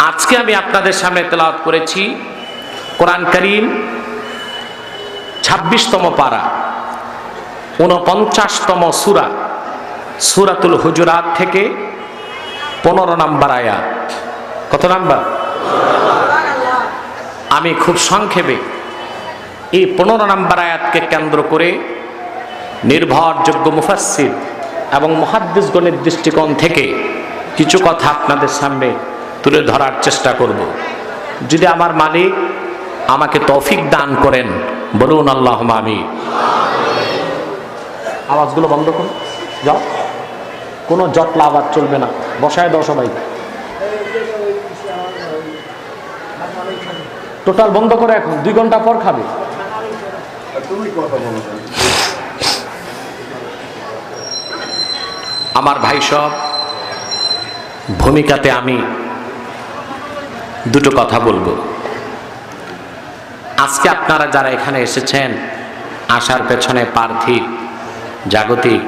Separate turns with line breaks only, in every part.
আজকে আমি আপনাদের সামনে তেলাওয়াত করেছি কোরআন কারীম ২৬তম পারা ৪৯তম সূরা সূরাতুল হুজুরাত থেকে ১৫ নম্বর আয়াত। কত নাম্বার? আমি খুব সংক্ষেপে এই ১৫ নম্বর আয়াতকে কেন্দ্র করে নির্ভরযোগ্য মুফাসসির এবং মুহাদ্দিসগণের দৃষ্টিকোণ থেকে কিছু কথা আপনাদের সামনে তুলে ধরার চেষ্টা করব। যদি আমার মালিক আমাকে তৌফিক দান করেন, বলুন আল্লাহুম্মা আমিন। আওয়াজগুলো বন্ধ করুন, যাও, কোনো জটলা আওয়াজ চলবে না, বসায় দাও সবাই, টোটাল বন্ধ করে এখন 2 ঘন্টা পর খাবে। আমার ভাই সব, ভূমিকাতে আমি দুটো কথা বলবো। আজকে আপনারা যারা এখানে এসেছেন, আসার পেছনে পার্থিব, জাগতিক,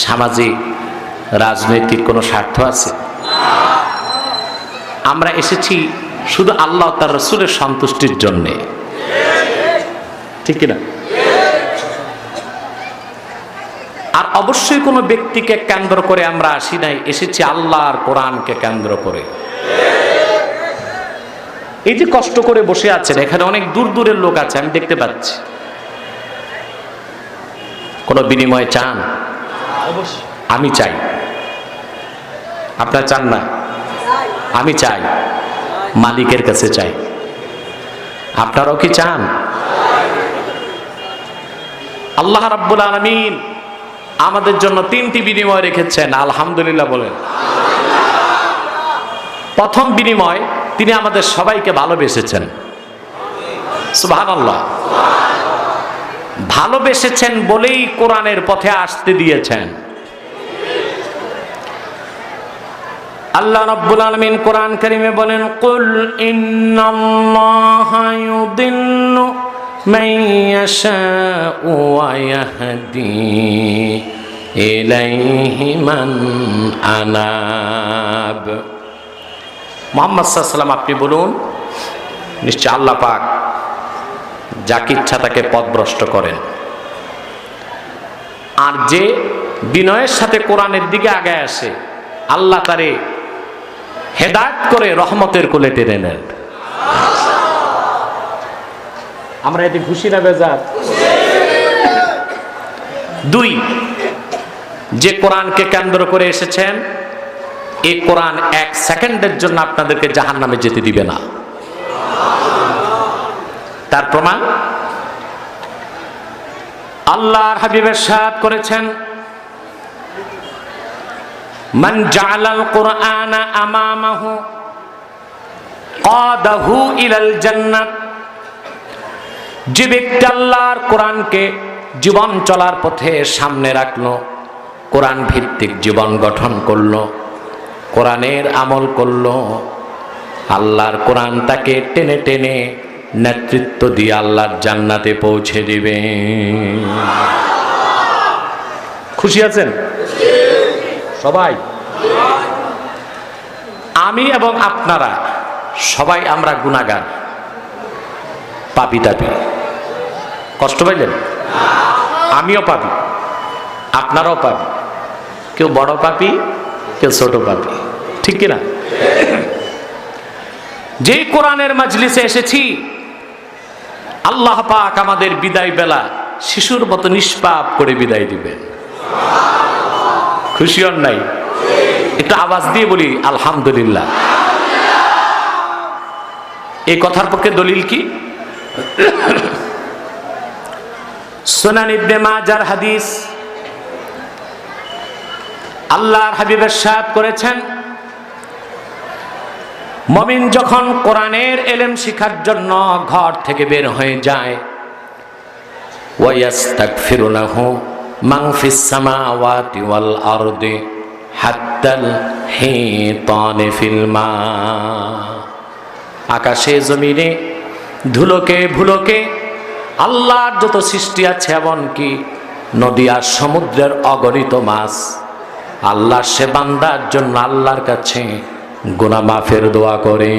সামাজিক, রাজনৈতিক কোনো স্বার্থ আছে? আমরা এসেছি শুধু আল্লাহ তার রাসূলের সন্তুষ্টির জন্যে, ঠিক কিনা? আর অবশ্যই কোনো ব্যক্তিকে কেন্দ্র করে আমরা আসি নাই, এসেছি আল্লাহর কোরআনকে কেন্দ্র করে। এই যে কষ্ট করে বসে আছেন, এখানে অনেক দূর দূরের লোক আছে, আমি দেখতে পাচ্ছি। কোনো বিনিময় চান? আমি চাই। আপনারা চান না? আমি চাই, মালিকের কাছে চাই। আপনারাও কি চান? আল্লাহ রাব্বুল আলামিন আমাদের জন্য 3টি বিনিময় রেখেছেন, আলহামদুলিল্লাহ বলেন। প্রথম বিনিময়, তিনি আমাদের সবাইকে ভালোবেসেছেন, সুবহানাল্লাহ। ভালোবেসেছেন বলেই কোরআনের পথে আসতে দিয়েছেন। আল্লাহ রাব্বুল আলামিন কোরআন কারীমে বলেন, কুল ইন্নাল্লাহা ইউদিল্লু মান ইয়াশাউ ওয়া ইয়াহদি ইলাইহি মান আনাব। মুহাম্মদ সাল্লাল্লাহু আলাইহি ওয়াসাল্লাম, আপনি বলুন, নিশ্চয় আল্লাহ পাক যাকে ইচ্ছা তাকে পথভ্রষ্ট করেন, আর যে বিনয়ের সাথে কোরআনের দিকে আগায় আসে আল্লাহ তারে হেদায়েত করে রহমতের কোলে টেনে নেন। আমরা এতে খুশি না বেজার? 2, যে কোরআনকে কেন্দ্র করে এসেছেন, এই কোরআন 1 সেকেন্ডের জন্য আপনাদেরকে জাহান্নামে যেতে দিবে না। তার প্রমাণ আল্লাহর হাবিব ইরশাদ করেছেন, মান জাআলাল কুরআনা আমামাহু কাদাহু ইলাল জান্নাত। যে ব্যক্তি আল্লাহর কোরআনকে জীবন চলার পথে সামনে রাখলো, কোরআন ভিত্তিক জীবন গঠন করলো, কোরআনের আমল করলো, আল্লাহর কোরআন তাকে টেনে টেনে নেতৃত্ব দিয়ে আল্লাহর জান্নাতে পৌঁছে দিবে। খুশি আছেন সবাই? আমি এবং আপনারা সবাই আমরা গুনাহগার, পাপী টাপী। কষ্ট পাইলেন? আমিও পাপী, আপনারাও পাপী। কেউ বড় পাপী, কেউ ছোট পাপী, ঠিক কিনা? যে কোরআনের মাজলিসে এসেছি, আল্লাহ পাক আমাদের বিদায় বেলা শিশুর মতো নিষ্পাপ করে বিদায় দিবেন। খুশি হন নাই? একটু আওয়াজ দিয়ে বলি আলহামদুলিল্লাহ। এই কথার পক্ষে দলিল কি? সুনান ইবনে মাজার হাদিস, আল্লাহর হাবিব ইরশাদ করেছেন, মুমিন যখন কোরআনের ইলম শিখার জন্য ঘর থেকে বের হয়ে যায়, ওয়া ইস্তাগফিরু লাহু মান ফিস সামাওয়াতি ওয়াল আরদি হাত্তাল হিতানি ফিল মা। আকাশে জমিনে ধুলোকে ভুলোকে আল্লাহর যত সৃষ্টি আছে, এমনকি নদী আর সমুদ্রের অগণিত মাছ, আল্লাহ সে বান্দার জন্য আল্লাহর কাছে গুনাহ মাফের দোয়া করে।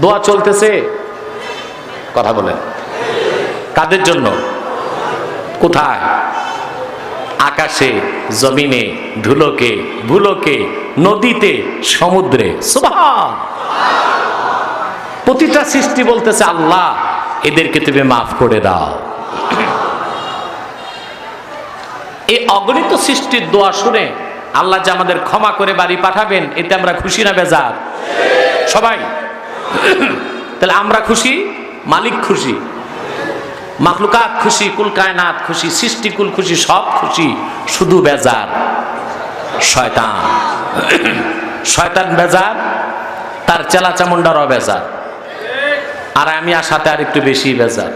দোয়া চলতেছে, কথা বলেন। কাদের জন্য? কোথায়? আকাশে, জমিনে, ধুলোকে, ভুলোকে, নদীতে, সমুদ্রে। সুবহান। প্রতিটা সৃষ্টি বলতেছে আল্লাহ এদেরকে তুমি মাফ করে দাও। এই অগণিত সৃষ্টির দোয়া শুনে আল্লাহ যে আমাদের ক্ষমা করে বাড়ি পাঠাবেন, এতে আমরা খুশি না বেজার? সবাই। তাহলে আমরা খুশি, মালিক খুশি, মাখলুকাত খুশি, কুল কায়নাত খুশি, সৃষ্টিকুল খুশি, সব খুশি, শুধু বেজার শয়তান। শয়তান বেজার, তার চেলা চামুন্ডারও বেজার, আর আমি সাথে আর একটু বেশি বেজার।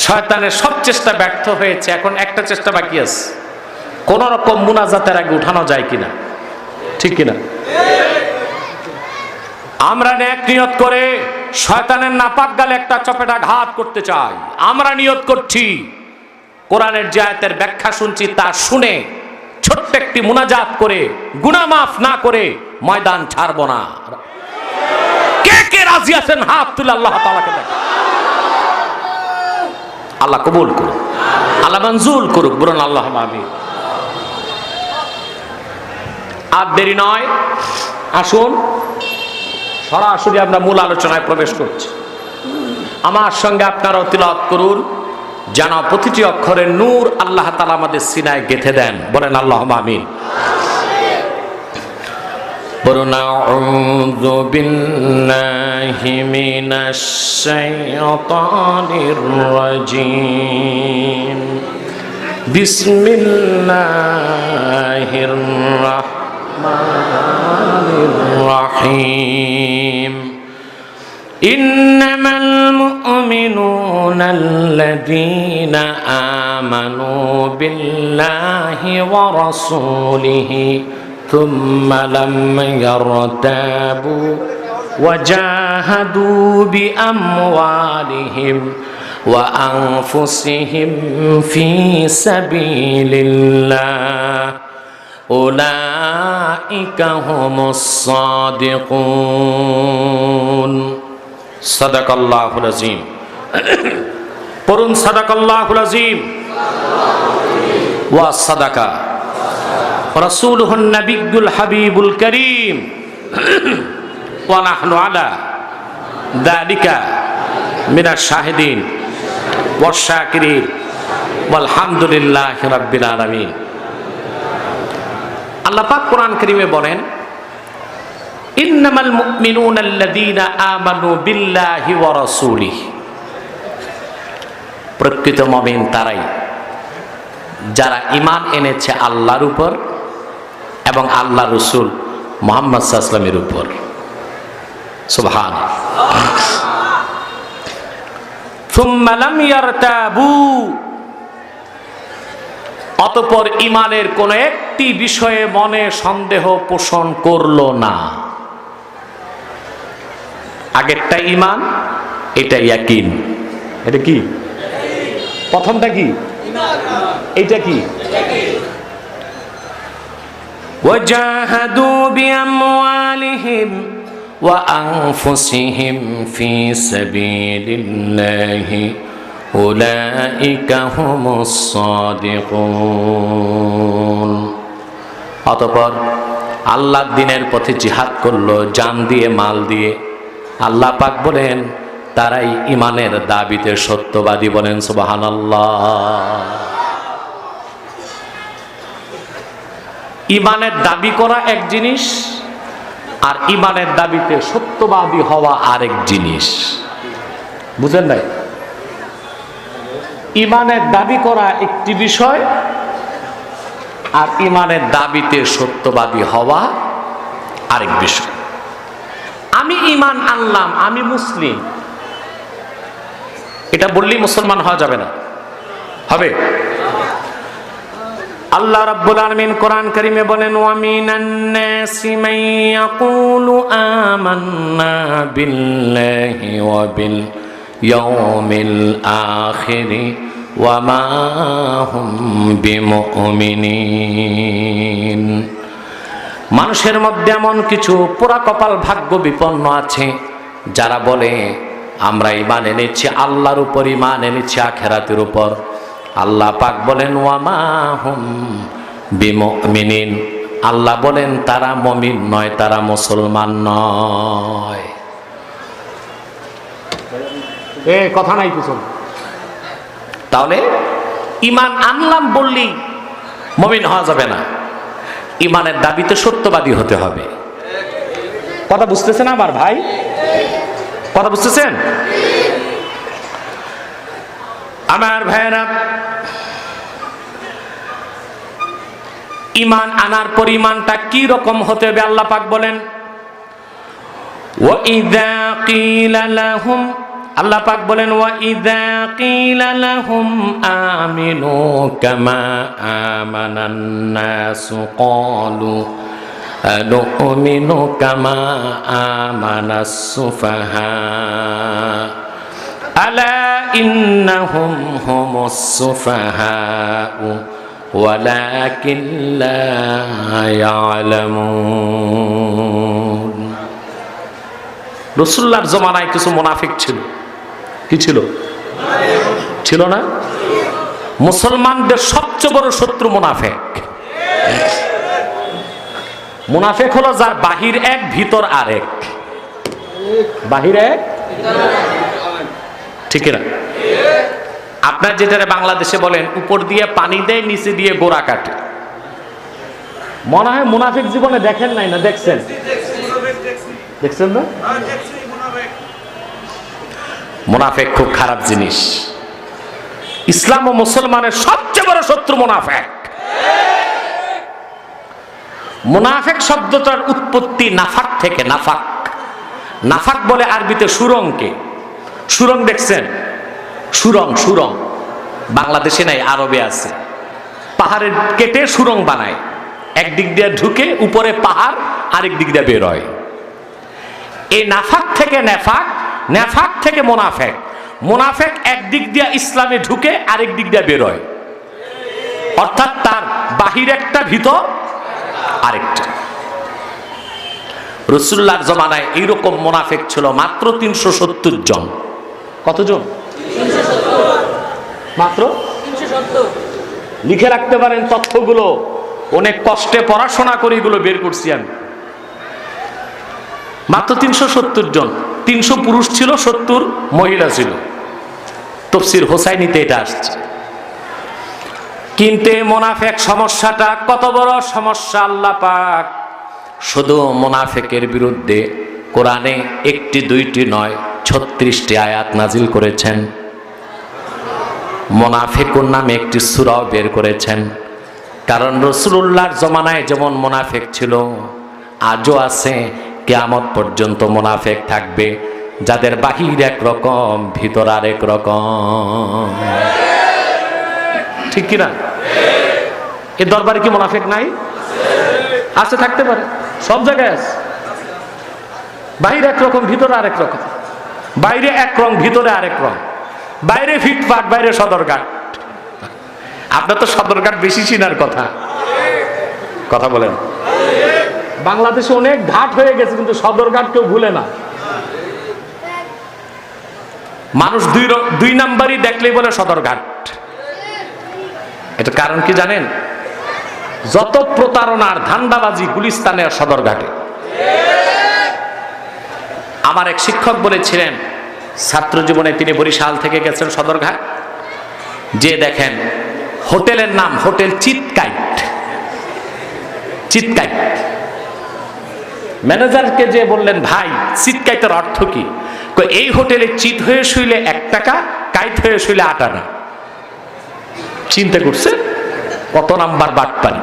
শয়তানের সব চেষ্টা ব্যর্থ হয়েছে, এখন একটা চেষ্টা বাকি আছে, কোন রকম মুনাজাতের আগে উঠানো যায় কিনা, ঠিক কিনা? আমরা নেক নিয়ত করে শয়তানের নাপাক গালে একটা চপেটা ঘাত করতে চাই। আমরা নিয়ত করছি, কোরআনের যে আয়াতের ব্যাখ্যা শুনছি তা শুনে ছোট্ট একটি মুনাজাত করে গুনাহ মাফ না করে ময়দান ছাড়বো না। কে কে রাজি আছেন হাত তুলে আল্লাহ তাআলাকে দেখ। আল্লাহ কবুল করুক, আল্লাহ মঞ্জুর করুক, বলুন আল্লাহুম্মা আমিন। আর দেরি নয়, আসুন সরাসরি আমরা মূল আলোচনায় প্রবেশ করছি। আমার সঙ্গে আপনারাও তিলাওয়াত করুন, যেন প্রতিটি অক্ষরে নূর আল্লাহ তাআলা আমাদের সিনায় গেঁথে দেন। বলেন আল্লাহুম্মা আমিন। বলুন আউযু বিল্লাহি মিনাশ শাইতানির রাজীম। বিসমিল্লাহির রাহমানির রাহিম। ইন্নামাল মুমিনুনা আল্লাযীনা আমানু বিল্লাহি ওয়া রাসূলিহি থুম্মা লাম ইয়ারতাবু ওয়া জাহাদু বিআমওয়ালিহিম ওয়া আনফুসিহিম ফি সাবিলিল্লাহ উলাইকা হুমুস সাদিকুন। সাদাকাল্লাহুল আযীম। পড়ুন সাদাকাল্লাহুল আযীম। ওয়া সাদাকা রাসূলুহুন নাবিয়্যুল হাবিবুল কারীম ওয়া নাহনু আলা যালিকা মিনাশ শাহিদিন ওয়াশ শাকিরিন ওয়ালহামদুলিল্লাহি রাব্বিল আলামিন। আল্লাহ পাক কোরআন কারীমে বলেন, ইন্নামাল মুমিনুনা আল্লাযীনা আমানু বিল্লাহি ওয়া রাসূলিহি। প্রকৃত মুমিন তারাই যারা ঈমান এনেছে আল্লাহর উপর এবং আল্লাহ রাসূল মুহাম্মদ সাল্লাল্লাহু আলাইহি ওয়াসাল্লামের উপর। সুবহানাল্লাহ। সুম্মা লাম ইয়ারতাবু, অতঃপর ঈমানের কোন একটি বিষয়ে মনে সন্দেহ পোষণ করলো না। আগেরটা ঈমান, এটা ইয়াকিন। এটা কি? প্রথমটা কি? এটা কি? ওয়াজাহাদু বিআমওয়ালিহিম ওয়া আনফুসিহিম ফি সাবিলিল্লাহি উলাইকা হুমুস সাদিকুন। অতঃপর আল্লাহর দ্বীনের পথে জিহাদ করলো জান দিয়ে, মাল দিয়ে। আল্লাহ পাক বলেন তারাই ঈমানের দাবিতে সত্যবাদী। বলেন সুবহানাল্লাহ। ঈমানের দাবি করা এক জিনিস, আর ঈমানের দাবিতে সত্যবাদী হওয়া আরেক জিনিস। বুঝেন নাই? ঈমানের দাবি করা একটি বিষয়, আর ঈমানের দাবিতে সত্যবাদী হওয়া আরেক বিষয়। আমি ঈমান আনলাম, আমি মুসলিম, এটা বললেই মুসলমান হওয়া যাবে না, হবে? আল্লাহ রাব্বুল আলামিন কোরআন কারীমে বলেন, ওয়া মিনান নাসি মান ইয়াকুলু আমান্না বিল্লাহি ওয়া বিল ইয়াউমিল আখির ওয়া মা হুম বিমুমিনিন। মানুষের মধ্যে এমন কিছু পোড়া কপাল ভাগ্য বিপন্ন আছে যারা বলে আমরা ঈমান এনেছি আল্লাহর উপর, ঈমান এনেছি আখিরাতের উপর। আল্লাহ পাক বলেন ওয়া মা হুম বিমুমিনিন, আল্লাহ বলেন তারা মুমিন নয়, তারা মুসলমান নয়।
কথা নাই কিছু।
তাহলে ঈমান আনলাম বললি মুমিন হওয়া যাবে না, ঈমানের দাবিতে সত্যবাদী হতে হবে।
কথা বুঝতেছেন আমার ভাই?
কথা বুঝতেছেন আমার ভাইয়েরা? ঈমান আনার পরিমাণটা কি রকম হতে হবে আল্লাহ পাক বলেন ওয়া ইযা কিলা লাহুম, আল্লাহ পাক বলেন ওয়া ইযা কিলা লাহুম আমিনু কামা আমানান নাসু ক্বালু আনুমিনু কামা আমানাস সুফাহা আলা ইন্নাহুম হুমুস সুফাহা ওয়ালাকিন লা ইয়ালামুন। রাসূলুল্লাহর জমানায় কিছু মুনাফিক ছিল। কি ছিল? ছিল না? মুসলমানদের সবচেয়ে বড় শত্রু মুনাফিক। মুনাফিক হলো যার বাহির এক ভিতর আরেক। বাহির এক, ঠিক না? আপনার যেটা বাংলাদেশে বলেন উপর দিয়ে পানি দেয়, নিচে দিয়ে গোড়া কাটে।
মনে হয় মুনাফিক জীবনে দেখেন নাই, না দেখছেন? দেখছেন না?
মুনাফিক খুব খারাপ জিনিস। ইসলাম ও মুসলমানের সবচেয়ে বড় শত্রু মুনাফিক। মুনাফিক শব্দটার উৎপত্তি নাফাক থেকে। নাফাক, নাফাক বলে আরবিতে সুরংকে। সুরং দেখছেন? সুরং, সুরং বাংলাদেশে নাই, আরবে আছে। পাহাড়ের কেটে সুরং বানায়, একদিক দিয়ে ঢুকে উপরে পাহাড়, আরেক দিক দিয়ে বের হয়। এই নাফাক থেকে নেফাক, নেফাক থেকে মুনাফিক। মুনাফিক একদিক দিয়ে ইসলামে ঢুকে আরেক দিক দিয়ে বের হয়, অর্থাৎ তার বাহির একটা ভিতর আরেকটা। রাসূলুল্লাহর জমানায় এইরকম মুনাফিক ছিল মাত্র 370 জন।
কতজন? মাত্র 370। লিখে রাখতে পারেন তথ্যগুলো, অনেক কষ্টে পড়াশোনা করে এগুলো বের করছি আমি। মাত্র 370 জন। 300 পুরুষ ছিল, 70 মহিলা ছিল। তাফসীর হোসাইনিতে এটা আসছে। কিন্তু মুনাফিক সমস্যাটা কত বড় সমস্যা! আল্লাহ পাক শুধু মুনাফিকের বিরুদ্ধে কোরআনে একটি দুইটি নয় 36টি আয়াত নাজিল করেছেন। মুনাফিকুন নামে একটি সূরাও বের করেছেন। কারণ রাসূলুল্লাহর জমানায় যেমন মুনাফিক ছিল, আজও আছে, কিয়ামত পর্যন্ত মুনাফিক থাকবে, যাদের বাহির এক রকম ভিতর আরেক রকম। ঠিক কি না? এই দরবারে কি মুনাফিক নাই? আছে, থাকতে পারে, সব জায়গায় আছে। বাইরে একরকম ভিতরে আরেক রকম। বাইরে এক রং, ভিতরে আরেক রং। বাইরে ফিটফাট, বাইরে সদরঘাট। আপনার তো সদরঘাট বেশি চিনার কথা। কথা বলেন। বাংলাদেশে অনেক ঘাট হয়ে গেছে, কিন্তু সদরঘাট কেউ ভুলে না।
মানুষ দুই নাম্বারই দেখলেই বলে সদরঘাট। এটা কারণ কি জানেন? যত প্রতারণার ধান্দাবাজি গুলিস্তানে আর সদরঘাটে। আমার এক শিক্ষক বলেছিলেন, ছাত্র জীবনে তিনি বরিশাল থেকে গেছেন সদরঘাট, যে দেখেন হোটেলের নাম হোটেল চিৎকাইট। চিৎকাইট। ম্যানেজারকে যে বললেন, ভাই চিৎকাইটের অর্থ কি? এই হোটেলে চিত হয়ে শুইলে 1 টাকা, কাইট হয়ে শুইলে 8 আনা। চিন্তা করছে কত নাম্বার বাটপারি!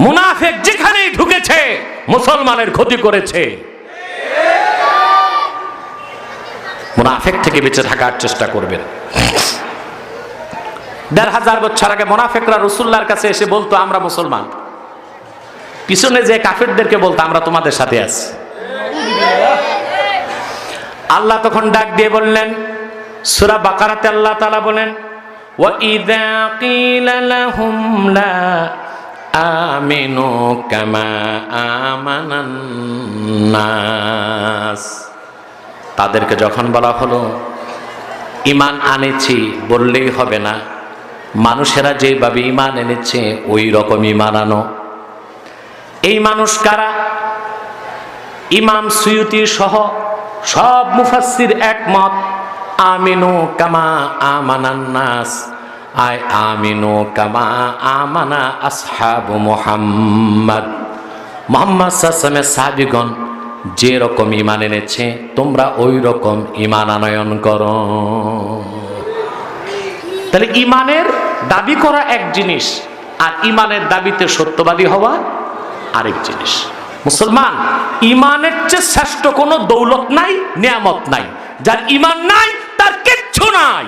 মুনাফিক যেখানেই ঢুকেছে মুসলমানের ক্ষতি করেছে। মুনাফিক থেকে বেঁচে থাকার চেষ্টা করবেন। 1500 বছর আগে মুনাফিকরা রাসূলুল্লাহর কাছে এসে বলতো আমরা মুসলমান, পিছনে যে কাফেরদেরকে বলতো আমরা তোমাদের সাথে আছি। আল্লাহ তখন ডাক দিয়ে বললেন সূরা বাকারাতে আল্লাহ তাআলা বলেন, ওয়া ইযা কিলা লাহুম লা আমিনু কামা আমানান নাস, তাদেরকে যখন বলা হলো ঈমান আনেছি বললেই হবে না, মানুষেরা যেভাবে ঈমান এনেছে ওই রকম ঈমান আনো। এই মানুষ কারা? ইমাম সুয়ুতি সহ সব মুফাসসির একমত, আমিনু কামা আমানান নাস, আয় আমিনু কামা আমানা আসহাবু মুহাম্মদ। মুহাম্মদ সাল্লাল্লাহু আলাইহি ওয়াসাল্লামের সাহাবীগণ যে রকম ঈমান এনেছে তোমরা ওই রকম ঈমান আনয়ন করো। তাহলে ঈমানের দাবি করা এক জিনিস, আর ঈমানের দাবিতে সত্যবাদী হওয়া আরেক জিনিস। মুসলমান, ঈমানের চেয়ে শ্রেষ্ঠ কোনো দৌলত নাই, নিয়ামত নাই। যার ঈমান নাই তার কিচ্ছু নাই।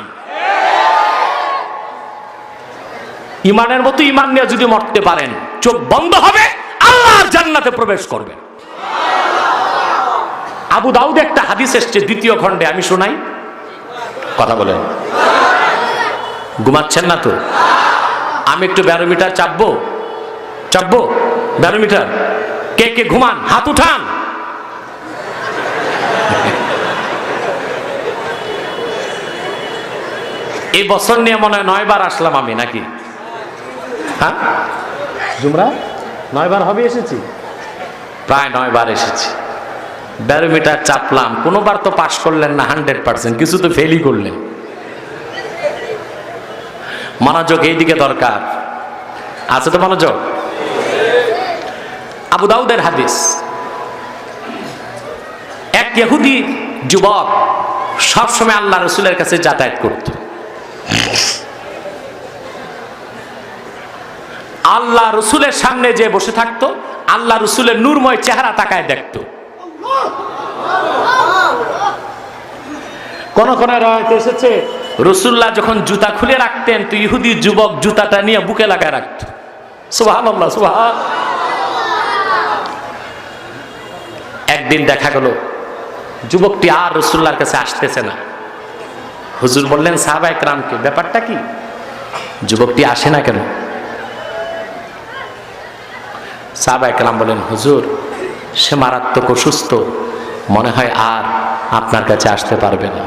ঈমানের মতো ঈমান নিয়ে যদি মরতে পারেন, চোখ বন্ধ হবে, আল্লাহর জান্নাতে প্রবেশ করবেন। আবু দাউদে একটা হাদিস এসেছে 2য় খণ্ডে, আমি শোনাই, কথা বলেন। ঘুমাচ্ছেন না তো? আমি একটু ব্যারোমিটার চাপবো ব্যারোমিটার। কে কে ঘুমান হাত উঠান। এই বছর নিয়ে মনে হয় 9 বার আসলাম আমি, নাকি? হ্যাঁ জুমরা 9 বার হবে এসেছি, প্রায় 9 বার এসেছি। ব্যারোমিটার চাপলাম, কোনোবার তো পাস করলেন না 100%, কিছু তো ফেলই করলেন। মনোযোগ এইদিকে দরকার আছে তো, মনোযোগ। আবু দাউদের হাদিস, এক ইহুদি যুবক সবসময় আল্লাহ রসুলের কাছে যাতায়াত করত। আল্লাহ রসুলের সামনে যে বসে থাকতো, আল্লাহ রসুলের নূরময় চেহারা তাকায় দেখতো। কোন কোন রাওয়ায়াতে এসেছে রাসূলুল্লাহ যখন জুতা খুলে রাখতেন তো ইহুদি যুবক জুতাটা নিয়ে বুকে লাগায় রাখত। সুবহানাল্লাহ, সুবহান। একদিন দেখা গেল যুবকটি আর রাসূলুল্লাহর কাছে আসতেছে না। হুজুর বললেন সাহাবায়ে কেরামকে, ব্যাপারটা কি? যুবকটি আসে না কেন? সাহাবায়ে কেরাম বলেন, হুজুর সে মারাত্মক অসুস্থ, মনে হয় আর আপনার কাছে আসতে পারবে না।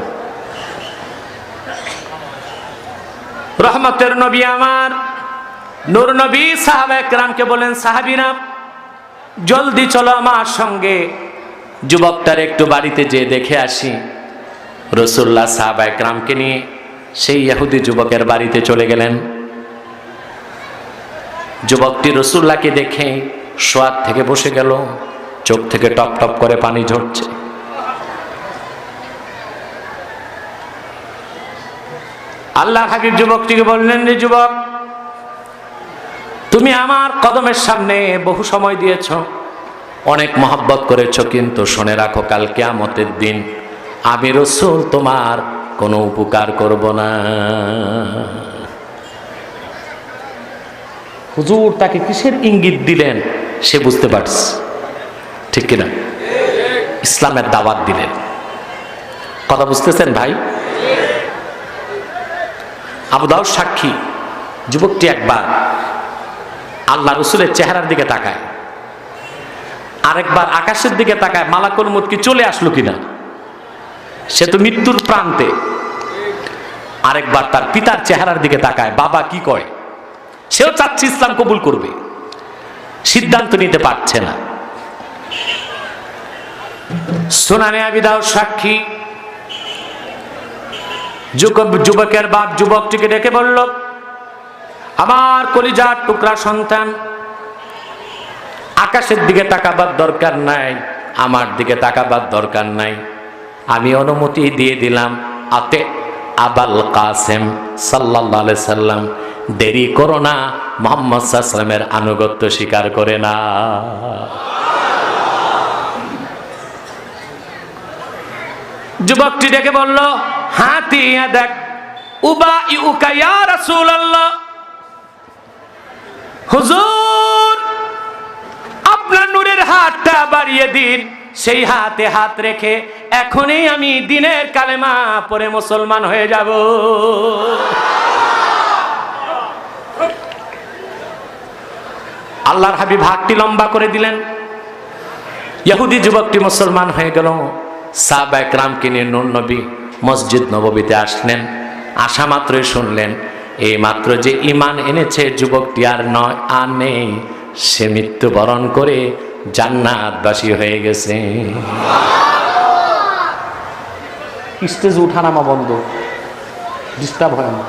রহমতের নবী আমার নূর নবী সাহাবায়ে কেরামকে বলেন, সাহাবীরা জলদি চলো আমার সঙ্গে, যুবকটার একটু বাড়িতে যেয়ে দেখে আসি। রাসূলুল্লাহ সাহাবায়ে কেরামকে নিয়ে সেই ইহুদি যুবকের বাড়িতে চলে গেলেন। যুবকটি রাসূলুল্লাহকে দেখে শোয়ার থেকে বসে গেল, চোখ থেকে টপ টপ করে পানি ঝরছে। আল্লাহ হাবিব যুবকটিকে বললেন, যে যুবক তুমি আমার কদমের সামনে বহু সময় দিয়েছ, অনেক মহব্বত করেছ, কিন্তু শুনে রাখো কাল কিয়ামতের দিন আমি রাসূল তোমার কোনো উপকার করব না। হুজুর তাকে কিসের ইঙ্গিত দিলেন সে বুঝতে পারছে, ঠিক কিনা? ইসলামের দাওয়াত দিলেন। কথা বুঝতেছেন ভাই? আবু দাউদ সাক্ষী, যুবকটি একবার আল্লাহ রসুলের চেহারার দিকে তাকায়, আরেকবার আকাশের দিকে তাকায়, মালাকুল মউত কি চলে আসলো কিনা, সে তো মৃত্যুর প্রান্তে। আরেকবার তার পিতার চেহারার দিকে তাকায়, বাবা কি কয়। সেও চাচ্ছে ইসলাম কবুল করবে, সিদ্ধান্ত নিতে পারছে না। সুনানে আবি দাউদ সাক্ষী, যুবকের বাপ যুবকটিকে ডেকে বলল, আমার কলিজার টুকরা সন্তান, আকাশের দিকে তাকাবার দরকার নাই, আমার দিকে তাকাবার দরকার নাই, আমি অনুমতি দিয়ে দিলাম, আতে আবাল কাসেম সাল্লাল্লাহু আলাইহি সাল্লাম, দেরি করো না, মুহাম্মদ সাল্লাল্লাহু আলাইহি সাল্লামের আনুগত্য স্বীকার করে না। যুবকটি ডেকে বলল, হাতি ইয়াদাক উবাইউকা ইয়া রাসূলুল্লাহ, হুজুর আপনার নূরের হাতটা বাড়িয়ে দিন, সেই হাতে হাত রেখে এখনই আমি দিনের কালেমা পড়ে মুসলমান হয়ে যাব। আল্লাহর হাবিব হাতটি লম্বা করে দিলেন। ইহুদি যুবকটি মুসলমান হয়ে গেল। সাহাবায়ে কেরামকে নিয়ে নূর নবী মসজিদ নববীতে আসলেন। আসা মাত্রই শুনলেন এই মাত্র যে ঈমান এনেছে যুবকটি আর নয়, আর নেই, সে মৃত্যুবরণ করে জান্নাতবাসী হয়ে গেছে।
স্টেজ উঠানামা বন্ধ, ডিস্টার্ব হয় না।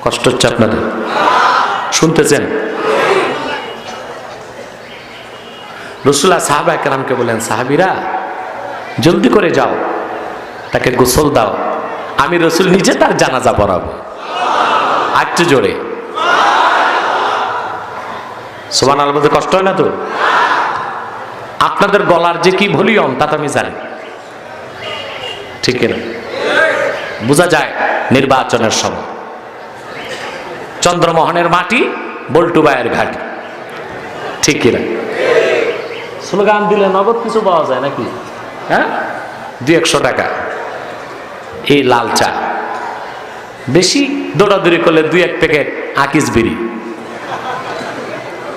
কষ্ট হচ্ছে আপনাদের? শুনতেছেন? রাসূলুল্লাহ সাহাবায়ে কেরামকে বলেন, সাহাবীরা জলদি করে যাও, তাকে গোসল দাও, আমি রাসূল নিজে তার জানাজা পড়াবো। একটু জোরে সুবহানাল্লাহ বলতে কষ্ট হয় না তো? আপনাদের গলার যে কি ভলিউম তা তো আমি জানি, ঠিক কিনা? বোঝা যায় নির্বাচনের সময় চন্দ্রমোহনের মাটি, বল্টুবাইয়ের ঘাটি, ঠিক কিনা?
স্লোগান দিলে নগদ কিছু পাওয়া যায় নাকি?
হ্যাঁ, 200 টাকা এই লাল চা, বেশি দৌড়াদৌড়ি করলে 2-1 প্যাকেট আকিস বিড়ি,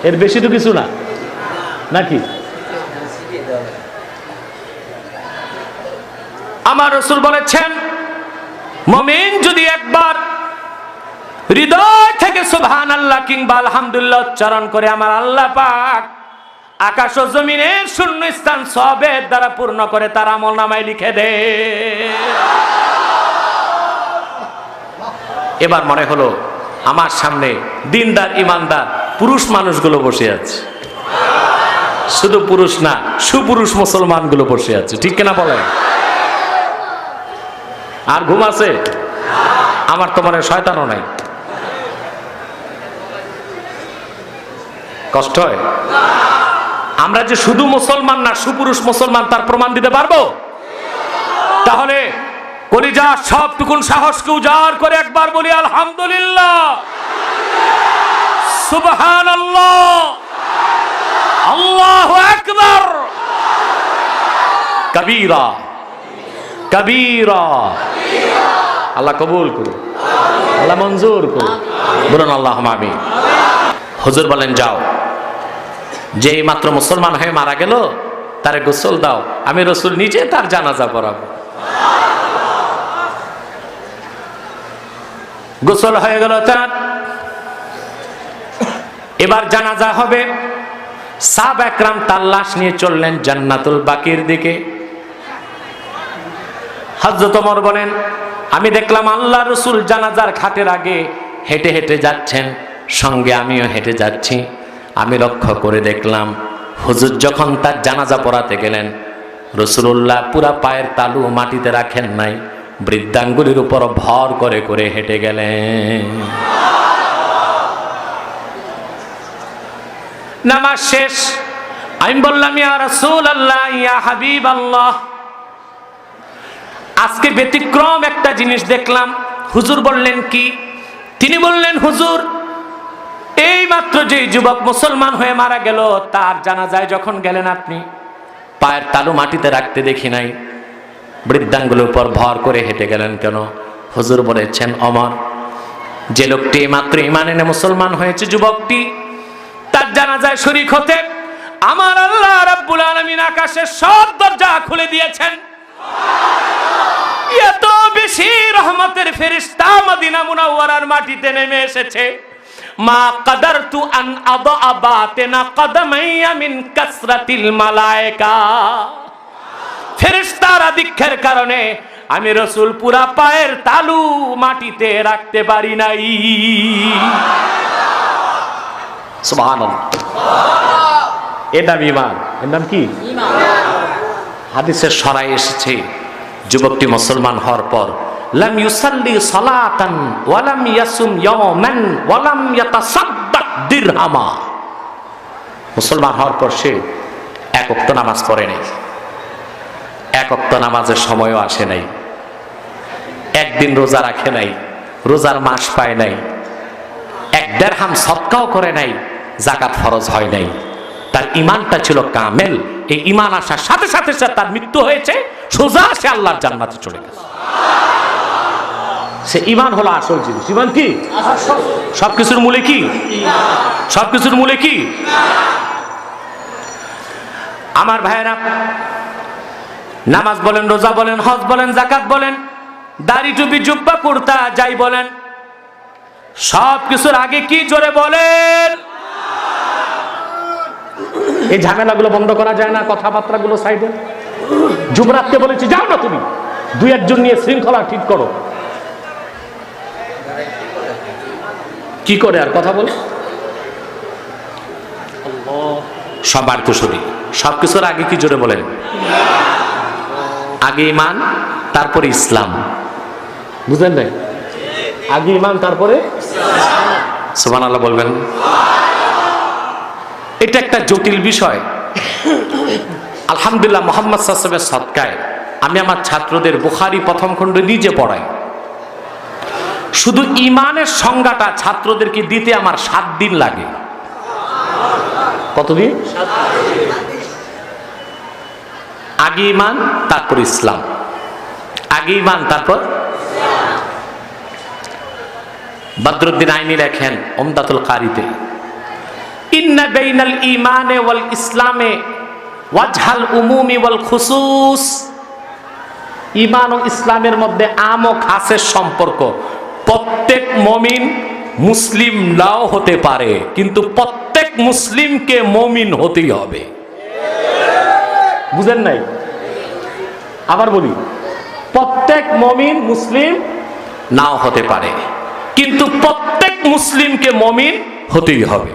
এর বেশি তো কিছু না নাকি?
আমার রাসূল বলেছেন, মুমিন যদি একবার হৃদয় থেকে সুবহানাল্লাহ কিংবা আলহামদুলিল্লাহ উচ্চারণ করে, আমার আল্লাহ পাক আকাশ ও জমিনের শূন্য স্থান সবের দ্বারা পূর্ণ করে তার আমলনামায় লিখে দে। এবার মনে হলো আমার সামনে দিনদার ইমানদার পুরুষ মানুষগুলো বসে আছে, শুধু পুরুষ না, সুপুরুষ মুসলমানগুলো বসে আছে, ঠিক কিনা বলেন? আর ঘুম আছে? আমার তো মনে হয় শয়তানও নাই। কষ্ট হয়? আমরা যে শুধু মুসলমান না, সুপুরুষ মুসলমান, তার প্রমাণ দিতে পারবো? তাহলে কলিজা সবটুকুন সাহসকে উজাড় করে একবার বলি আলহামদুলিল্লাহ, সুবহানাল্লাহ, আল্লাহু আকবার, কবীরা কবীরা। আল্লাহ কবুল করুন, আল্লাহ মঞ্জুর করুন, বলুন আল্লাহুম্মা আমিন। হুজুর বলেন, যাও, যেই মাত্র মুসলমান হয়ে মারা গেল তারে গোসল দাও, আমি রাসূল নিজে তার জানাজা পড়াবো। গোসল হয়ে গেল তার, এবার জানাজা হবে। সাহাবায়ে কেরাম তার লাশ নিয়ে চললেন জান্নাতুল বাকির দিকে। হযরত ওমর বলেন, আমি দেখলাম আল্লাহ রাসূল জানাজার খাটের আগে হেঁটে হেঁটে যাচ্ছেন, সঙ্গে আমিও হেঁটে যাচ্ছি। আমি লক্ষ্য করে দেখলাম হুজুর যখন তার জানাজা পড়াতে গেলেন, রাসূলুল্লাহ পুরা পায়ের তালু মাটিতে রাখেন নাই, বৃদ্ধাঙ্গুলির উপর ভর করে করে হেঁটে গেলেন। নামাজ শেষ, আমি বললাম, ইয়া রাসূলুল্লাহ, ইয়া হাবিবাল্লাহ, আজকে ব্যতিক্রম একটা জিনিস দেখলাম। হুজুর বললেন, কি? তিনি বললেন, হুজুর, এই মাত্র যে যুবক মুসলমান হয়ে মারা গেল তার জানাজায় যখন গেলেন আপনি পায়ের তালু মাটিতে রাখতে দেখি নাই, বৃদ্ধাঙ্গুলির উপর ভর করে হেঁটে গেলেন কেন? হুজুর বলেছেন, ওমর, যে লোকটি মাত্র ঈমান এনে মুসলমান হয়েছে, যুবকটি, তার জানাজায় শরীক হতে আমার আল্লাহ রাব্বুল আলামিন আকাশের সব দরজা খুলে দিয়েছেন। এত বেশি রহমতের ফেরেশতা মদিনা মুনাওয়ারার মাটিতে নেমে এসেছে, মা কাদারতু আন আদা বাতিনা কদমাইয়া মিন কাসরাতিল মালায়েকা। ফেরেশতারা দীক্ষার কারণে আমি রাসূল পুরা পায়ের তালু মাটিতে রাখতে পারি নাই। সুবহানাল্লাহ। এর নাম ঈমান। এর নাম কি? ঈমান। হাদিসের সরাই এসেছে, যুবকটি মুসলমান হওয়ার পর লাম ইউসাল্লি সালাতান ওয়া লাম ইয়াসুম ইয়াওমান ওয়া লাম ইয়াতাসাদ্দাক দিরহামা। মুসলমান হওয়ার পর সে এক ওয়াক্ত নামাজ পড়ে নাই, এক ওয়াক্ত নামাজের সময়ও আসে নাই, একদিন রোজা রাখে নাই, রোজার মাস পায় নাই, এক দেড়হাম সদকাও করে নাই, যাকাত ফরজ হয় নাই। তার ঈমানটা ছিল কামেল। এই ঈমান আসার সাথে সাথে তার মৃত্যু হয়েছে, সোজা সে আল্লাহর জান্নাতে চলে গেছে।
সে ঈমান হলো আসল জিনিস। ঈমান কি?
সবকিছুর মূলে কি? সবকিছুর মূলে কি? আমার ভাইয়েরা, নামাজ বলেন, রোজা বলেন, হজ বলেন, যাকাত বলেন, দাড়ি টুপি জুব্বা কুর্তা যাই বলেন, সবকিছুর আগে কি? জোরে বলেন।
এই ঝামেলাগুলো বন্ধ করা যায় না? কথাবার্তাগুলো সাইডে। যুবরাজকে বলেছি যাও না, তুমি দুই একজন নিয়ে শৃঙ্খলা ঠিক করো। কি করে আর কথা বল?
সবার কুশলী। সবকিছুর আগে কি? জোরে বলেন। আগে ঈমান, তারপরে ইসলাম।
বুঝলেন নাই? আগে ঈমান, তারপরে
সুবহানাল্লাহ বলবেন। এটা একটা জটিল বিষয়। আলহামদুলিল্লাহ, মুহাম্মদ সাল্লাল্লাহু আলাইহি ওয়াসাল্লামের সদকায় আমি আমার ছাত্রদের বুখারী প্রথম খণ্ড নিজে পড়াই। শুধু ঈমানের সংজ্ঞাটা ছাত্রদেরকে দিতে আমার 7 দিন লাগে।
কতদিন?
আগে ঈমান, তারপর ইসলাম। আগে ঈমান, তারপর বদরুদ্দিন আইনি লেখেন উমদাতুল কারিতে, ইন্না বাইনাল ঈমানে ওয়াল ইসলামে ওয়াজহাল উমুমি ওয়াল খুসুস।
ঈমান ও ইসলামের মধ্যে আম ও খাসের সম্পর্ক।
প্রত্যেক মুমিন মুসলিম নাও হতে পারে, কিন্তু প্রত্যেক মুসলিমকে মুমিন হতেই হবে।
বুঝেন নাই? আবার বলি, প্রত্যেক মুমিন মুসলিম
নাও হতে পারে, কিন্তু প্রত্যেক মুসলিমকে মুমিন হতেই হবে।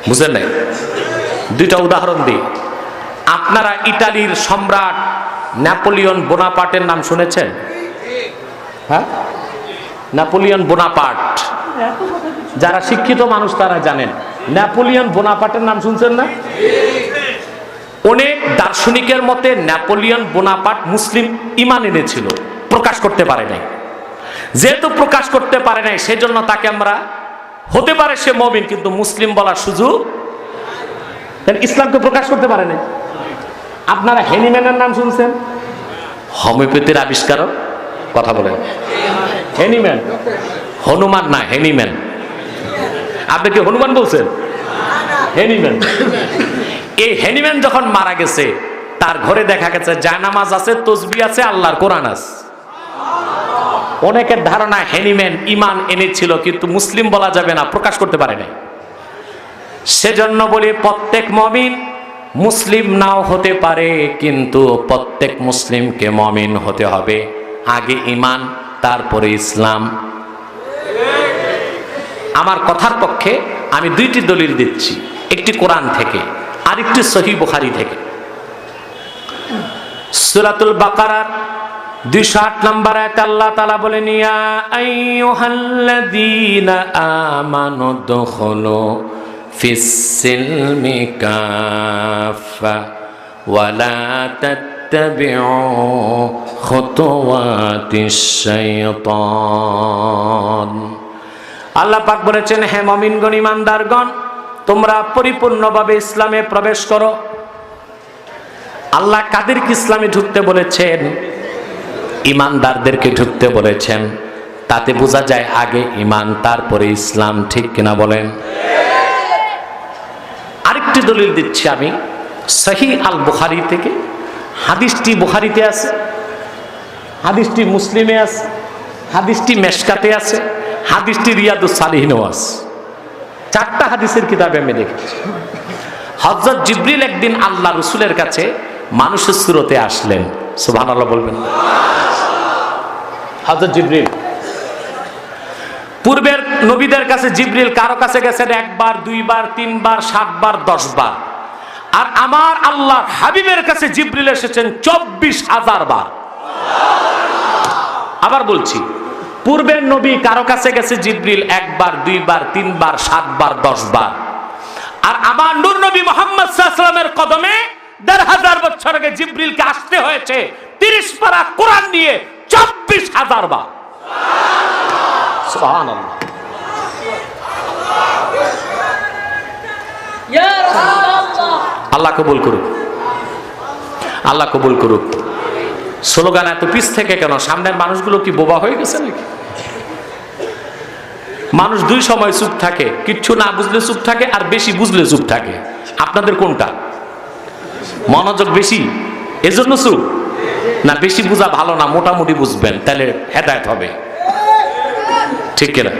বুঝেন নাই? দুইটা উদাহরণ দিই। আপনারা ইতালির সম্রাট নেপোলিয়ন বোনাপার্টের নাম শুনেছেন?
হ্যাঁ,
নেপোলিয়ন বোনাপার্ট।
যারা শিক্ষিত মানুষ তারা জানেন। নেপোলিয়ন বোনাপার্টের নাম শুনছেন না?
অনেক দার্শনিকের মতে নেপোলিয়ন বোনাপার্ট মুসলিম ঈমান এনেছিল, প্রকাশ করতে পারে নাই। যেহেতু প্রকাশ করতে পারে নাই, সেজন্য তাকে আমরা, হতে পারে সে মুমিন, কিন্তু মুসলিম বলার সুযোগ।
ইসলামকে প্রকাশ করতে পারে নাই। আপনারা হেনিম্যানের নাম শুনছেন?
হোমিওপ্যাথির আবিষ্কারক। কথা বলেন।
হেনিম্যান,
হনুমান না, হেনিম্যান।
আপনি কি হনুমান বলছেন? হেনিম্যান।
এই হেনিম্যান যখন মারা গেছে, তার ঘরে দেখা গেছে জায়নামাজ আছে, তসবিহ আছে, আল্লাহর কোরআন আছে। অনেকের ধারণা হেনিম্যান ঈমান এনেছিল, কিন্তু মুসলিম বলা যাবে না, প্রকাশ করতে পারে নাই। সেজন্য বলি, প্রত্যেক মুমিন মুসলিম নাও হতে পারে, কিন্তু প্রত্যেক মুসলিমকে মুমিন হতে হবে। আগে ঈমান, তারপরে ইসলাম। আমার কথার পক্ষে আমি দুইটি দলিল দিচ্ছি, একটি কোরআন থেকে, আরেকটি সহিহ বুখারী থেকে। সূরাতুল বাকারার 208 নম্বর আয়াতে আল্লাহ তাআলা বলেন, ইয়া আইয়ুহাল্লাযীনা আমানু দুখুলু ফিস সিলমি কাফা ওয়া লা তাত্তাবিউ খুতুওয়াতিশ শাইতান। আল্লাহ পাক বলেছেন, হে মুমিনগণ, ঈমানদারগণ, তোমরা পরিপূর্ণভাবে ইসলামে প্রবেশ করো। আল্লাহ কাদেরকে ইসলামে ঢুকতে বলেছেন? ঈমানদারদেরকে ঢুকতে বলেছেন। তাতে বোঝা যায় আগে ঈমান, তারপরে ইসলাম। ঠিক কিনা বলেন? আরেকটি দলিল দিচ্ছি আমি সহিহ আল বুখারী থেকে। হাদিসটি বুখারীতে আছে, হাদিসটি মুসলিমে আছে, হাদিসটি মেশকাতে আছে, হাদিসটি রিয়াদুস সালিহিনেও আছে। 4টা হাদিসের কিতাবে আমি দেখেছি। হযরত জিবরিল একদিন আল্লাহ রাসূলের কাছে মানুষের সুরতে আসলেন। সুবহানাল্লাহ বলবেন।
হযরত জিবরিল,
পূর্বের নবীদের কাছে জিবরিল কারো কাছে গেছেন 1 বার, 2 বার, 3 বার, 7 বার, 10 বার। আর আমার আল্লাহর হাবিবের কাছে জিবরিল এসেছেন 24,000 বার। আবার বলছি, পূর্বের নবী কারো কাছে গেছে জিবরিল 1 বার, 2 বার, 3 বার, 7 বার, 10 বার। আর আমার নূর নবী মুহাম্মদ সাল্লাল্লাহু আলাইহি ওয়াসাল্লামের কদমে 1,500 বছর আগে জিবরিলকে আসতে হয়েছে 30 পারা কোরআন নিয়ে 24,000 বার। সুবহানাল্লাহ। আল্লাহ কবুল করুক, আল্লাহ কবুল করুক। স্লোগান এত পিছ থেকে কেন? সামনের মানুষগুলো কি বোবা হয়ে গেছে নাকি? মানুষ দুই সময় চুপ থাকে, কিচ্ছু না বুঝলে চুপ থাকে, আর বেশি বুঝলে চুপ থাকে। আপনাদের কোনটা? মনোযোগ বেশি এজন্য চুপ, না বেশি বুঝা ভালো না, মোটামুটি বুঝবেন তাহলে হেদায়েত হবে, ঠিক কিনা?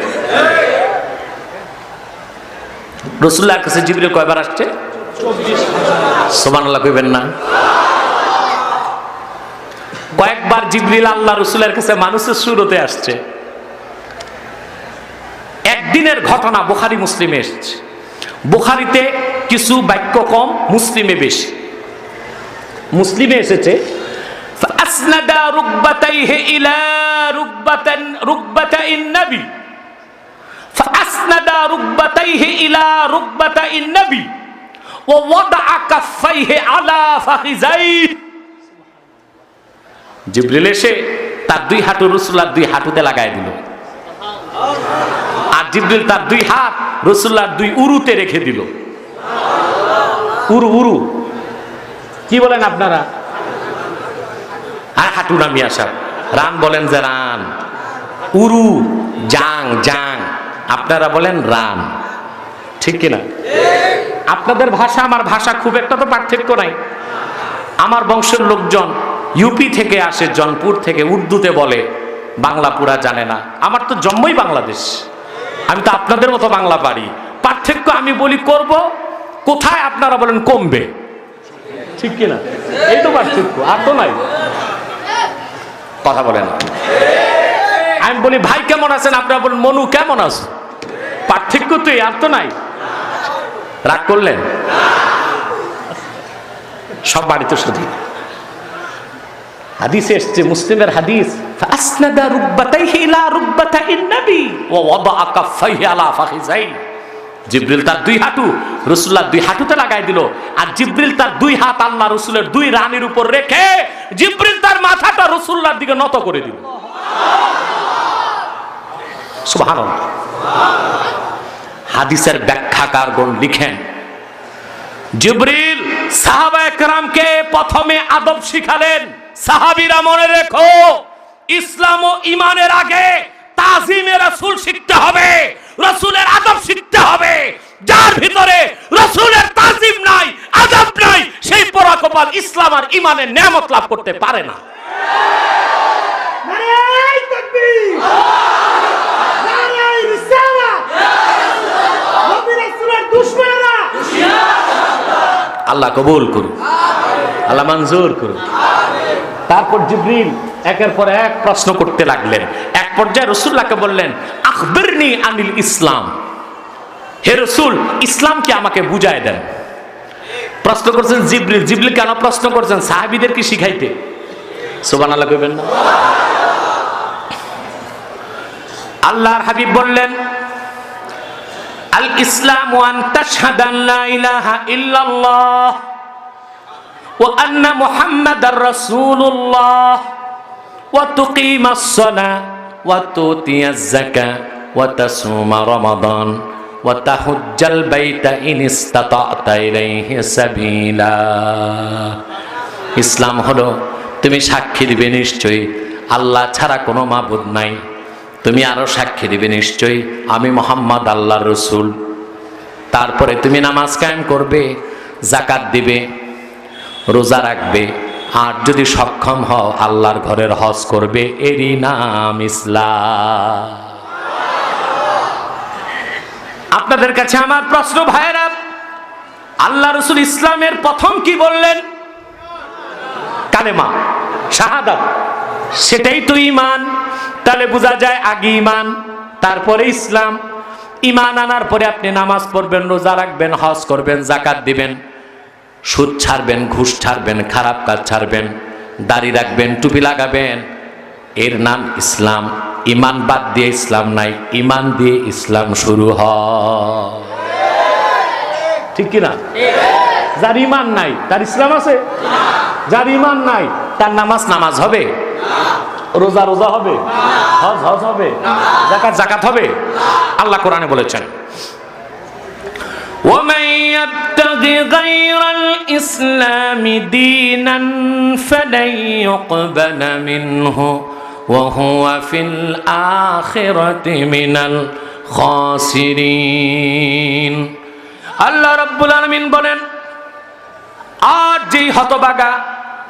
রাসূলুল্লাহর কাছে জিবরিল কয়বার আসছে? সুবহানাল্লাহ কইবেন না? কয়েকবার জিবরিল আল্লাহ রাসূলের কাছে মানুষের সুরতে আসছে। একদিনের ঘটনা বুখারী মুসলিমে এসেছে। বুখারীতে কিছু বাক্য কম, মুসলিমে বেশি। মুসলিমে এসেছে ফাসনাদা রুকবাতাইহি ইলা রুকবাতাইন নবী, ফাসনাদা রুকবাতাইহি ইলা রুকবাতাইন নবী ওয়া ওয়াদাআ কাফাইহি আলা ফাখিজাইহি। জিবরিল এসে তার দুই হাঁটু রাসূলুল্লাহর দুই হাঁটুতে লাগায় দিল, আর জিবরিল তার দুই হাত রাসূলুল্লাহর দুই উরুতে রেখে দিল। উরু উরু কি বলেন আপনারা? আর হাঁটু নামিয়ে আসা, রান বলেন যে রান, উরু জাং জাং, আপনারা বলেন রান, ঠিক কিনা? আপনাদের ভাষা আমার ভাষা খুব একটা তো পার্থক্য নাই। আমার বংশের লোকজন ইউপি থেকে আসে, জনপুর থেকে, উর্দুতে বলে, বাংলা পুরা জানে না। আমার তো জন্মই বাংলাদেশ, আমি তো আপনাদের মতো বাংলা পারি। পার্থক্য আমি বলি করব কোথায়, আপনারা বলেন কমবে, ঠিক কিনা? এই তো পার্থক্য, আর তো নাই। কথা বলেন, আমি বলি ভাই কেমন আছেন, আপনারা বলেন মনু কেমন আছে। পার্থক্য তো আর তো নাই। রাগ করলেন? সব বাড়িতে শুধু হাদিসে এসেছে, মুসলিমের হাদিস, ফাসনাদা রুকবাতাইহি ইলা রুকবাতাইন নবী ওয়া ওয়াদাআ কাফাইহি আলা ফাখিজাইহি। জিবরিল তার দুই হাঁটু রাসূলুল্লাহর দুই হাঁটুতে লাগাই দিল, আর জিবরিল তার দুই হাত আল্লাহ রাসূলের দুই রানের উপর রেখে জিবরিল তার মাথাটা রাসূলুল্লাহর দিকে নত করে দিল। সুবহানাল্লাহ। হাদিসের ব্যাখ্যাকারগণ লিখেন, জিবরিল সাহাবায়ে কেরামকে প্রথমে আদব শিখালেন। সাহাবীরা মনে রেখো, ইসলাম ও ঈমানের আগে তাজিমে রাসূল শিখতে হবে, রাসূলের আদব শিখতে হবে। যার ভিতরে রাসূলের তাজিম নাই, আদব নাই, সেই পোড়া কপাল ইসলাম আর ঈমানের নেয়ামত লাভ করতে পারে না।
নারে তাকবীর, নারে রিসালাত, নবী রাসূলের দুশমনেরা
আল্লাহ কবুল করুন, আল্লাহ মঞ্জুর করুন। তারপর জিবরিল একের পর এক প্রশ্ন করতে লাগলেন। এক পর্যায়ে রাসূলুল্লাহকে বললেন, আখবিরনি আনিল ইসলাম, হে রাসূল ইসলামকে আমাকে বুঝায় দেন। প্রশ্ন করছেন জিবরিল। জিবরিল কেন প্রশ্ন করছেন? সাহাবীদের কি শিখাইতে? সুবহানাল্লাহ কইবেন না? আল্লাহর হাবিব বললেন, আল ইসলামু আন তাশহাদা লা ইলাহা ইল্লাল্লাহ ওয়া আন্না মুহাম্মাদার রাসূলুল্লাহ ওয়া তুকিমাস সালাহ ওয়া তুতিয়াজ যাকাত ওয়া তাসুমা রমাদান ওয়া তাহুজ্জাল বাইতা ইন ইসতাতা'তা ইলাইহি সাবিলা। ইসলাম হলো তুমি সাক্ষী দিবে নিশ্চয়ই আল্লাহ ছাড়া কোনো মাবুদ নাই, তুমি আরো সাক্ষী দিবে নিশ্চয়ই আমি মুহাম্মদ আল্লাহর রাসূল। তারপরে তুমি নামাজ কায়েম করবে, যাকাত দিবে, রোজা রাখবে, আর যদি সক্ষম হও আল্লাহর ঘরের হজ করবে। এরই নাম ইসলাম। আপনাদের কাছে আমার প্রশ্ন ভাইরা, আল্লাহ রাসূল ইসলামের প্রথম কি বললেন? কালেমা, শাহাদাত, সেটাই তো ঈমান। তাহলে বোঝা যায় আগে ঈমান, তারপরে ইসলাম। ঈমান আনার পরে আপনি নামাজ পড়বেন, রোজা রাখবেন, হজ করবেন, যাকাত দিবেন, সুদ ছাড়বেন, ঘুষ ছাড়বেন, খারাপ কাজ ছাড়বেন, দাড়ি রাখবেন, টুপি লাগাবেন, এর নাম ইসলাম। ঈমান বাদ দিয়ে ইসলাম নাই, ঈমান দিয়ে ইসলাম শুরু হয়, ঠিক কিনা? যার ঈমান নাই তার ইসলাম আছে? যার ঈমান নাই তার নামাজ নামাজ হবে, রোজা রোজা হবে, হজ হজ হবে, যাকাত যাকাত হবে। আল্লাহ কোরআনে বলেছেন, ومن يبتغي غير الإسلام دينا فلن يقبل منه وهو في الآخرة من الخاسرين আল্লাহ রাব্বুল আলামিন বলেন, আর যেই হতভাগা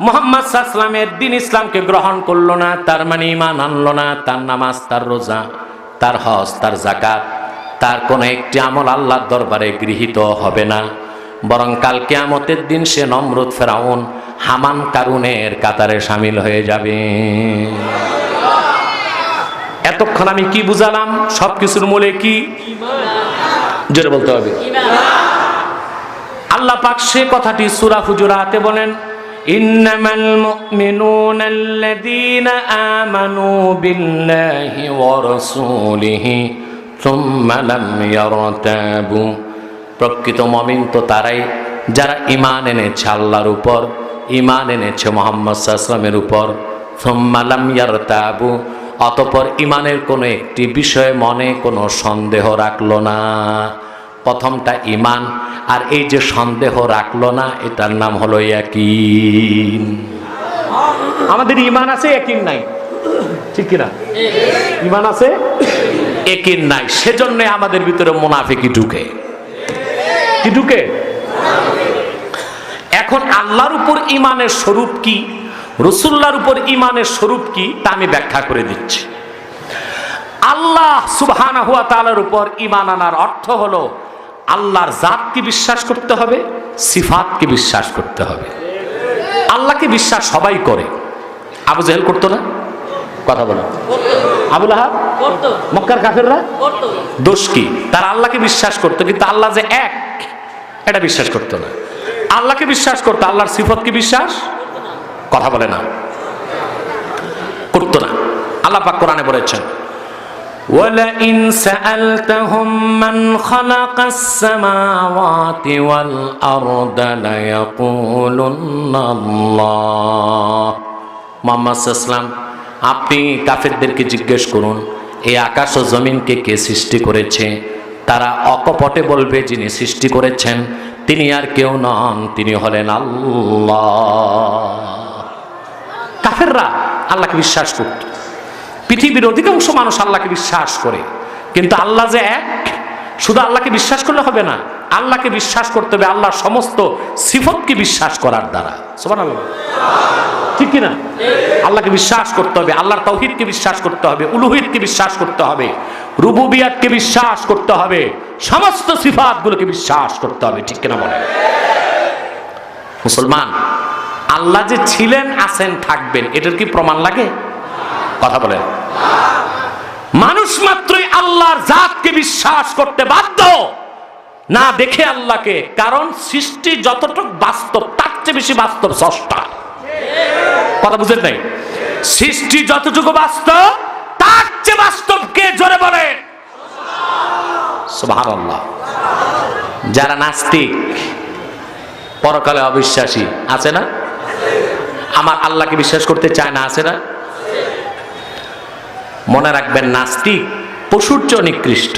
মুহাম্মদ সাল্লাল্লাহু আলাইহি ওয়াসাল্লামের দ্বীন ইসলামকে গ্রহণ করলো না, তার মানে ঈমান আনলো না, তার নামাজ, তার রোজা, তার হজ, তার যাকাত, তার কোনো একটি আমল আল্লাহর দরবারে গৃহীত হবে না, বরং কাল কিয়ামতের দিন সে নমরুদ, ফেরাউন, হামান, কারুনের কাতারে শামিল হয়ে যাবে। এতক্ষণ আমি কি বুঝালাম? সবকিছুর মূলে কি? জোরে বলতে হবে। আল্লাহ পাক সে কথাটি সূরা হুজুরাতে বলেন, ইন্নামাল মুমিনুনা আল্লাযীনা আমানু বিল্লাহি ওয়া রাসূলিহি সুম্মা লাম ইয়ারতাবু। প্রকৃত মুমিন তো তারাই যারা ঈমান এনেছে আল্লাহর উপর, ঈমান এনেছে মুহাম্মদ সাল্লাল্লাহু আলাইহি ওয়াসাল্লামের উপর, সুম্মা লাম ইয়ারতাবু, অতঃপর ঈমানের কোনো একটি বিষয়ে মনে কোনো সন্দেহ রাখলো না। প্রথমটা ঈমান, আর এই যে সন্দেহ রাখলো না, এটার নাম হলো ইয়াকিন। আমাদের ঈমান আছে, ইয়াকিন নাই, ঠিক কি না? ঈমান আছে, ইয়াকিন নাই, সেজন্য আমাদের ভিতরে মুনাফিকি ঢুকে। কি ঢুকে? এখন আল্লাহর উপর ঈমানের স্বরূপ কি, রাসূলুল্লাহর উপর ঈমানের স্বরূপ কি, তা আমি ব্যাখ্যা করে দিচ্ছি। আল্লাহ সুবহানাহু ওয়া তাআলার উপর ঈমান আনার অর্থ হলো আল্লাহর জাতকে বিশ্বাস করতে হবে, সিফাতকে বিশ্বাস করতে হবে। আল্লাহকে বিশ্বাস সবাই করে। আবু জেহেল করতো না? কথা বলো। আবু লাহাব করতো, মক্কার কাফেররা করতো। দোষ কি? তারা আল্লাহকে বিশ্বাস করতো, কিন্তু আল্লাহ যে এক এটা বিশ্বাস করতো না। আল্লাহকে বিশ্বাস করতো, আল্লাহর সিফাতকে বিশ্বাস কথা বলে না, করতো না। আল্লাহ পাক কোরআনে বলেছেন, وَلَئِنْ سَأَلْتَهُمْ مَنْ خَلَقَ السَّمَاوَاتِ وَالْأَرْضَ لَيَقُولُنَّ اللَّهُ। মুহাম্মদ সাল্লাল্লাহু আলাইহি ওয়াসাল্লাম, আপনি কাফেরদেরকে জিজ্ঞেস করুন, এই আকাশ ও জমিনকে কে সৃষ্টি করেছে? তারা অকপটে বলবে, যিনি সৃষ্টি করেছেন তিনি আর কেউ নন, তিনি হলেন আল্লাহ। কাফেররা আল্লাহকে বিশ্বাস করত। পৃথিবীর অধিকাংশ মানুষ আল্লাহকে বিশ্বাস করে, কিন্তু আল্লাহ যে এক, শুধু আল্লাহকে বিশ্বাস করলে হবে না, আল্লাহকে বিশ্বাস করতে হবে আল্লাহর সমস্ত সিফতকে বিশ্বাস করার দ্বারা। সুবহানাল্লাহ, ঠিক কি না? আল্লাহকে বিশ্বাস করতে হবে, আল্লাহর তাওহীদকে বিশ্বাস করতে হবে, উলুহিয়তকে বিশ্বাস করতে হবে, রুবুবিয়তকে বিশ্বাস করতে হবে, সমস্ত সিফাতগুলোকে বিশ্বাস করতে হবে, ঠিক কিনা বলেন? মুসলমান, আল্লাহ যে ছিলেন, আছেন, থাকবেন, এটার কি প্রমাণ লাগে? কথা বলেন। মানুষ মাত্রই আল্লাহর জাতকে বিশ্বাস করতে বাধ্য, না দেখে আল্লাহকে। কারণ সৃষ্টি যতটুকু বাস্তব, তার চেয়ে বেশি বাস্তব স্রষ্টা। কথা বুঝেন নাই? সৃষ্টি যতটুকু বাস্তব, তার চেয়ে বাস্তব কে? জোরে বলে সুবহানাল্লাহ। যারা নাস্তিক, পরকালে অবিশ্বাসী, আছে না? আমার আল্লাহকে বিশ্বাস করতে চায় না, আছে না? মনে রাখবেন, নাস্তিক পশুর চেয়ে নিকৃষ্ট।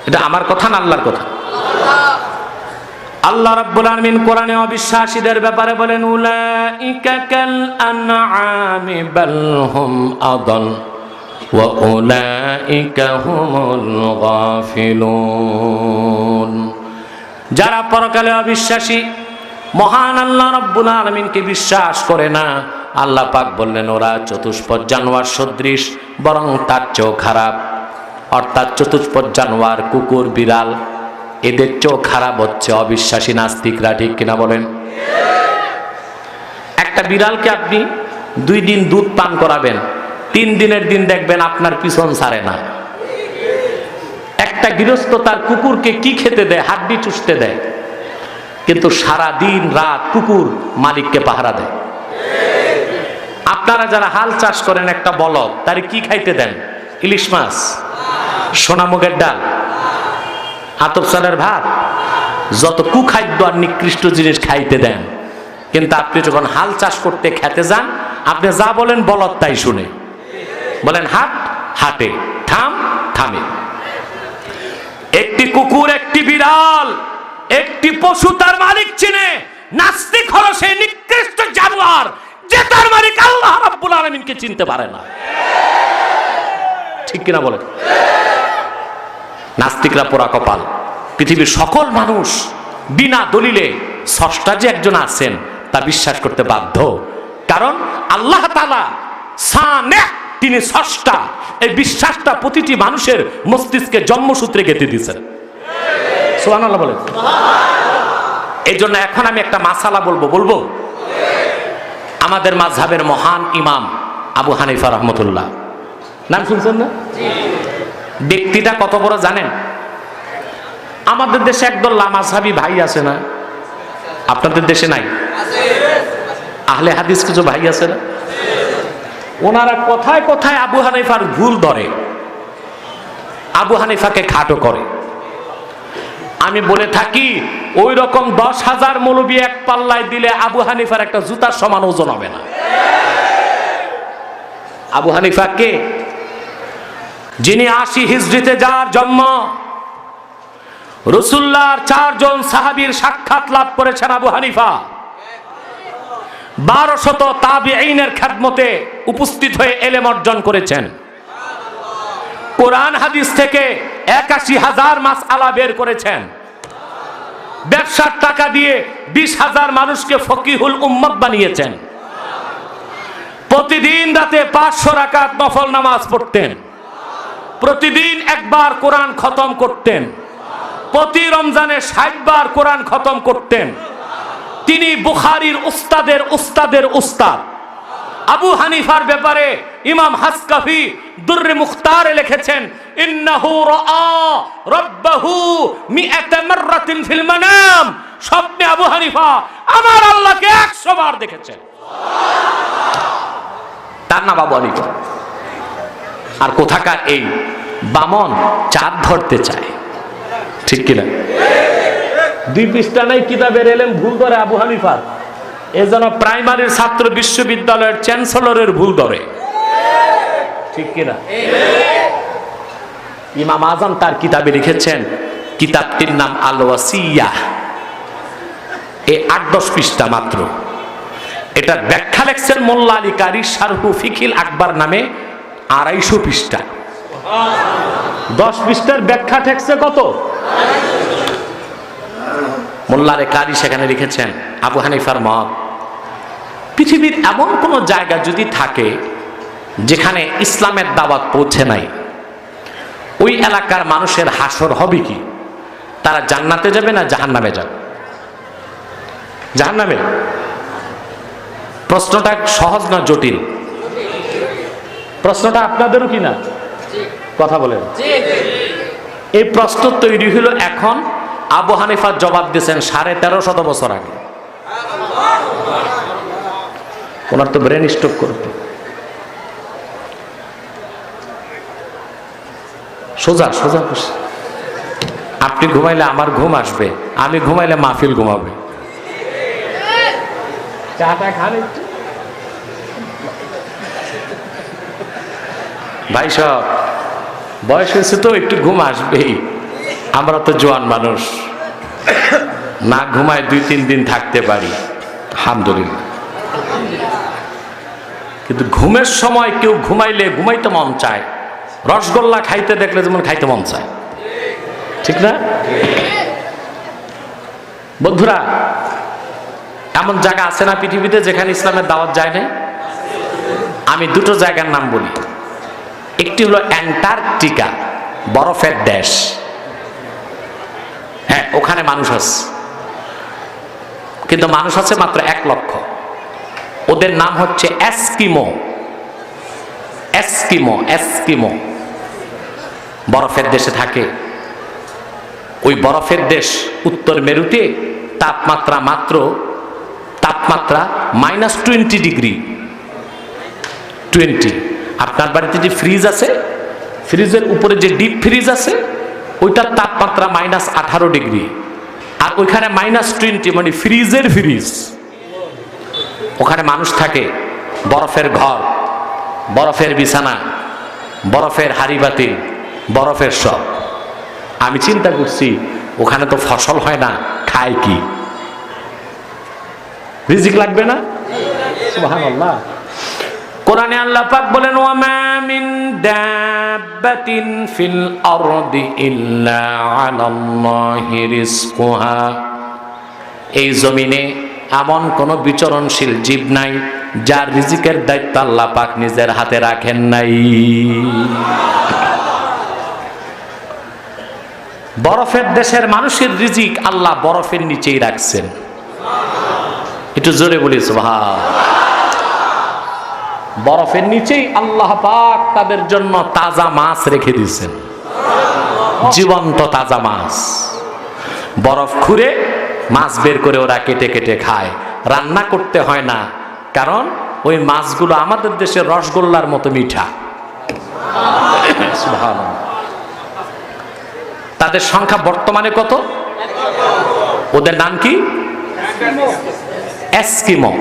এটা আমার কথা না, আল্লাহর কথা। আল্লাহ রাব্বুল আলামিন কোরআনে অবিশ্বাসীদের ব্যাপারে বলেন, উলাইকা কাল আনআমি বাল হুম আদাল ওয়া উলাইকা হুমুল গাফিলুন। যারা পরকালে অবিশ্বাসী, মহান আল্লাহ রাব্বুল আলামিনকে বিশ্বাস করে না, আল্লাহ পাক বললেন ওরা চতুষ্পদ জানোয়ার সদৃশ, বরং তার চেয়েও খারাপ। অর্থাৎ চতুষ্পদ জানোয়ার, কুকুর, বিড়াল, এদের চেয়েও খারাপ হচ্ছে অবিশ্বাসী নাস্তিকরা, ঠিক কিনা বলেন? একটা বিড়ালকে আপনি 2 দিন দুধ পান করাবেন, 3 দিনের দিন দেখবেন আপনার পিছন ছাড়ে না। একটা গৃহস্থ তার কুকুরকে কি খেতে দেয়? হাড্ডি চুষতে দেয়, কিন্তু সারা দিন রাত কুকুর মালিককে পাহারা দেয়। আপনারা যারা হাল চাষ করেন, একটা বলদ, তার কি খাইতে দেন? ইলিশ মাছ, সোনামুগের ডাল, আতপ চালের ভাত, যত কুখাদ্য আর নিকৃষ্ট জিনিস খাইতে দেন। কিন্তু আপনি যখন হাল চাষ করতে খেতে যান, আপনি যা বলেন বলদ তাই শুনে। বলেন হাট, হাটে, থাম, থামে। একটি কুকুর, একটি বিড়াল, একটি পশু তার মালিক চিনে। নাস্তিক হলো সেই নিকৃষ্ট জানোয়ার যে তার মালিক আল্লাহ রাব্বুল আলামিনকে চিনতে পারে না। ঠিক কিনা বলে? নাস্তিকরা পোড়া কপাল। পৃথিবীর সকল মানুষ বিনা দলিলে স্রষ্টা যে একজন আছেন তা বিশ্বাস করতে বাধ্য, কারণ আল্লাহ তাআলা সানেহ, তিনি স্রষ্টা। এই বিশ্বাসটা প্রতিটি মানুষের মস্তিষ্কে জন্মসূত্রে গেঁথে দিয়েছেন। সুবহানাল্লাহ বলেন। এই জন্য এখন আমি একটা মাসালা বলবো। আমাদের মাযহাবের মহান ইমাম আবু হানিফা রহমতুল্লাহ, নাম শুনছেন না? ব্যক্তিটা কত বড় জানেন? আমাদের দেশে একদল লামাযহাবী ভাই আছে না? আপনাদের দেশে নাই? আহলে হাদিস কিছু ভাই আছে না? ওনারা কথায় কথায় আবু হানিফার ভুল ধরে, আবু হানিফাকে খাটো করে। আমি বলে থাকি ওই রকম 10,000 মৌলবী এক পাল্লায় দিলে আবু হানিফার একটা জুতার সমান ওজন হবে না। আবু হানিফা কে? যিনি 80 হিজরিতে যার জন্ম, রাসূলুল্লাহর 4 জন সাহাবীর সাক্ষাৎ লাভ করেছেন আবু হানিফা। 1200 তাবিঈনের খেদমতে উপস্থিত হয়ে ইলম অর্জন করেছেন। কোরআন হাদিস থেকে 81,000 মাসআলা বের করেছেন। ব্যবসার টাকা দিয়ে 20,000 মানুষকে ফকিহুল উম্মত বানিয়েছেন। প্রতিদিন রাতে 500 রাকাত নফল নামাজ পড়তেন। প্রতিদিন একবার কোরআন খতম করতেন। প্রতি রমজানে 60 বার কোরআন খতম করতেন। তিনি বুখারীর উস্তাদের উস্তাদের উস্তাদ। আবু হানিফার ব্যাপারে ইমাম হাসকাফি দুররে মুখতারে লিখেছেন, ইন্নাহু রাআ রাব্বাহু মিআতা মাররাতিন ফিল মানাম। স্বপ্নে আবু হানিফা আমার আল্লাহকে 100 বার দেখেছেন। তার নাম আবু হানিফা। আর কোথাকার এই বামন চাঁদ ধরতে চায়, ঠিক কিনা? 2 পৃষ্ঠা নাই কিতাবের এলেম ভুল ধরে আবু হানিফার। এজন্য প্রাইমারির ছাত্র বিশ্ববিদ্যালয়ের চ্যান্সেলরের ভুল ধরে, ঠিক কিনা? ইমাম আজম তার কিতাবে লিখেছেন, কিতাবটির নাম আল ওয়াসিয়া। এই 8-10 পৃষ্ঠা মাত্র। এটা ব্যাখ্যা লেখছেন মোল্লা আলী কারি শারহু ফিকিল আকবর নামে 250 পৃষ্ঠা। 10 পৃষ্ঠার ব্যাখ্যা ঠেকছে কত? মোল্লা আলী কারি সেখানে লিখেছেন, আবু হানিফার মত, পৃথিবীর এমন কোন জায়গা যদি থাকে যেখানে ইসলামের দাওয়াত পৌঁছে নাই, ওই এলাকার মানুষের হাসর হবে কি? তারা জান্নাতে যাবে না জাহান্নামে যাবে? জাহান্নামে। প্রশ্নটা সহজ না জটিল? প্রশ্নটা আপনাদেরও কি না? কথা বলেন। এই প্রশ্ন তৈরি হলো এখন, আবু হানিফা জবাব দিয়েছেন 1350 বছর আগে। ওনার তো ব্রেন স্ট্রোক করতে। সোজা সোজা বসে। আপনি ঘুমাইলে আমার ঘুম আসবে, আমি ঘুমাইলে মাহফিল ঘুমাবে। চাটা খান একটু ভাই। সব বয়স হয়েছে তো একটু ঘুম আসবেই। আমরা তো জোয়ান মানুষ, না ঘুমায় 2-3 দিন থাকতে পারি, আলহামদুলিল্লাহ। কিন্তু ঘুমের সময় কেউ ঘুমাইলে ঘুমাইতে মন চায়, রসগোল্লা খাইতে দেখলে যেমন খাইতে মন চায়, ঠিক না? বন্ধুরা, এমন জায়গা আছে না পৃথিবীতে যেখানে ইসলামের দাওয়াত যায় না? আমি 2টো জায়গার নাম বলি। একটি হলো অ্যান্টার্কটিকা, বরফের দেশ। হ্যাঁ, ওখানে মানুষ আছে, কিন্তু মানুষ আছে মাত্র 1 লক্ষ। ওদের নাম হচ্ছে এস্কিমো। এস্কিমো এস্কিমো বরফের দেশে থাকে। ওই বরফের দেশ উত্তর মেরুতে তাপমাত্রা -20 ডিগ্রি। 20। আপনার বাড়িতে যে ফ্রিজ আছে, ফ্রিজের উপরে যে ডিপ ফ্রিজ আছে, ওইটার তাপমাত্রা -18 ডিগ্রি। আর ওইখানে -20, মানে ফ্রিজের ফ্রিজ। ওখানে মানুষ থাকে, বরফের ঘর, বরফের বিছানা, বরফের হাড়ি বাতি, বরফের সব। আমি চিন্তা করছি ওখানে তো ফসল হয় না, খায় কি? রিজিক লাগবে না? সুবহানাল্লাহ। কোরআনে আল্লাহ পাক বলেন ওয়ামা মিন দাব্বাতিন ফিল আরদি ইল্লা আলাল্লাহি রিজকুহা। এই জমিনে এমন কোন বিচরণশীল জীব নাই যার রিজিকের দায়িত্ব আল্লাহ পাক নিজের হাতে রাখেন নাই। বরফের দেশের মানুষের রিজিক আল্লাহ বরফের নিচেই রাখছেন। একটু জোরে বলি সুবহান। বরফের নিচেই আল্লাহ পাক তাদের জন্য তাজা মাছ রেখে দিয়েছেন, জীবন্ত তাজা মাছ। বরফ খুঁড়ে মাছ বের করে ওরা কেটে কেটে খায়, রান্না করতে হয় না, কারণ ওই মাছগুলো আমাদের দেশের রসগোল্লার মতো মিঠা। সুবহানাল্লাহ। তাদের সংখ্যা বর্তমানে কত? ওদের নাম কি? এস্কিমো।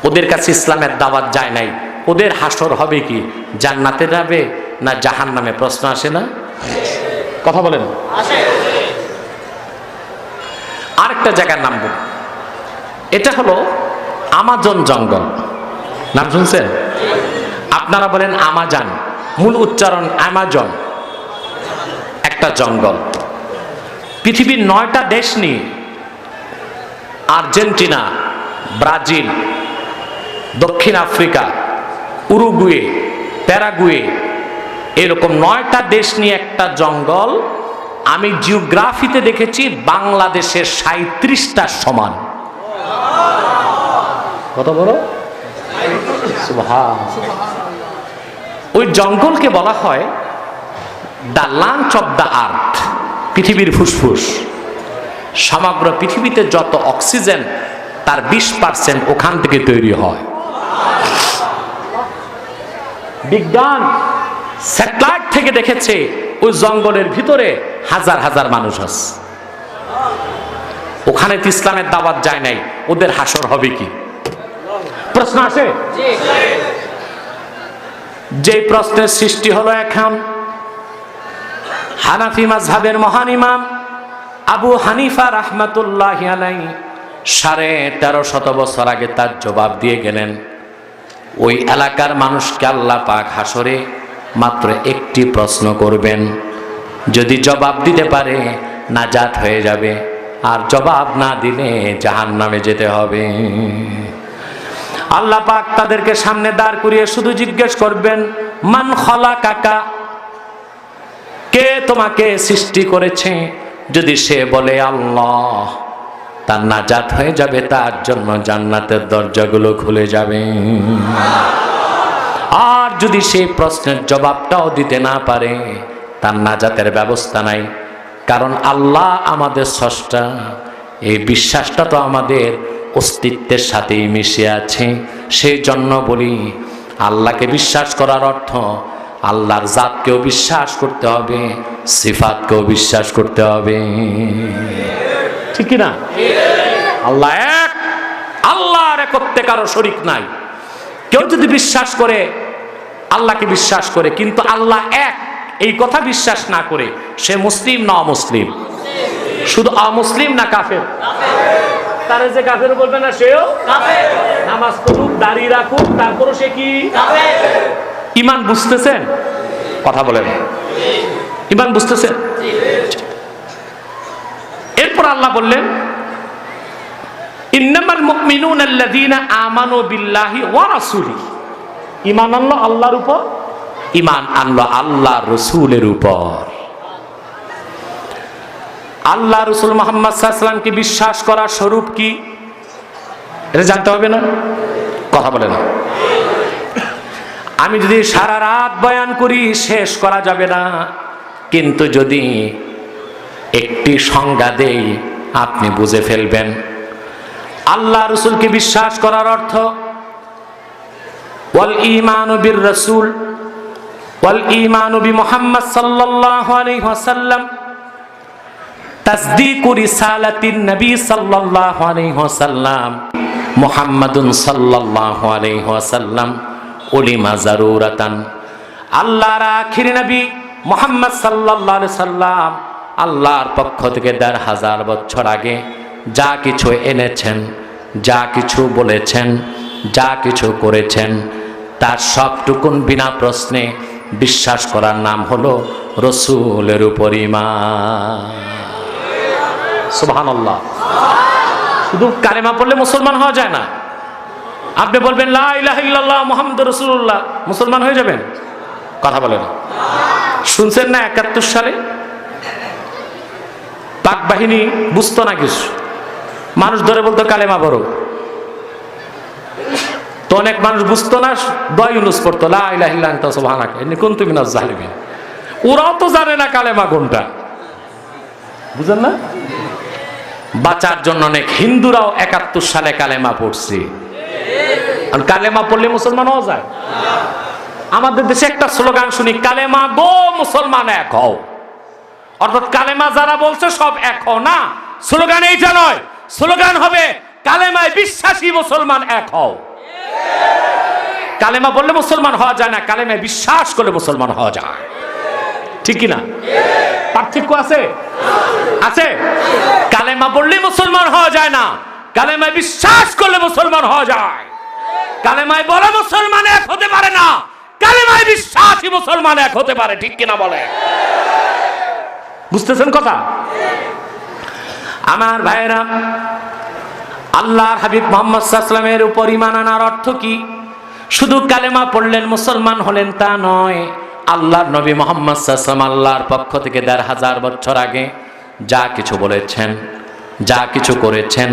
ওদের কাছে ইসলামের দাওয়াত যায় নাই। ওদের হাসর হবে কি? জান্নাতে যাবে না জাহান্নামে? প্রশ্ন আসে না? কথা বলেন। আরেকটা জায়গার নাম বল, এটা হলো আমাজন জঙ্গল। নাম শুনছেন? আপনারা বলেন আমাজন, মূল উচ্চারণ আমাজন। একটা জঙ্গল। পৃথিবীর 9টা দেশ নিয়ে আর্জেন্টিনা, ব্রাজিল, দক্ষিণ আফ্রিকা, উরুগুয়ে, প্যারাগুয়ে, এরকম 9টা দেশ নিয়ে একটা জঙ্গল। আমি জিওগ্রাফিতে দেখেছি বাংলাদেশের 37টা সমান। কত বড়? সুবহান। ওই জঙ্গলকে বলা হয় the lunch of the earth, পৃথিবীর ফুসফুস। সমগ্র পৃথিবীতে যত অক্সিজেন তার 20% ওখান থেকে তৈরি হয়। বিজ্ঞান স্যাটেলাইট থেকে দেখেছে ওই জঙ্গলের ভিতরে হাজার হাজার মানুষ আছে। ওখানে তো ইসলামের দাওয়াত যায় নাই, ওদের হাসর হবে কি? প্রশ্ন আসে। যে প্রশ্নের সৃষ্টি হলো এখন হানাফি মাযহাবের মহান ইমাম আবু হানিফা রাহমাতুল্লাহি আলাইহি 1350 বছর আগে তার জবাব দিয়ে গেলেন। ওই এলাকার মানুষকে আল্লাহ পাক হাসরে মাত্র একটি প্রশ্ন করবেন, যদি জবাব দিতে পারে নাজাত হয়ে যাবে, আর জবাব না দিলে জাহান্নামে যেতে হবে। আল্লাহ পাক তাদেরকে সামনে দাঁড় করিয়ে শুধু জিজ্ঞেস করবেন মান খালাকাকা, কে তোমাকে সৃষ্টি করেছে? যদি সে বলে আল্লাহ, তার নাজাত হয়ে যাবে, তার জন্য জান্নাতের দরজাগুলো খুলে যাবে। আর যদি সেই প্রশ্নের জবাবটাও দিতে না পারে, তার নাজাতের ব্যবস্থা নাই। কারণ আল্লাহ আমাদের স্রষ্টা, এই বিশ্বাসটা তো আমাদের অস্তিত্বের সাথেই মিশে আছে। সেই জন্য বলি আল্লাহকে বিশ্বাস করার অর্থ আল্লাহর জাতকেও বিশ্বাস করতে হবে, সিফাতকেও বিশ্বাস করতে হবে। ঠিক কি না? আল্লাহ এক, আল্লাহর একত্বে কারো শরীক নাই। কেউ যদি বিশ্বাস করে, আল্লাহকে বিশ্বাস করে, কিন্তু আল্লাহ এক এই কথা বিশ্বাস না করে, সে মুসলিম না অমুসলিম? শুধু অমুসলিম না কাফের? তারে যে কাফের বলবে না সেও কাফের। নামাজ পড়ুক, দাড়ি রাখুক, তারপরও সে কি কাফের? ঈমান বুঝতেছেন? কথা বলেন। ঈমান বুঝতেছেন? এরপর আল্লাহ বললেন ইন্নামাল মুমিনুনা আল্লাযীনা আমানু বিল্লাহি ওয়া রাসূলিহি। ঈমান আনলো আল্লাহর উপর, ঈমান আনলো আল্লাহর রাসূলের উপর। আল্লাহ রাসূল মুহাম্মদ সাল্লাল্লাহু আলাইহি ওয়াসাল্লামকে বিশ্বাস করার স্বরূপ কি? এটা জানতে হবে না? কথা বলে না। আমি যদি সারা রাত বয়ান করি শেষ করা যাবে না, কিন্তু যদি একটি সংজ্ঞা দেই আপনি বুঝে ফেলবেন। আল্লাহ রাসূলকে বিশ্বাস করার অর্থ ওয়াল ঈমানু বির রাসূল ওয়াল ঈমানু বি মুহাম্মদ সাল্লাল্লাহু আলাইহি ওয়াসাল্লাম তাসদীকু রিসালাতিন নবী সাল্লাল্লাহু আলাইহি ওয়াসাল্লাম মুহাম্মাদুন সাল্লাল্লাহু আলাইহি ওয়াসাল্লাম উলিমা জারুরাতান। আল্লাহর আখির নবী মুহাম্মদ সাল্লাল্লাহু আলাইহি সাল্লাম আল্লাহর পক্ষ থেকে ১৫০০ বছর আগে যা কিছু এনেছেন, যা কিছু বলেছেন, যা কিছু করেছেন, তার সবটুকুন বিনা প্রশ্নে বিশ্বাস করার নাম হলো রসুলের উপর ঈমান। সুবহানাল্লাহ। শুধু কালেমা পড়লে মুসলমান হওয়া যায় না। আপনি বলবেন লা ইলাহা ইল্লাল্লাহ মুহাম্মাদুর রাসূলুল্লাহ, মুসলমান হয়ে যাবেন? কথা বলেন। শুনছেন না ৭১ সালে পাক বাহিনী বুঝতো না কিছু, মানুষ ধরে বলতো কালেমা পড়ো, তো অনেক মানুষ বুঝতো না, দোয়া ইউনুস পড়তো লা ইলাহা ইল্লা আনতা সুবহানাকা ইন্নী কুনতু মিনাজ জালিমিন। ওরাও তো জানে না কালেমা কোনটা, বুঝেন না? বাঁচার জন্য অনেক হিন্দুরাও ৭১ সালে কালেমা পড়ছে। আর কালেমা পড়লে মুসলমান হওয়া যায়? আমাদের দেশে একটা স্লোগান শুনি, কালেমা গো মুসলমান এক হও। অর্থাৎ কালেমা যারা বলছে সব এক হও না, স্লোগান এইটা নয়। স্লোগান হবে কালেমায় বিশ্বাসী মুসলমান এক হও। কালেমা বললে মুসলমান হওয়া যায় না, কালেমায় বিশ্বাস করলে মুসলমান হওয়া যায়। ঠিক কি না? পার্থক্য আছে? আছে। কালেমা বললে মুসলমান হওয়া যায় না, কালেমায় বিশ্বাস করলে মুসলমান হওয়া যায়। কালেমায় বলা মুসলমান এক হতে পারে না, কালেমায় বিশ্বাসী মুসলমান এক হতে পারে। ঠিক কিনা বলে? বুঝতেছেন কথা? আমার ভাইয়েরা, আল্লাহর হাবিব মুহাম্মদ সাল্লাল্লাহু আলাইহি ওয়াসাল্লামের উপর ঈমান আনার অর্থ কি? শুধু কালেমা পড়লেন মুসলমান হলেন তা নয়। আল্লাহর নবী মুহাম্মদ সাল্লাল্লাহু আলাইহি ওয়াসাল্লাম আল্লাহর পক্ষ থেকে ১৫০০ বছর আগে যা কিছু বলেছেন, যা কিছু করেছেন,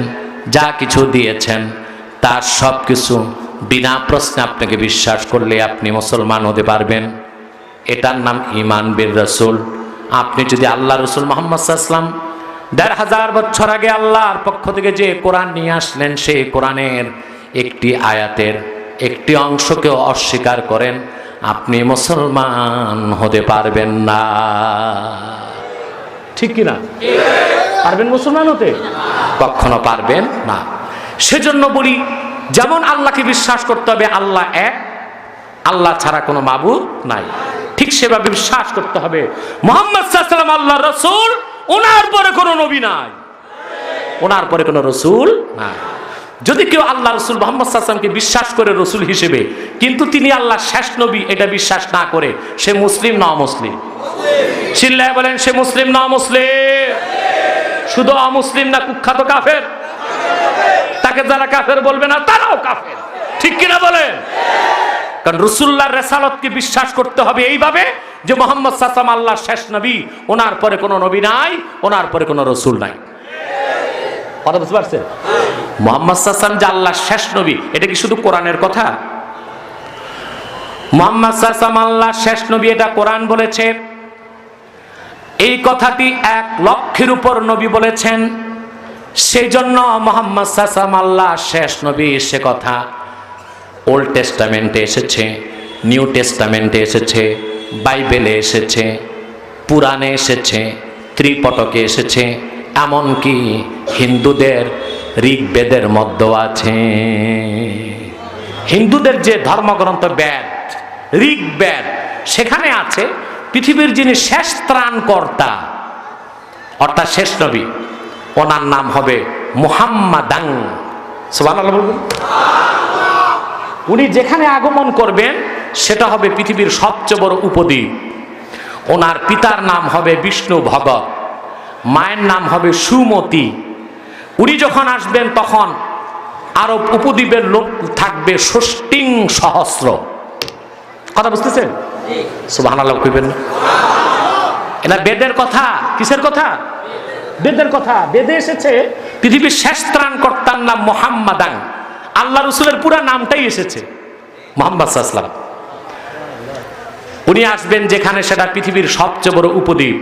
যা কিছু দিয়েছেন, তার সব কিছু বিনা প্রশ্নে আপনাকে বিশ্বাস করলে আপনি মুসলমান হতে পারবেন। এটার নাম ঈমান বির রাসূল। আপনি যদি আল্লাহ রসুল মুহাম্মদ সাল্লাল্লাহু আলাইহি ওয়াসাল্লাম ১৫০০ বছর আগে আল্লাহর পক্ষ থেকে যে কোরআন নিয়ে আসলেন, সেই কোরআনের একটি আয়াতের একটি অংশকেও অস্বীকার করেন, আপনি মুসলমান হতে পারবেন না। ঠিক কিনা? পারবেন মুসলমান হতে? কখনো পারবেন না। সেজন্য বলি, যেমন আল্লাহকে বিশ্বাস করতে হবে আল্লাহ এক, আল্লাহ ছাড়া কোনো মাবুদ নাই, ঠিক সেভাবে বিশ্বাস করতে হবে মুহাম্মদ সাল্লাল্লাহু আলাইহি ওয়াসাল্লাম আল্লাহর রাসূল, ওনার পরে কোনো নবী নাই, ওনার পরে কোনো রসুল নাই। যদি কেউ আল্লাহ রসুল মুহাম্মদ সাল্লাল্লাহু আলাইহি ওয়াসাল্লামকে বিশ্বাস করে রসুল হিসেবে, কিন্তু তিনি আল্লাহ শেষ নবী এটা বিশ্বাস না করে, সে মুসলিম না অমুসলিম? চিল্লায় বলেন, সে মুসলিম না অমুসলিম? শুধু অমুসলিম না, কুখ্যাত কাফের। তাকে যারা কাফের বলবে না তারাও কাফের। ঠিক কিনা বলেন? কারণ রাসূলুল্লাহর রিসালাতকে বিশ্বাস করতে হবে এইভাবে যে মুহাম্মদ সাল্লাল্লাহু আলাইহি ওয়াসাল্লাম আল্লাহর শেষ নবী, ওনার পরে কোনো নবী নাই, ওনার পরে কোনো রসুল নাই। কথা বুঝতে পারছেন? মুহাম্মদ সাল্লাল্লাহু আলাইহি ওয়াসাল্লাম যে আল্লাহর শেষ নবী, এটা কি শুধু কোরআনের কথা? মুহাম্মদ সাল্লাল্লাহু আলাইহি ওয়াসাল্লাম আল্লাহর শেষ নবী, এটা কোরআন বলেছে। এই কথাটি ১,০০,০০০ উপর নবী বলেছেন। সেই জন্য মুহাম্মদ সাল্লাল্লাহু আলাইহি ওয়াসাল্লাম আল্লাহর শেষ নবী, সে কথা ওল্ড টেস্টামেন্টে এসেছে, নিউ টেস্টামেন্টে এসেছে, বাইবেলে এসেছে, পুরাণে এসেছে, ত্রিপটকে এসেছে, এমনকি হিন্দুদের ঋগ্বেদের মধ্যেও আছে। হিন্দুদের যে ধর্মগ্রন্থ বেদ, ঋগ্বেদ, সেখানে আছে পৃথিবীর যিনি শেষ ত্রাণকর্তা অর্থাৎ শেষ নবী, ওনার নাম হবে মুহাম্মাদান। সুবহানাল্লাহ বলবেন। উনি যেখানে আগমন করবেন সেটা হবে পৃথিবীর সবচেয়ে বড় উপদ্বীপ। ওনার পিতার নাম হবে বিষ্ণু ভগত, মায়ের নাম হবে সুমতি। উনি যখন আসবেন তখন আরব উপদ্বীপের লোক থাকবে ৬০,০০০,০০০। কথা বুঝতেছেন? সুবহানাল্লাহ কইবেন না? এটা বেদের কথা। কিসের কথা? বেদের কথা। বেদে এসেছে পৃথিবীর শেষ ত্রাণকর্তার নাম মুহাম্মাদান। আল্লাহ রসুলের পুরা নামটাই এসেছে মুহাম্মদ সাল্লাল্লাহু আলাইহি ওয়াসাল্লাম। উনি আসবেন যেখানে, সেটা পৃথিবীর সবচেয়ে বড় উপদ্বীপ।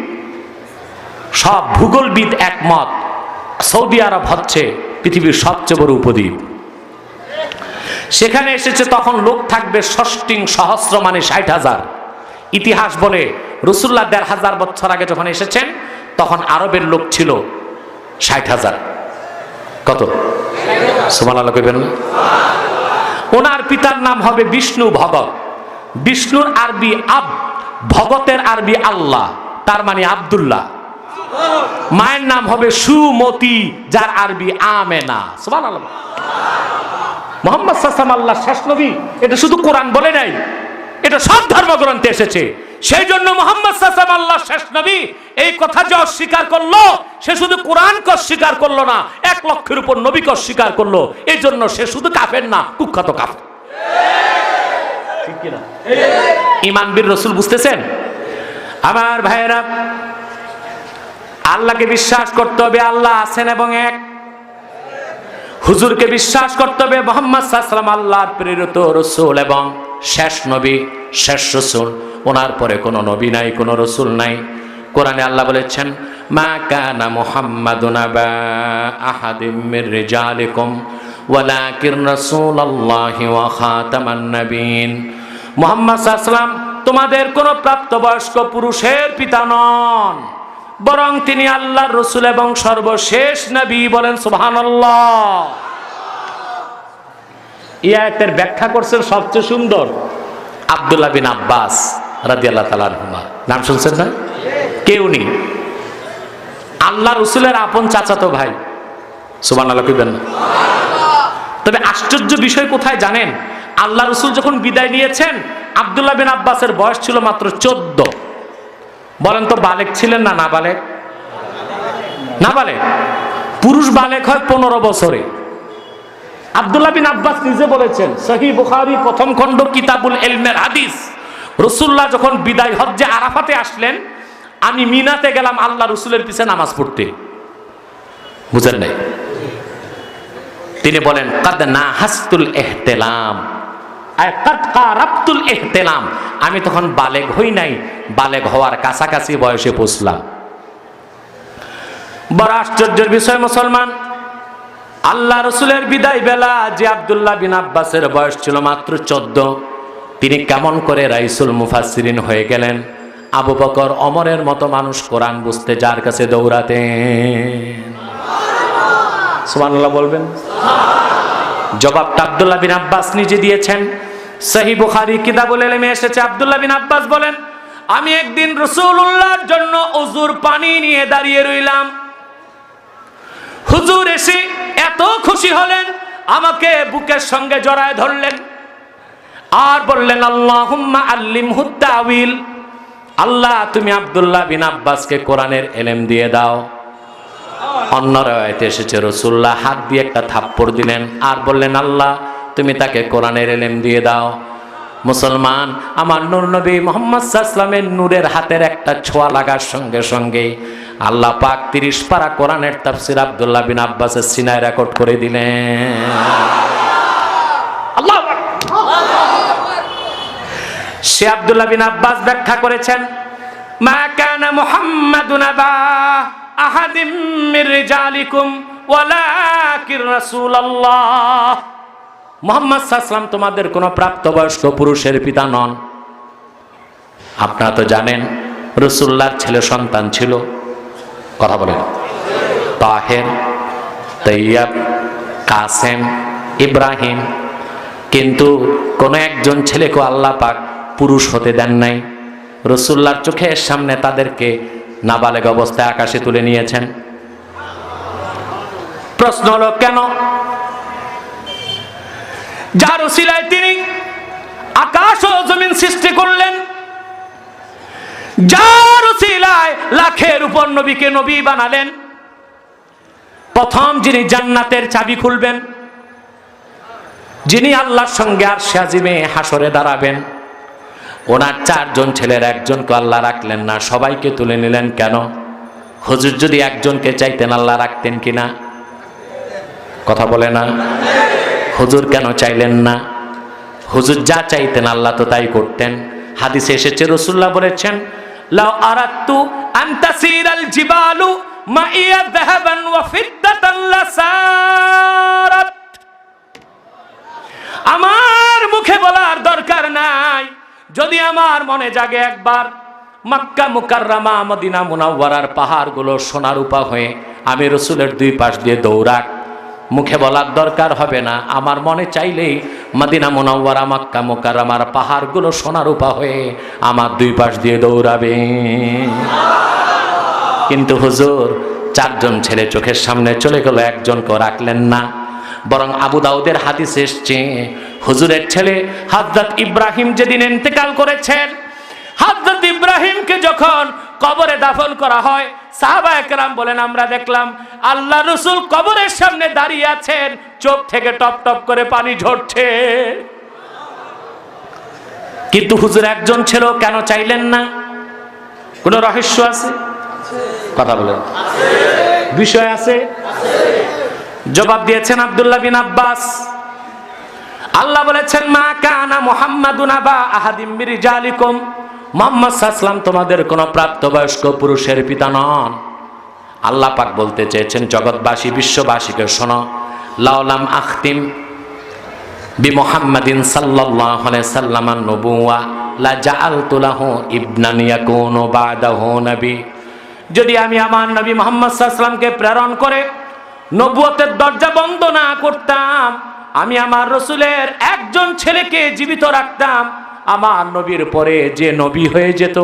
সব ভূগোলবিদ একমত, সৌদি আরব হচ্ছে পৃথিবীর সবচেয়ে বড় উপদ্বীপ। সেখানে এসেছে তখন লোক থাকবে ৬০,০০০ মানে ৬০,০০০। ইতিহাস বলে রাসূলুল্লাহ ১৫০০ বছর আগে যখন এসেছেন তখন আরবের লোক ছিল ৬০,০০০। কত? সুবহানাল্লাহ কইবেন না? ওনার পিতার নাম হবে বিষ্ণু ভগত। বিষ্ণুর আরবি আব, ভগতের আরবি আল্লাহ, তার মানে আব্দুল্লাহ। মায়ের নাম হবে সুমতি, যার আরবি আমেনা। সুবহানাল্লাহ। মুহাম্মদ সাল্লাল্লাহু আলাইহি ওয়াসাল্লাম আল্লাহর শেষ নবী, এটা শুধু কোরআন বলে নাই, এটা সব ধর্মগ্রন্থে এসেছে। সেই জন্য মুহাম্মদ সাল্লাল্লাহু আলাইহি ওয়াসাল্লাম আল্লাহর শেষ নবী, এই কথা যে অস্বীকার করলো, সে শুধু কোরআনকে অস্বীকার করলো না, 1 লক্ষের উপর নবীকে অস্বীকার করলো। এই জন্য সে শুধু কাফের না, কুখ্যাত কাফের। ঠিক কিনা? ঈমান বীর রাসূল বুঝতেছেন? আমার ভাইয়েরা, আল্লাহকে বিশ্বাস করতে হবে আল্লাহ আছেন এবং এক। হুজুরকে বিশ্বাস করতে হবে মুহাম্মদ সাল্লাল্লাহু আলাইহি ওয়াসাল্লাম আল্লাহর প্রেরিত রাসূল এবং শেষ নবী, শেষ রাসূল। ওনার পরে কোনো নবী নাই, কোনো রাসূল নাই। কোরআনে আল্লাহ বলেছেন, মা কানা মুহাম্মাদুন আবা আহাদিম মির রিজালিকুম ওয়ালাকিন রাসূলুল্লাহি ওয়া খাতামান নবিয়্যিন। মুহাম্মদ সাল্লাল্লাহু আলাইহি ওয়াসাল্লাম তোমাদের কোনো প্রাপ্তবয়স্ক পুরুষের পিতা নন, বরং তিনি আল্লাহর রাসূল এবং সর্বশেষ নবী। বলেন সুবহানাল্লাহ। এই আয়াতের ব্যাখ্যা করছেন সবচেয়ে সুন্দর আব্দুল্লাহ বিন আব্বাস রাদিয়াল্লাহু তাআলা আনহুমা। নাম শুনছেন না? কেউ নেই, আল্লাহ রাসূলের আপন চাচাতো ভাই। সুবহানাল্লাহ কইবেন না? তবে আশ্চর্য বিষয় কোথায় জানেন? আল্লাহ রাসূল যখন বিদায় নিয়েছেন, আব্দুল্লাহ বিন আব্বাসের বয়স ছিল মাত্র 14। বলেন তো, বালেক ছিলেন না নাবালেক? নাবালেক। পুরুষ বালেক হয় 15 বছরে। আব্দুল্লাহ বিন আব্বাস নিজে বলেছেন, সহিহ বুখারী প্রথম খণ্ড কিতাবুল ইলমের হাদিস, রাসূলুল্লাহ যখন বিদায় হজ্জে আরাফাতে আসলেন, আমি মিনাতে গেলাম আল্লাহ রাসূলের পিছে নামাজ পড়তে। বুঝেন নাই? তিনি বলেন, কাদ নাহাসতুল ইহতিলাম, কাদ কারাবতুল ইহতিলাম, আমি তখন বালেগ হই নাই, বালেগ হওয়ার কাছাকাছি বয়সে পৌঁছলাম। বড় আশ্চর্যের বিষয় মুসলমান, আল্লাহ রাসূলের বিদায় বেলা যে আব্দুল্লাহ বিন আব্বাসের বয়স ছিল মাত্র 14, তিনি কেমন করে রাইসুল মুফাসসিরিন হয়ে গেলেন? আবু বকর ওমরের মতো মানুষ কোরআন বুঝতে যার কাছে দৌড়াতেন। সুবহানাল্লাহ বলবেন? জবাবটা আব্দুল্লাহ বিন আব্বাস নিজে দিয়েছেন। সহিহ বুখারী কিতাবুল ইলমে এসেছে, আব্দুল্লাহ বিন আব্বাস বলেন, আমি একদিন রাসূলুল্লাহর জন্য ওযুর পানি নিয়ে দাঁড়িয়ে রইলাম। হুজুর এসে এত খুশি হলেন, আমাকে বুকের সঙ্গে জড়ায় ধরলেন আর বললেন, আল্লাহুম্মা আল্লিমহু তাওয়িল, আল্লাহ তুমি আব্দুল্লাহ বিন আব্বাসকে কোরআনের ইলম দিয়ে দাও। অন্য রাওয়ায়াতে এসেছে রাসূলুল্লাহ হাত দিয়ে একটা থাপ্পড় দিলেন আর বললেন, আল্লাহ তুমি তাকে কোরআনের ইলম দিয়ে দাও। মুসলমান, আমার নূর নবী মুহাম্মদ সাল্লাল্লাহু আলাইহি ওয়াসাল্লামের নূরের হাতের একটা ছোঁয়া লাগার সঙ্গে সঙ্গে আল্লাহ পাক 30 পারা কোরআনের তাফসীর আব্দুল্লাহ বিন আব্বাসের সিনায় রেকর্ড করে দিলেন। আল্লাহু আকবার। সে আব্দুল্লাহ বিন আব্বাস ব্যাখ্যা করেছেন, মা কানা মুহাম্মাদুন আবা আহাদিম মির রিজালিকুম ওয়ালাকিন রাসূলুল্লাহ। মুহাম্মদ সাল্লাল্লাহু আলাইহি ওয়াসাল্লাম তোমাদের কোনো প্রাপ্তবয়স্ক পুরুষের পিতা নন। আপনারা তো জানেন রাসূলুল্লাহর ছেলে সন্তান ছিল, কথা বলেন, তাহের, তাইয়াব, কাসেম, ইব্রাহিম, কিন্তু কোন একজন ছেলেকে আল্লাহ পাক পুরুষ হতে দেন নাই। রাসূলুল্লাহর চোখের সামনে তাদেরকে নাবালেগ অবস্থায় আকাশে তুলে নিয়েছেন। প্রশ্ন হলো কেন? যার উসিলায় তিনি আকাশ ও জমিন সৃষ্টি করলেন, যার উসিলায় লাখের উপর নবীকে নবী বানালেন, প্রথম যিনি জান্নাতের চাবি খুলবেন, যিনি আল্লাহর সঙ্গে আরশে আজিমে হাসরে দাঁড়াবেন, ওনার 4 জন ছেলের একজনকে আল্লাহ রাখলেন না, সবাইকে তুলে নিলেন কেন? হুজুর যদি একজনকে চাইতেন আল্লাহ রাখতেন কিনা? কথা বলে না। হুজুর কেন চাইলেন না? হুজুর যা চাইতেন আল্লাহ তো তাই করতেন। হাদিসে এসেছে, রাসূলুল্লাহ বলেছেন, লাউ আরাদতু আন তাসিরাল জিবালু মাইয়া যাহাবান ওয়া ফিদ্দাতান লাসারাত। আমার মুখে বলার দরকার নাই, যদি আমার মনে জাগে একবার মক্কা মুকাররমা মদিনা মুনাওয়ারার পাহাড়গুলো সোনার রূপা হয়ে আমি রাসূলের 2 পাশ দিয়ে দৌড়াক, মুখে বলার দরকার হবে না, আমার মনে চাইলেই মদিনা মুনাওয়ারা মক্কা মুকাররমার পাহাড়গুলো সোনা রূপা হয়ে আমার দুই পাশ দিয়ে দৌড়াবে। কিন্তু হুজুর, 4 জন ছেলে চোখের সামনে চলে গেল, একজনকেও রাখলেন না। বরং আবু দাউদের হাদিসে এসছে, হুজুরের ছেলে হযরত ইব্রাহিম যেদিন ইন্তেকাল করেছেন, হযরত ইব্রাহিমকে যখন কবরে দাফন করা হয়, সাহাবায়ে কেরাম বলেন আমরা দেখলাম আল্লাহ রাসূল কবরের সামনে দাঁড়িয়ে আছেন, চোখ থেকে টপ টপ করে পানি ঝরছে। কিন্তু হুজুর একজন ছিল, কেন চাইলেন না? কোনো রহস্য আছে? কথা বলেন, বিষয় আছে? জবাব দিয়েছেন আব্দুল্লাহ বিন আব্বাস। আল্লাহ বলেছেন, মা কানা মুহাম্মাদুন আবা আহাদিম মির রিজালিকুম, মুহাম্মদ সাল্লাল্লাহু আলাইহি ওয়াসাল্লাম তোমাদের কোন প্রাপ্তবয়স্ক পুরুষের পিতা নন। আল্লাহ পাক বলতে চেয়েছেন, জগৎবাসী বিশ্ববাসীকে শোনো, লাউলাম আখতিম বি মুহাম্মাদিন সাল্লাল্লাহু আলাইহি সাল্লাম নবুওয়া লা জাআলতু লাহু ইবনান ইয়াকুনু বাদাহু নবী। যদি আমি আমার নবী মুহাম্মদ সাল্লাল্লাহু আলাইহি ওয়াসাল্লামকে প্রেরণ করে নবুয়তের দরজা বন্ধ না করতাম, আমি আমার রসুলের একজন ছেলেকে জীবিত রাখতাম, আমার নবীর পরে যে নবী হয়ে যেত।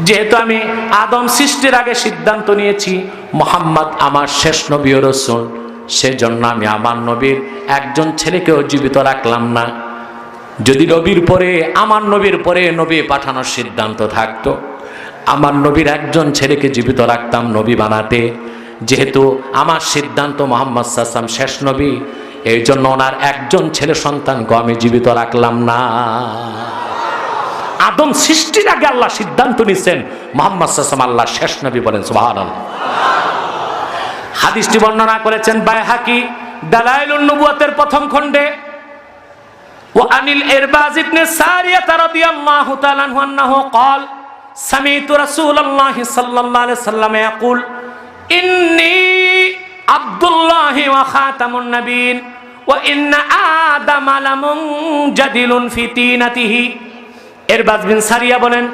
যেহেতু আমি আদম সৃষ্টির আগে সিদ্ধান্ত নিয়েছি মুহাম্মদ আমার শেষ নবী ও রসুল, সেজন্য আমি আমার নবীর একজন ছেলেকেও জীবিত রাখলাম না। যদি নবীর পরে, আমার নবীর পরে নবী পাঠানোর সিদ্ধান্ত থাকতো, আমার নবীর একজন ছেলেকে জীবিত রাখতাম নবী বানাতে। যেহেতু আমার সিদ্ধান্ত মুহাম্মদ সাল্লাল্লাহু আলাইহি ওয়াসাল্লাম শেষ নবী, এই জন্য ওনার একজন ছেলে সন্তানকে আমি জীবিত রাখলাম না। আদম সৃষ্টির আগে আল্লাহ সিদ্ধান্ত নিয়েছেন মুহাম্মদ সাল্লাল্লাহু আলাইহি ওয়াসাল্লাম আল্লাহ শেষ নবী, বলেন সুবহানাল্লাহ। হাদিসটি বর্ণনা করেছেন বাইহাকি দালাইলুন নবুওয়াতের প্রথম খণ্ডে। ওয়া আনিল ইরবাজ ইবনে সারিয়া রাদিয়াল্লাহু তাআলা আনহু আন্নাহু قال سمعت رسول الله صلى الله عليه وسلم يقول إني عبد الله وخاتم النبيين وإن آدم لمنجدل في طينته। ইরবাজ বিন সারিয়া বলেন,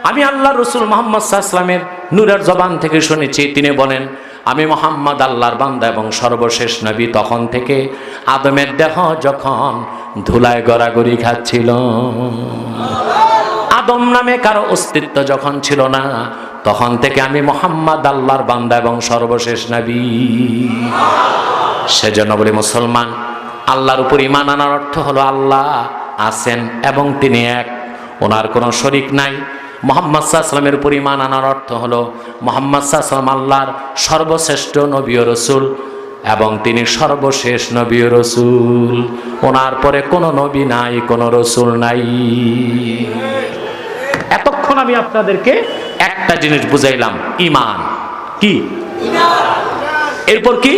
আমি আল্লাহর রাসূল মুহাম্মদ সাল্লাল্লাহু আলাইহি ওয়াসাল্লামের নূরের জবান থেকে শুনেছি, তিনি বলেন, আমি মুহাম্মদ আল্লাহর বান্দা এবং সর্বশেষ নবী তখন থেকে আদমের দেহ যখন ধুলায় গড়াগড়ি খাচ্ছিল, আদম নামে কারো অস্তিত্ব যখন ছিল না, তখন থেকে আমি মুহাম্মদ আল্লাহর বান্দা এবং সর্বশেষ নবী। সেজন্য বলি মুসলমান, আল্লাহর উপর ঈমান আনার অর্থ হলো আল্লাহ আছেন এবং তিনি এক, ওনার কোনো শরীক নাই। মুহাম্মদ সাল্লাল্লাহু আলাইহি ওয়াসাল্লামের উপর ঈমান আনার অর্থ হলো মুহাম্মদ সাল্লাল্লাহু আলাইহি ওয়াসাল্লাম আল্লাহর সর্বশ্রেষ্ঠ নবী ও রাসূল এবং তিনি সর্বশেষ নবী ও রাসূল। ওনার পরে কোনো নবী নাই, কোনো রাসূল নাই। এতক্ষণ আমি আপনাদেরকে একটা জিনিস বুঝাইলাম, ঈমান কি। এরপর কি?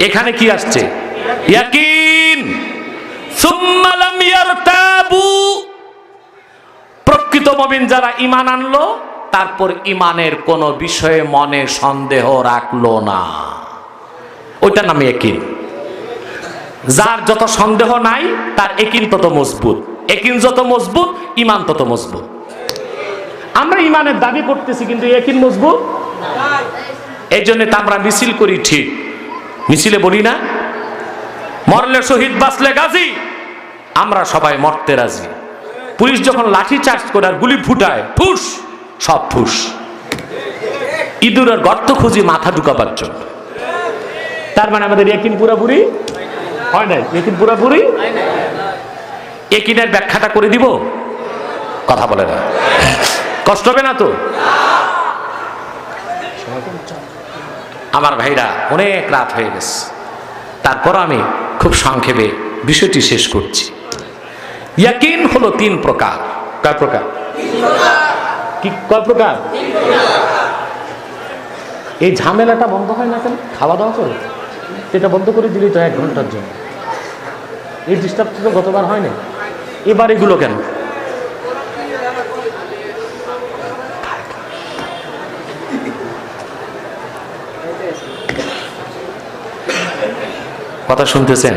এখানে কি আসছে? ইয়াকিন। সুম্মা লাম ইয়ারতাবু। প্রকৃত মুমিন যারা ঈমান আনলো, তারপর ঈমানের কোন বিষয়ে মনে সন্দেহ রাখলো না, ওইটার নাম ইয়াকিন। যার যত সন্দেহ নাই তার ইয়াকিন তত মজবুত, ইয়াকিন যত মজবুত ঈমান তত মজবুত। আমরা ঈমানের দাবি করতেছি কিন্তু ইয়াকিন মজবুত। এই জন্য তো আমরা মিছিল করি, ঠিক মিছিলে বলি না, মরলে শহীদ বাঁচলে গাজী। আমরা সবাই মরতে রাজি। পুলিশ যখন লাঠি চার্জ করে আর গুলি ফুটায়, ফুস সব ফুস। ইঁদুরের গর্ত খুঁজি মাথা ঢুকাবার জন্য। তার মানে আমাদের ইয়াকিন পুরাপুরি হয় নাই। ইয়াকিন পুরাপুরি, ইয়াকিনের ব্যাখ্যাটা করে দিব, কথা বলে না, কষ্ট হবে না তো? আমার ভাইরা, অনেক রাত হয়ে গেছে, তারপর আমি খুব সংক্ষেপে বিষয়টি শেষ করছি। ইয়াকিন হলো 3 প্রকার। কয় প্রকার? কি কয় প্রকার? এই ঝামেলাটা বন্ধ হয় না কেন? খাওয়া দাওয়া করে এটা বন্ধ করে দিলি তো 1 ঘন্টার জন্য। এই ডিস্টার্ব তো গতবার হয় না, এবার এগুলো কেন? কথা শুনতেছেন?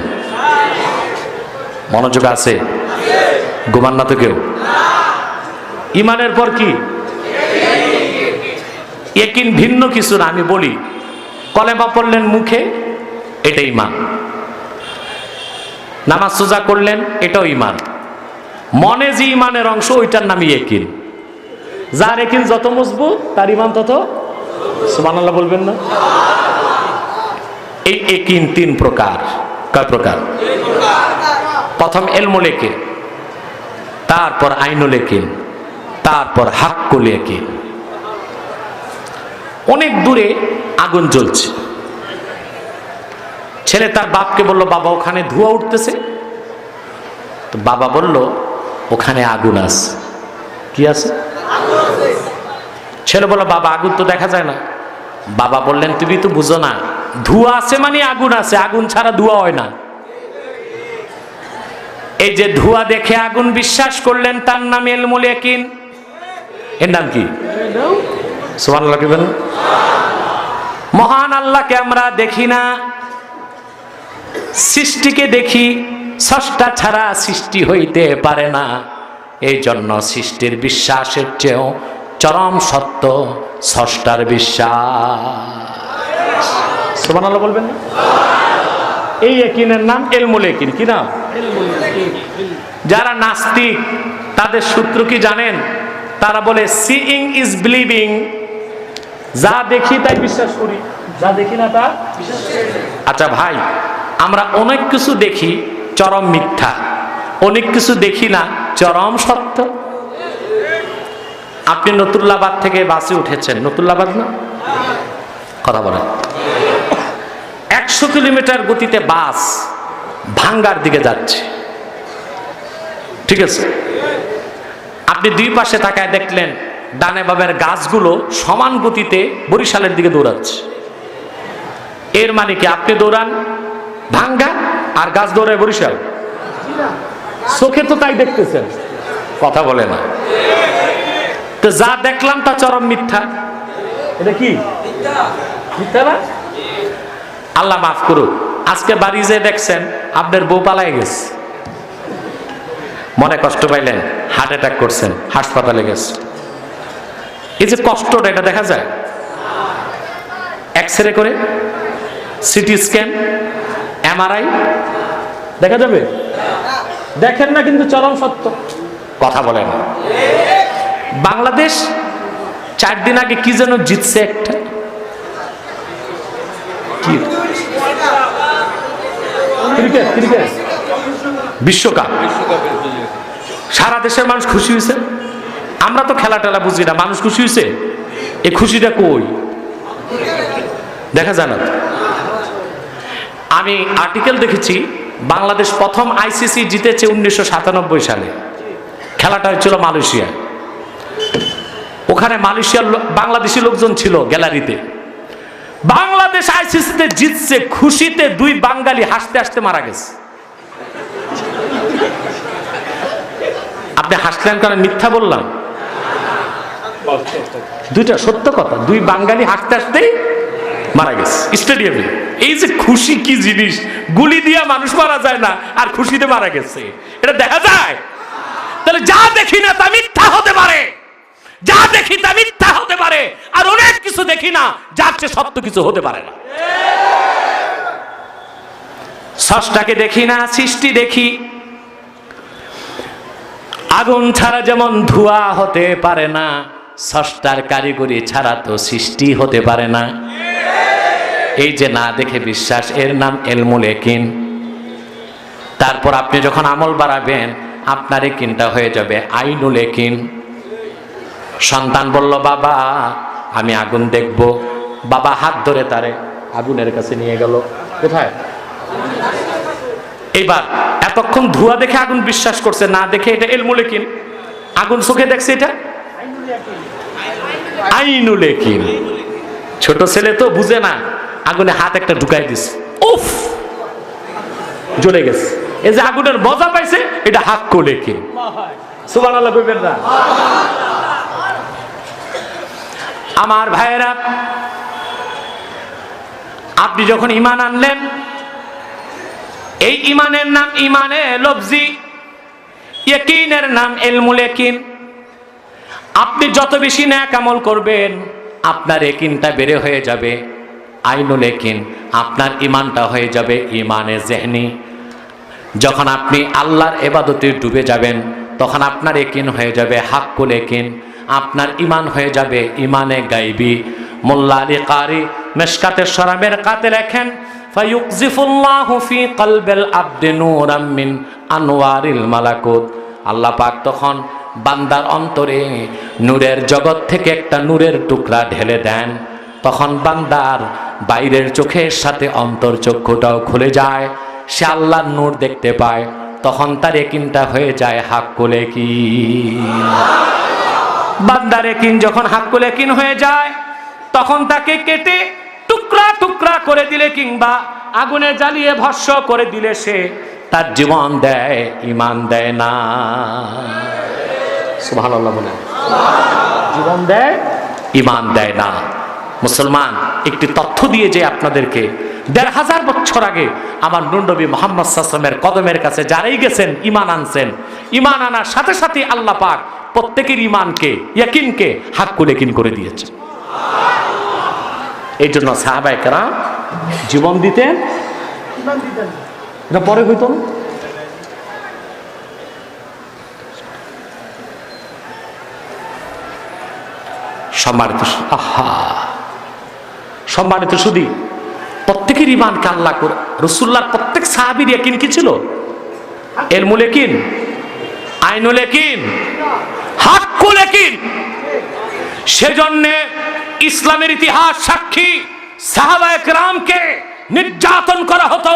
মনোযোগ আছে? ঘুমান না তো কেউ? ঈমানের পর কি? ইয়াকিন ভিন্ন কিছু না। আমি বলি, কলেমা পড়লেন মুখে, এটা ঈমান। নামাজ সোজা করলেন, এটাও ঈমান। মনে যে ঈমানের অংশ, ওইটার নামই ইয়াকিন। যার ইয়াকিন যত মজবুত, তার ঈমান তত। সুবহানাল্লাহ বলবেন না? এই ইয়াকিন তিন প্রকার। কয় প্রকার? প্রথম ইলমুল ইয়াকিন, তারপর আইনুল ইয়াকিন, তারপর হাক্কুল ইয়াকিন। অনেক দূরে আগুন জ্বলছে, ছেলে তার বাপকে বলল, বাবা ওখানে ধোঁয়া উঠতেছে। তো বাবা বলল, ওখানে আগুন আছে। কি আছে? ছেলে বলল, বাবা আগুন তো দেখা যায় না। বাবা বললেন, তুমি তো বুঝো না, ধোঁয়া আছে মানে আগুন আছে, আগুন ছাড়া ধোঁয়া হয় না। এই যে ধোঁয়া দেখে আগুন বিশ্বাস করলেন, তার নাম ইলমুল ইয়াকিন। এর নাম কি? সুবহানাল্লাহ কি বলেন? মহান আল্লাহকে আমরা দেখি না, সৃষ্টিকে দেখি। স্রষ্টা ছাড়া সৃষ্টি হইতে পারে না। এই জন্য সৃষ্টির বিশ্বাসের চেয়েও চরম সত্য স্রষ্টার বিশ্বাস। সুবহানাল্লাহ বলবেন না? এই ইয়াকিনের নাম ইলমুল ইয়াকিন। কি নাম? যারা নাস্তিক, তাদের সূত্র কি জানেন? তারা বলে, সিইং ইজ বিলিভিং। যা দেখি তাই বিশ্বাস করি, যা দেখি না তা বিশ্বাস করি। আচ্ছা ভাই, আমরা অনেক কিছু দেখি, চরম মিথ্যা। অনেক কিছু দেখি না, চরম সত্য। আপনি নতুল্লাবাদ থেকে বাসে উঠেছেন, নতুল্লাবাদ না? কথা বলেন। 100 কিলোমিটার গতিতে বাস ভাঙ্গার দিকে যাচ্ছে, ঠিক আছে? আপনি দুই পাশে তাকায় দেখলেন, ডানে বামের গাছগুলো সমান গতিতে বরিশালের দিকে দৌড়াচ্ছে। এর মানে কি? আপনি দৌড়ান ভাঙ্গা, আর গাছ দৌড়ায় বরিশাল। চোখে তো তাই দেখতেছেন, কথা বলে না। তো যা দেখলাম তা চরম মিথ্যা। এটা কি মিথ্যা না? আল্লাহ মাফ করুক, আজকে বাড়ি যে দেখছেন আপনার বউ পালায় গেছে, মনে কষ্ট পাইলেন, হার্ট অ্যাটাক করছেন, হাসপাতালে গেছে। এই যে কষ্টটা, এটা দেখা যায়? এক্স রে করে, সিটি স্ক্যান, এমআরআই দেখা যাবে? দেখেন না, কিন্তু চরম সত্য। কথা বলে না। বাংলাদেশ 4 দিন আগে কি যেন জিতছে একটা, কি ক্রিকেট বিশ্বকাপ। সারা দেশের মানুষ খুশি হয়েছে। আমরা তো খেলা টেলা বুঝি না, মানুষ খুশি হয়েছে। এই খুশিটা কই? দেখা যায় না। আমি আর্টিকেল দেখেছি, বাংলাদেশ প্রথম আইসিসি জিতেছে 1997 সালে। খেলাটা হচ্ছিল মালয়েশিয়া। ওখানে মালয়েশিয়ার বাংলাদেশি লোকজন ছিল গ্যালারিতে। বাংলাদেশ আইসিসিতে জিতছে, খুশিতে 2 বাঙালি হাসতে হাসতে মারা গেছে। আপনি হাসলেন কারণ মিথ্যা বললাম? দুইটা সত্য কথা। 2 বাঙালি হাসতে হাসতেই মারা গেছে স্টেডিয়ামে। এই যে খুশি কি জিনিস! গুলি দিয়া মানুষ মারা যায় না, আর খুশিতে মারা গেছে, এটা দেখা যায়? তাহলে যা দেখি না তা মিথ্যা হতে পারে, যা দেখি তা মিথ্যা হতে পারে। আর অনেক কিছু দেখি না, যার চেয়ে সত্য কিছু হতে পারে না। স্রষ্টাকে দেখি না, সৃষ্টি দেখি। আগুন ছাড়া যেমন ধোঁয়া হতে পারে না, স্রষ্টার কারিগরি ছাড়া তো সৃষ্টি হতে পারে না। এই যে না দেখে বিশ্বাস, এর নাম ইলমুল ইয়াকিন। তারপর আপনি যখন আমল বাড়াবেন, আপনার ইয়াকিনটা হয়ে যাবে আইনুল ইয়াকিন। সন্তান বলল, বাবা আমি আগুন দেখব। বাবা হাত ধরে তারে আগুনের কাছে নিয়ে গেল। কোথায়? এবার এতক্ষণ ধোঁয়া দেখে আগুন বিশ্বাস করছে, না দেখে এটা ইলমুল ইয়াকিন। আগুন চোখে দেখছে, এটা আইনুল ইয়াকিন। ছোট ছেলে তো বুঝে না, আগুনে হাত একটা ঢুকাই দিছে, উফ জ্বলে গেছে। এই যে আগুনের মজা পাইছে, এটা হাক্কুল ইয়াকিন। সুবহানাল্লাহ কইবেন না? আমার ভাইয়েরা, আপনি যখন ঈমান আনলেন, এই ঈমানের নাম ঈমানে লফজি, ইয়াকিনের নাম ইলমুল ইয়াকিন। আপনি যত বেশি নেক আমল করবেন, আপনার একিনটা বেড়ে হয়ে যাবে আইনুল একিন, আপনার ইমানটা হয়ে যাবে ইমানে জেহনি। যখন আপনি আল্লাহর ইবাদতে ডুবে যাবেন তখন আপনার একিন হয়ে যাবে হাক্কুল একিন, আপনার ইমান হয়ে যাবে ইমানে গাইবি। মোল্লা আলী কারি মেশকাতের শরাবের কাতে লেখেন, ফায়ুকজিফুল্লাহু ফি কলবিল আবদি নূরাম মিন আনওয়ারিল মালাকুত। আল্লাহ পাক তখন বান্দার অন্তরে নূরের জগৎ থেকে একটা নূরের টুকরা ঢেলে দেন, তখন বান্দার বাইরের চোখের সাথে অন্তর চক্ষুটাও খুলে যায়, সে আল্লাহর নূর দেখতে পায়, তখন তার একিনটা হয়ে যায় হাক্কুল একিন। বান্দার একিন যখন হাক্কুল একিন হয়ে যায় তখন তাকে কেটে টুকরা টুকরা করে দিলে কিংবা আগুনে জ্বালিয়ে ভস্ম করে দিলে সে তার জীবন দেয়, ইমান দেয় না। সুবহানাল্লাহ বলে, জীবন দেয়, ইমান দেয় না। মুসলমান, একটি তথ্য দিয়ে যে আপনাদেরকে, ১৫০০ বছর আগে আমার নূর নবী মুহাম্মদ সাল্লাল্লাহু আলাইহি ওয়াসাল্লামের কদমের কাছে যারাই গেছেন ইমান আনছেন, ইমান আনার সাথে সাথে আল্লাহ পাক প্রত্যেকের ইমানকে, ইয়াকিনকে হাক্কুল ইয়াকিন করে দিয়েছে। এই জন্য সাহাবায়ে কেরাম জীবন দিতেন, এটা পরে হইতো না। সম্মানিত সম্মানিত শুধু প্রত্যেকের ইমানকে আল্লাহ করে, রাসূলুল্লাহর প্রত্যেক সাহাবীর ইয়াকিন কি ছিল? ইলমুল ইয়াকিন, আইনুল ইয়াকিন, হাক্কুল ইয়াকিন। সেজন্য ইসলামের ইতিহাস সাক্ষী সাহাবায়ে কেরামকে নির্যাতন করা হতো,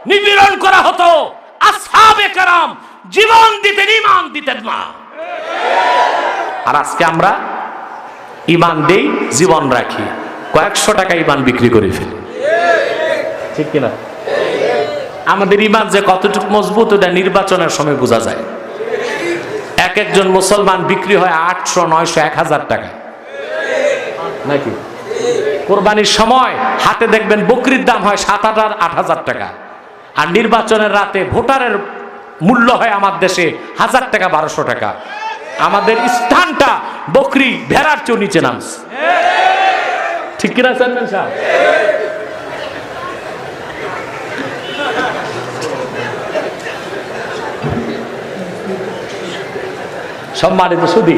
নিপীড়ন করা হতো, আসহাবে কেরাম জীবন দিতেন, ইমান দিতেন না। আর আজকে আমরা ইমান দেই, জীবন রাখি, কয়েকশো টাকা ইমান বিক্রি করে ফেলি, ঠিক কিনা? আমাদের ইমান যে কতটুকু মজবুত ওটা নির্বাচনের সময় বোঝা যায়। এক একজন মুসলমান বিক্রি হয় ৮০০, ৯০০, ১০০০ টাকা নাকি? কোরবানির সময় হাটে দেখবেন বকরির দাম হয় ৭,০০০, ৮,০০০ টাকা, আর নির্বাচনের রাতে ভোটারের মূল্য হয় আমার দেশে ১,০০০ টাকা, ১,২০০ টাকা। আমাদের স্থানটা বকরি ভেড়ার চেয়ে নিচে নামছে, ঠিক কিনা চেয়ারম্যান সাহেব? সম্মানিত সুধী,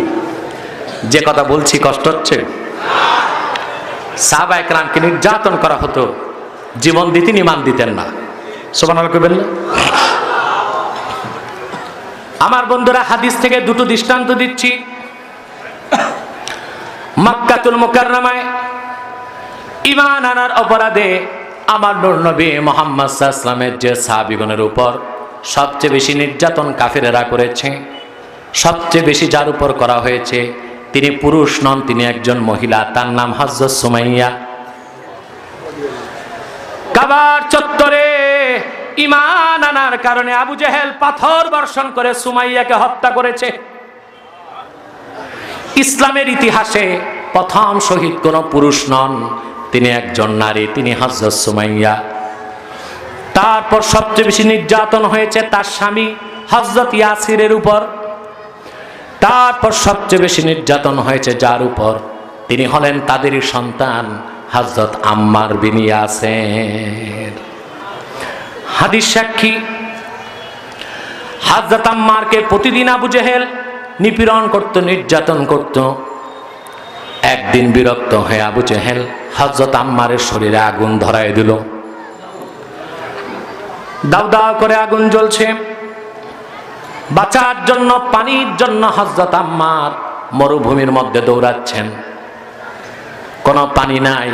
যে কথা বলছি কষ্ট হচ্ছে? সাহাবায়ে কেরামকে নির্যাতন করা হতো, জীবন দিতেন, ইমান দিতেন না। সুবহানাল্লাহ কইবেন না? আমার বন্ধুরা, হাদিস থেকে দুটো দৃষ্টান্ত দিচ্ছি। মক্কাতুল মুকাররমায় ঈমান আনার অপরাধে আমার নূর নবী মুহাম্মদ সাল্লাল্লাহু আলাইহি ওয়াসাল্লামের যে সাহাবীগণের উপর সবচেয়ে বেশি নির্যাতন কাফেরেরা করেছে, সবচেয়ে বেশি যার উপর করা হয়েছে তিনি পুরুষ নন, তিনি একজন মহিলা, তার নাম হযরত সুমাইয়া। কাবার চত্বরে ঈমান আনার কারণে আবু জেহেল পাথর বর্ষণ করে সুমাইয়াকে হত্যা করেছে। ইসলামের ইতিহাসে প্রথম শহীদ কোন পুরুষ নন, তিনি একজন নারী, তিনি হযরত সুমাইয়া। তারপর সবচেয়ে বেশি নির্যাতন হয়েছে তার স্বামী হযরত ইয়াসিরের উপর। তারপর সবচেয়ে বেশি নির্যাতন হয়েছে যার উপর, তিনি হলেন তাদেরই সন্তান হযরত আম্মার বিন ইয়াসির। হাদিস সাক্ষী, হযরত আম্মারকে প্রতিদিন আবু জেহেল নিপীড়ন করত, নির্যাতন করত। একদিন বিরক্ত হয়ে আবু জেহেল হযরত আম্মারের শরীরে আগুন ধরায় দিল। দাউ দাউ করে আগুন জ্বলছে। বাঁচার জন্য, পানির জন্য হযরত আম্মার মরুভূমির মধ্যে দৌড়াচ্ছেন। কোনো পানি নাই,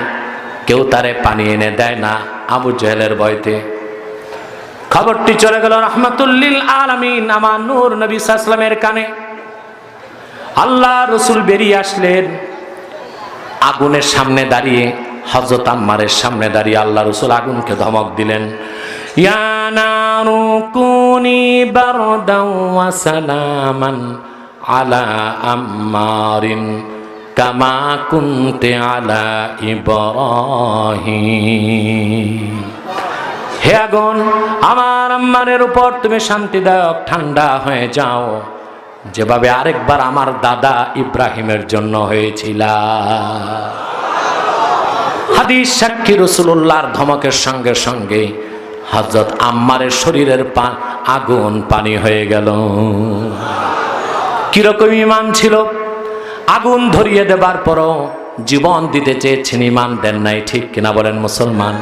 কেউ তারে পানি এনে দেয় না আবু জেহেলের ভয়তে। খবরটি চলে গেল রাহমাতুল লিল আলামিন আমার নূর নবী সাল্লাল্লাহু আলাইহি ওয়াসাল্লামের কানে। আল্লাহ রাসূল বেরিয়ে আসলেন, আগুনের সামনে দাঁড়িয়ে, হযরত আম্মারের সামনে দাঁড়িয়ে আল্লাহ রাসূল আগুনকে ধমক দিলেন, ইয়া নারু কুনি বারদাও ওয়া সালামান আলা আম্মারিন কামা কুনতি আলা ইব্রাহিম। হে আগুন, আমার আম্মারের উপর তুমি শান্তিদায়ক ঠান্ডা হয়ে যাও, যেভাবে আরেকবার আমার দাদা ইব্রাহিমের জন্য হয়েছিল। হাদিস সাক্ষী রাসূলুল্লাহর ধমকের সঙ্গে সঙ্গে হযরত আম্মারের শরীরের আগুন পানি হয়ে গেল। কিরকম ঈমান ছিল, আগুন ধরিয়ে দেবার পরও জীবন দিতে চেয়েছেন, ঈমান দেন নাই, ঠিক কিনা বলেন মুসলমান?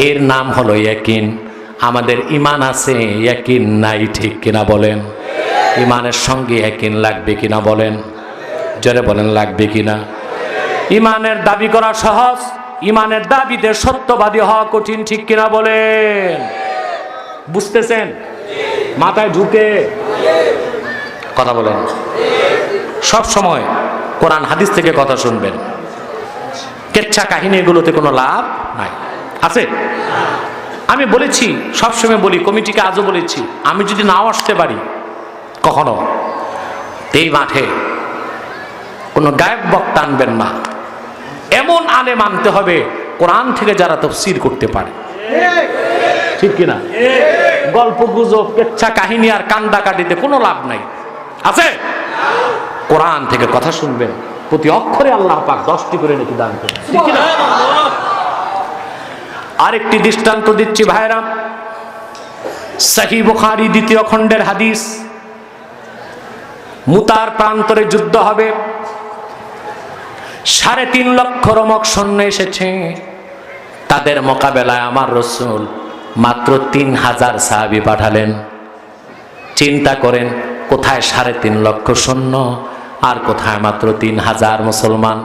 এর নাম হলো ইয়াকিন। আমাদের ঈমান আছে, ইয়াকিন নাই, ঠিক কিনা বলেন? ঈমানের সঙ্গে ইয়াকিন লাগবে কিনা বলেন? জোরে বলেন, লাগবে কিনা? ঈমানের দাবি করা সহজ, ঈমানের দাবিতে সত্যবাদী হওয়া কঠিন, ঠিক কিনা বলেন? বুঝতেছেন? মাথায় ঢুকে কথা বলেন। সব সময় কোরআন হাদিস থেকে কথা শুনবেন, কেচ্ছা কাহিনী এগুলোতে কোনো লাভ নাই। আছে? আমি বলেছি, সবসময় বলি, কমিটিকে আজও বলেছি, আমি যদি নাও আসতে পারি কখনো এই মাঠে কোনো গায়ক বক্তা আনবেন না, এমন আলেম আনতে হবে কোরআন থেকে যারা তাফসীর করতে পারে, ঠিক কিনা? গল্প গুজব, কেচ্ছা কাহিনী আর কান্দা কাটিতে কোনো লাভ নাই। আছে? কোরআন থেকে কথা শুনবেন, প্রতি অক্ষরে আল্লাহ পাক 10টি করে নাকি দান করেন, ঠিক কিনা? আরেকটি দৃষ্টান্ত দিচ্ছি ভাইরা, সহিহ বুখারী 2য় খণ্ডের হাদিস। মুতার প্রান্তরে যুদ্ধ হবে, 3.5 লক্ষ রোমক সৈন্য এসেছে, তাদের মোকাবেলায় আমার রাসূল মাত্র 3000 সাহাবী পাঠালেন। চিন্তা করেন, কোথায় 3.5 লক্ষ সৈন্য আর কোথায় মাত্র 3000 মুসলমান।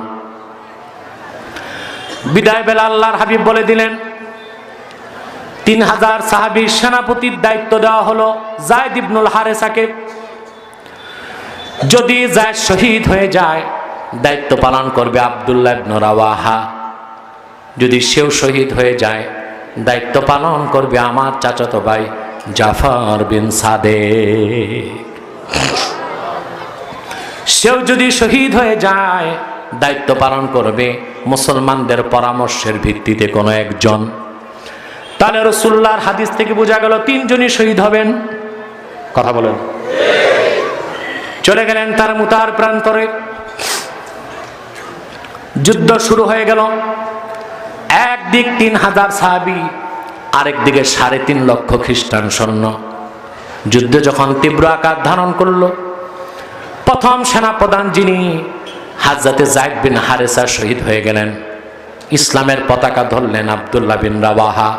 বিদায় বেলা আল্লাহর হাবিব বলে দিলেন, 3000 সাহাবীর সেনাপতির দায়িত্ব দেওয়া হলো যায়েদ ইবনুল হারেসাকে। যদি যায়েদ শহীদ হয়ে যায়, দায়িত্ব পালন করবে আব্দুল্লাহ ইবনে রাওয়াহা। যদি সেও শহীদ হয়ে যায়, দায়িত্ব পালন করবে আমার চাচাতো ভাই জাফর বিন সাদেক। সেও যদি শহীদ হয়ে যায়, দায়িত্ব পালন করবে মুসলমানদের পরামর্শের ভিত্তিতে কোনো একজন। তাহলে রাসূলুল্লাহর হাদিস থেকে বোঝা গেল 3 জনই শহীদ হবেন। কথা বলেন। চলে গেলেন তার মুতার প্রান্তরে, যুদ্ধ শুরু হয়ে গেল। একদিক 3000 সাহাবী, আরেক দিকে 3.5 লক্ষ খ্রিস্টান সৈন্য। যুদ্ধ যখন তীব্র আকার ধারণ করলো, প্রথম সেনাপ্রধান যিনি হযরতে যায়েদ বিন হারেসা শহীদ হয়ে গেলেন। ইসলামের পতাকা ধরলেন আব্দুল্লাহ বিন রাওয়াহা,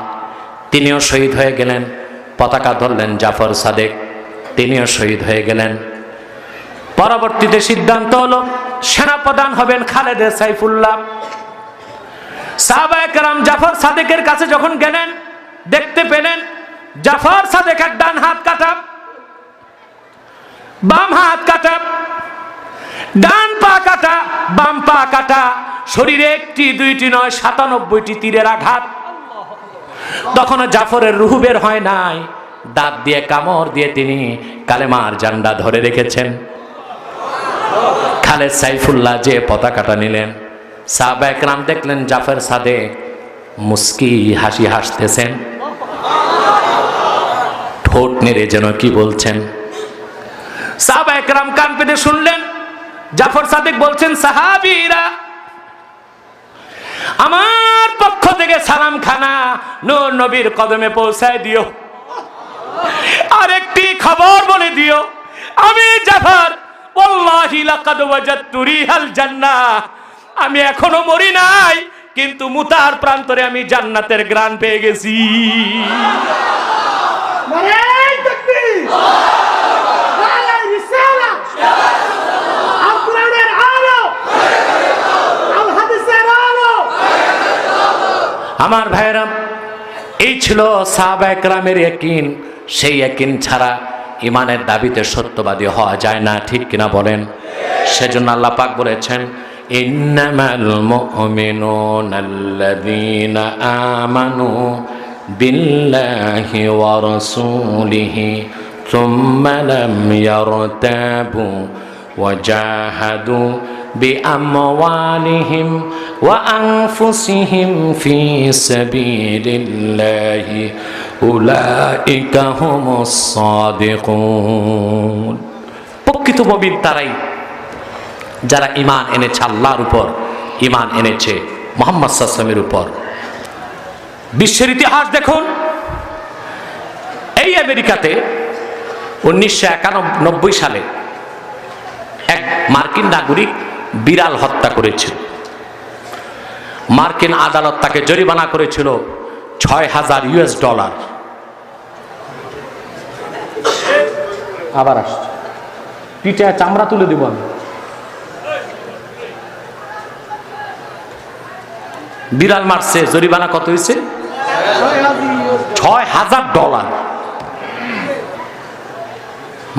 তিনিও শহীদ হয়ে গেলেন। পতাকা ধরলেন জাফর সাদেক, তিনিও শহীদ হয়ে গেলেন। পরবর্তীতে সিদ্ধান্ত হলো সেনাপ্রধান হবেন খালেদ সাইফুল্লাহ। সাহাবায়ে কেরাম জাফর সাদেকের কাছে যখন গেলেন, দেখতে পেলেন জাফর সাদেকের ডান হাত কাটা, বাম হাত কাটা, ডান পা কাটা, বাম পা কাটা, শরীরে 1টি 2টি নয় 97টি তীরের আঘাত। তখন জাফরের রূহ বের হয় নাই, দাঁত দিয়ে কামড় দিয়ে তিনি কালেমার ঝান্ডা ধরে রেখেছেন। খালেদ সাইফুল্লাহ যে পতাকাটা নিলেন, সাহাবায়ে কেরাম দেখলেন জাফর সাদেক মুস্কি হাসি হাসতেছেন, ঠোঁট নেড়ে যেন কি বলছেন। সাহাবায়ে কেরাম কান পেতে শুনলেন, জাফর সাদেক বলছেন, সাহাবীরা আমার পক্ষ থেকে সালাম খানা নূর নবীর কদমে পৌঁছায় দিও। আরেকটি খবর বলে দিও, আমি জাফর ওয়াল্লাহি লাকাদ ওয়াজাদতু রিহাল জান্নাহ, আমি এখনো মরি নাই, কিন্তু মুতার প্রান্তরে আমি জান্নাতের ঘ্রাণ পেয়ে গেছি।
নারায়ে তাকবীর, নারায়ে রিসালাত, আল কোরআনের আলো, আল হাদিসের আলো।
আমার ভাইরা, এই ছিল সাহাবায়ে কেরামের ইয়াকিন। সেই ইয়াকিন ছাড়া ইমানের দাবিতে সত্যবাদী হওয়া যায় না, ঠিক কিনা বলেন? সেজন্য আল্লাহ পাক বলেছেন, ইন্নামাল মুমিনুনা আল্লাযীনা আমানু বিল্লাহি ওয়া রাসূলিহি সুম্মা লাম ইয়ারতাবু ওয়া জাহাদু বিআমওয়ালিহিম ওয়া আনফুসিহিম ফি সাবিলিল্লাহি উলাইকা হুমুস সাদিকুন। প্রকৃত মুমিন তারাই যারা ঈমান এনেছে, আল্লাহর উপর ঈমান এনেছে, মুহাম্মদ সাল্লাল্লাহু আলাইহি ওয়াসাল্লামের উপর। বিশ্বের ইতিহাস দেখুন, এই আমেরিকাতে 1991 সালে এক মার্কিন নাগরিক বিড়াল হত্যা করেছিল। মার্কিন আদালত তাকে জরিমানা করেছিল $6,000।
আবার আসছে, পিঠে চামড়া তুলে দিব আমি।
বিড়াল মারছে, জরিমানা কত হয়েছে? $6,000।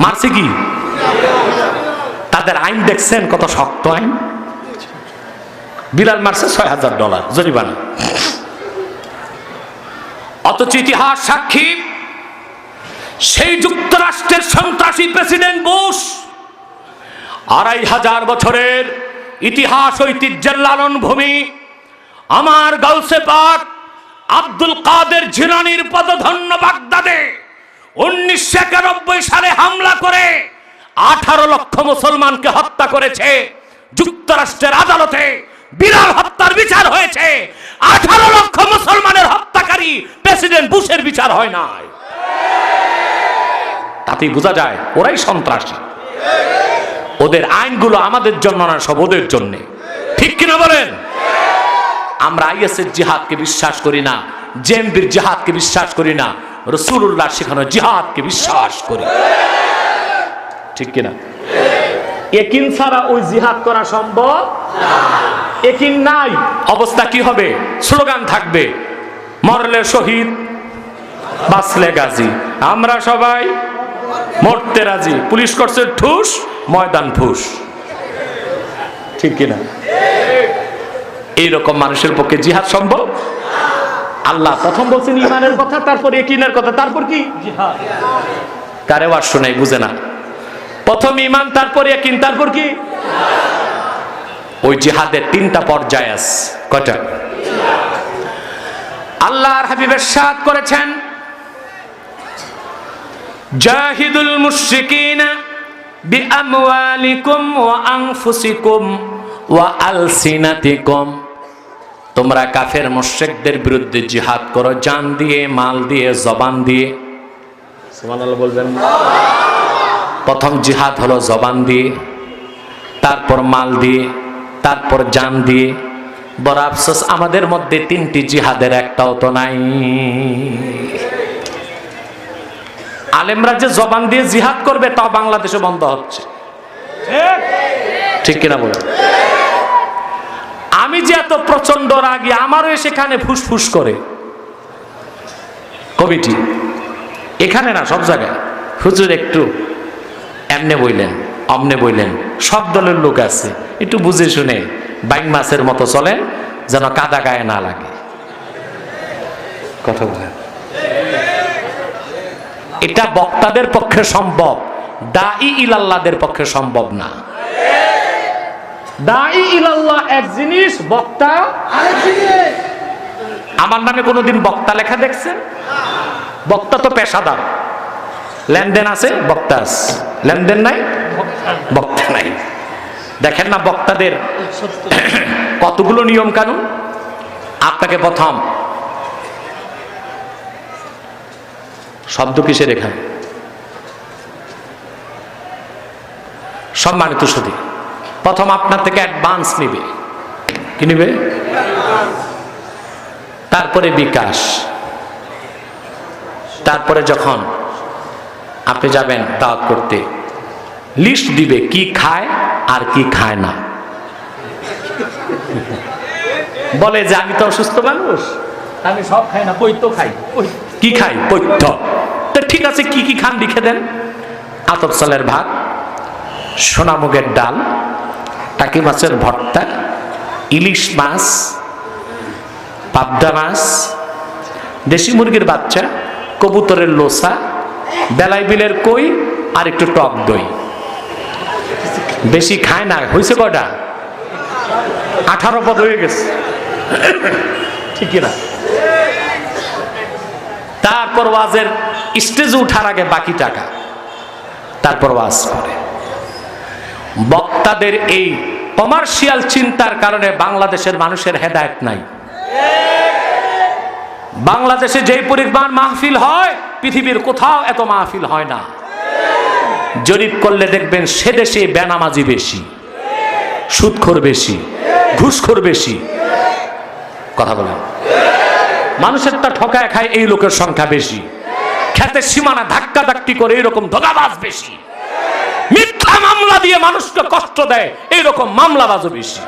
মারছে কি? তাদের আইন দেখছেন কত শক্ত আইন। বিড়াল মারছে, $6,000 জরিমানা। অথচ ইতিহাস সাক্ষী, সেই যুক্তরাষ্ট্রের সন্ত্রাসী প্রেসিডেন্ট বুশ 2,500 বছরের ইতিহাস ঐতিহ্যের লালন ভূমি আমার গাউসে পাক আব্দুল কাদের জিলানীর পদধন্য বাগদাদে 1991 সালে হামলা করে 18 লক্ষ মুসলমানকে হত্যা করেছে। যুক্তরাষ্ট্রের আদালতে বিড়াল হত্যার বিচার হয়েছে, 18 লক্ষ মুসলমানের হত্যাকারী প্রেসিডেন্ট বুশের বিচার হয় নাই। তাতেই বোঝা যায় ওরাই সন্ত্রাসী। ওদের আইনগুলো আমাদের জন্য না, সব ওদের জন্য। ঠিক কিনা বলেন? আমরা আইএসের জিহাদকে বিশ্বাস করি না, জেএমবির জিহাদকে বিশ্বাস করি না, রাসূলুল্লাহ শেখানো জিহাদকে বিশ্বাস করি। ঠিক কিনা?
একিন ছাড়া ওই জিহাদ করা সম্ভব না। একিন নাই,
অবস্থা কি হবে? স্লোগান থাকবে, মরলে শহীদ, বাঁচলে গাজী, আমরা সবাই মরতে রাজি, পুলিশ করছে ঠুস, ময়দান ফুস। ঠিক কিনা? এইরকম মানুষের পক্ষে জিহাদ সম্ভব?
আল্লাহ প্রথম বলছেন ইমানের কথা, তারপর একিনের কথা, তারপর কি জিহাদ।
কারে ওয়াজ শোনাই বুঝে না। প্রথম ইমান, তারপর একিন, তারপর কি? ওই জিহাদের 3টা পর্যায় আছে। কয়টা? আল্লাহর হাবিব ইরশাদ করেছেন, জাহিদুল মুশরিকিনা বিআমওয়ালিকুম ওয়া আনফুসিকুম ওয়া আলসিনাতিকুম। তোমরা কাফের মুশরিকদের বিরুদ্ধে জিহাদ করো, জান দিয়ে, মাল দিয়ে, জবান দিয়ে।
সুবহানাল্লাহ বলবেন।
প্রথম জিহাদ হলো জবান দিয়ে, তারপর মাল দিয়ে, তারপর জান দিয়ে। বড় আফসোস, আমাদের মধ্যে 3টি জিহাদের একটাও তো নাই। আলেমরা যে জবান দিয়ে জিহাদ করবে তাও বাংলাদেশে বন্ধ হচ্ছে। ঠিক কিনা বলে? আমি যে এত প্রচন্ড রাগী, আমারও সেখানে ফুসফুস করে কমিটি, এখানে না সব জায়গায়। হুজুর একটু এমনে বইলেন, অমনে বইলেন, সব দলের লোক আছে, একটু বুঝে শুনে বাইং মাছের মতো চলেন, যেন কাদা গায়ে না লাগে। কথা বলেন। এটা বক্তাদের পক্ষে সম্ভব, দাঈ ইলাল্লাহদের পক্ষে সম্ভব না।
দাঈ ইলাল্লাহ এক জিনিস, বক্তা আরেক জিনিস।
আমার নামে কোনোদিন বক্তা লেখা দেখছেন? বক্তা তো পেশাদার, লেনদেন আছে, বক্তা আছে, লেনদেন নাই, বক্তা নাই। দেখেন না বক্তাদের কতগুলো নিয়ম কানুন। আপনাকে প্রথম শব্দ কিসের এখানে? সম্মানিত সুধী, প্রথম আপনার থেকে অ্যাডভান্স নিবে। কি নিবে? তারপরে বিকাশ, তারপরে যখন আপনি যাবেন দাওয়াত করতে, লিস্ট দিবে কি খায় আর কি খায় না। বলে যে আমি তো অসুস্থ মানুষ,
আমি সব খাই না, পৈত্য খাই।
কি খাই? পৈত্য। তো ঠিক আছে, কি কি খান লিখে দেন। আতপ চালের ভাত, সোনামুগের ডাল, টাকি মাছের ভর্তা, ইলিশ মাছ, পাবদা মাছ, দেশি মুরগির বাচ্চা, কবুতরের লোসা, বেলাই বিলের কই, আর একটু টক দই। বেশি খায় না। হয়েছে কটা? 18 পদ হয়ে গেছে। ঠিক না? তারপর ওয়াজের স্টেজে উঠার আগে বাকি টাকা, তারপর ওয়াজ করে। বক্তাদের এই কমার্শিয়াল চিন্তার কারণে বাংলাদেশের মানুষের হেদায়েত নাই। বাংলাদেশে যেই পরিমাণ মাহফিল হয় পৃথিবীর কোথাও এত মাহফিল হয় না। জরিপ করলে দেখবেন সে দেশে বেনামাজি বেশি, সুদখোর বেশি, ঘুষখোর বেশি। কথা বলেন, মানুষেরটা ঠকায় খায় এই লোকের সংখ্যা বেশি, খেতে সীমানা ধাক্কা ধাক্কি করে এইরকম ধোঁকাবাজ বেশি, মিথ্যা মামলা দিয়ে মানুষকে কষ্ট দেয় এইরকম মামলাবাজও বেশি।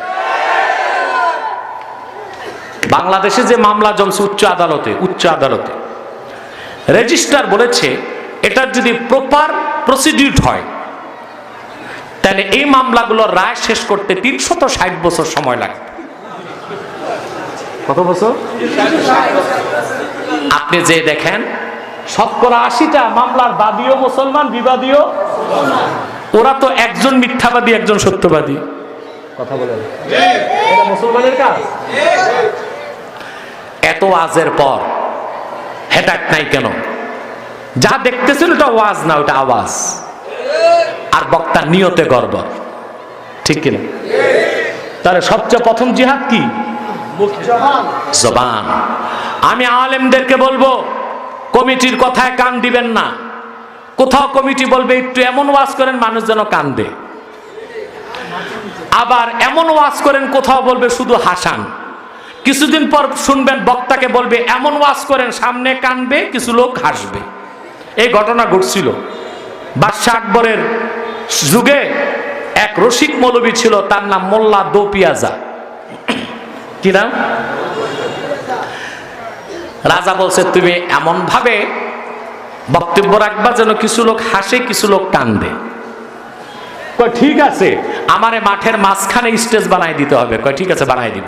বাংলাদেশে যে মামলা জমছে উচ্চ আদালতে রেজিস্ট্রার বলেছে এটার যদি প্রপার প্রসিডিউর হয় তাহলে এই মামলাগুলোর রায় শেষ করতে 360 বছর সময় লাগে। কত বছর? আপনি যে দেখেন শতকরা 80টা মামলার বাদীও মুসলমান, বিবাদীও ওরা তো একজন মিথ্যাবাদী একজন সত্যবাদী। কথা বলেন, এটা মুসলমানের কাজ। এত ওয়াজের পর হেদায়েত নাই কেন? যা দেখতেছেন ওটা ওয়াজ না, ওটা আওয়াজ, আর বক্তার নিয়তে গড়বড়। ঠিক কিনা? তাহলে সবচেয়ে প্রথম জিহাদ কি? জবান। আমি আলেমদেরকে বলবো কমিটির কথায় কান দিবেন না। কোথাও কমিটি বলবে একটু এমন ওয়াজ করেন মানুষ যেন কান্দে, আবার এমন ওয়াজ করেন কোথাও বলবে শুধু হাসান। কিছুদিন পর শুনবেন বক্তাকে বলবে এমন ওয়াজ করেন সামনে কানবে কিছু লোক হাসবে। এই ঘটনা ঘটছিল বাদশাহ আকবরের যুগে। এক রসিক মৌলবী ছিল, তার নাম মোল্লা দো পিয়াজা। কি নাম? রাজা বলছে তুমি এমন ভাবে বক্তব্য রাখবা যেন কিছু লোক হাসে কিছু লোক কান্দে। কয় ঠিক আছে, আমারে মাঠের মাঝখানে স্টেজ বানাই দিতে হবে। কয় ঠিক আছে, বানাই দিব।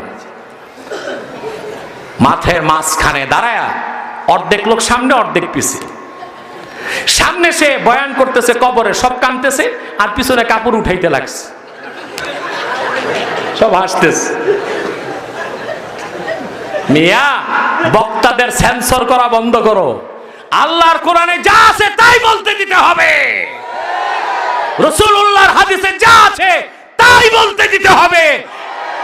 মাঠের মাঝখানে দাঁড়ায়া অর্ধেক লোক সামনে অর্ধেক পিছে। সামনে সে বয়ান করতেছে, কবরে সব কাঁদতেছে, আর পিছনে কাপড় উঠাইতে লাগছে, সব হাসতেছে। মিয়া, বক্তাদের সেন্সর করা বন্ধ করো। আল্লাহর কোরআনে যা আছে তাই বলতে দিতে হবে, রাসূলুল্লাহর হাদিসে যা আছে তাই বলতে দিতে হবে।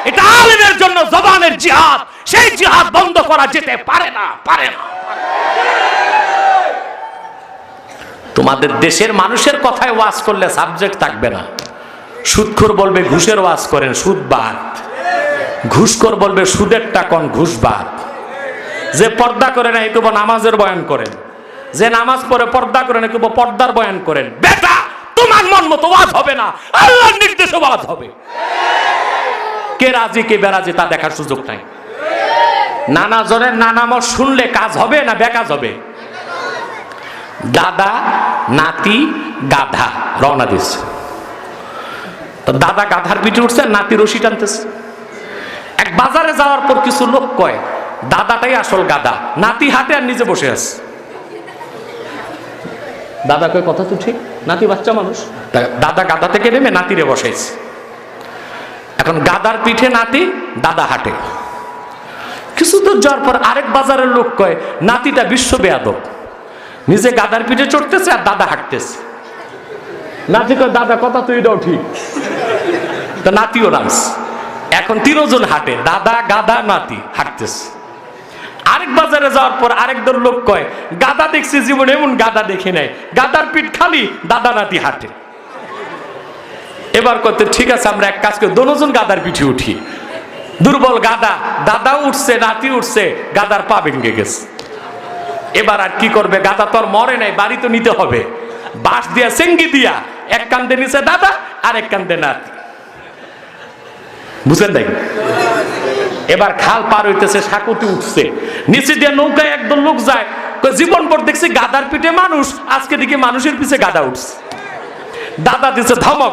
এটা আলেমের জন্য জবানের জিহাদ, সেই জিহাদ বন্ধ করা যেতে পারে না। তোমাদের দেশের মানুষের কথায় ওয়াজ করলে সাবজেক্ট থাকবে না। সুদখোর বলবে ঘুষের ওয়াজ করেন, সুদ বাদ। ঘুষখোর বলবে সুদের টাকা ঘুষ বাদ। যে পর্দা করে না একটু নামাজের বয়ান করেন, যে নামাজ পড়ে পর্দা করে না একটু পর্দার বয়ান করেন। বেটা, তোমার মন মতো ওয়াজ হবে না, আল্লাহর নির্দেশে ওয়াজ হবে। কে রাজি কে বেরাজি তা দেখার সুযোগ নাই। নানা জনের নানা মত শুনলে কাজ হবে না বেকাজ হবে। দাদা নাতি গাধা রওনা দিচ্ছে, তো দাদা গাধার পিঠে উঠছে, নাতি রশি টানতেছে। এক বাজারে যাওয়ার পর কিছু লোক কয় দাদাটাই আসল গাধা, নাতি হাতে আর নিজে বসে আছে। দাদা কয় কথা তো ঠিক, নাতি বাচ্চা মানুষ। দাদা গাধা থেকে নেমে নাতিরে বসেছে। এখন গাদার পিঠে নাতি, দাদা হাঁটে। কিছু দূর যাওয়ার পর আরেক বাজারের লোক কয় নাতিটা বিশ্ব বেয়াদব, নিজে গাদার পিঠে চড়তেছে আর দাদা হাঁটতেছে। নাতি কয় দাদা কথা তো এটাও ঠিক। তো নাতিও নামছে। এখন তিনজন হাঁটে, দাদা গাদা নাতি হাঁটতেছে। আরেক বাজারে যাওয়ার পর আরেক দল লোক কয় গাদা দেখছি জীবনে এমন গাদা দেখি নাই, গাদার পিঠ খালি, দাদা নাতি হাঁটে। এবার কত ঠিক আছে, আমরা এক কাজ করি, দুজন গাদার পিঠে উঠি। দুর্বল গাদা, দাদাও উঠছে নাতি উঠছে, গাদার পা ভেঙে গেছে। এবার আর কি করবে, গাদা তো আর মরে নাই, বাড়ি তো নিতে হবে। বাঁশ দিয়া চেঙ্গি দিয়া এক কান্দে নিচে দাদা আর এক কান্দে নাতি, বুঝলেন নাই? এবার খাল পার হইতেছে, সাকুতি উঠছে, নিচে দিয়ে নৌকায় একদল লোক যায়। জীবন পর দেখছি গাদার পিঠে মানুষ, আজকে দেখি মানুষের পিছে গাদা উঠছে। দাদা দিছে ধমক,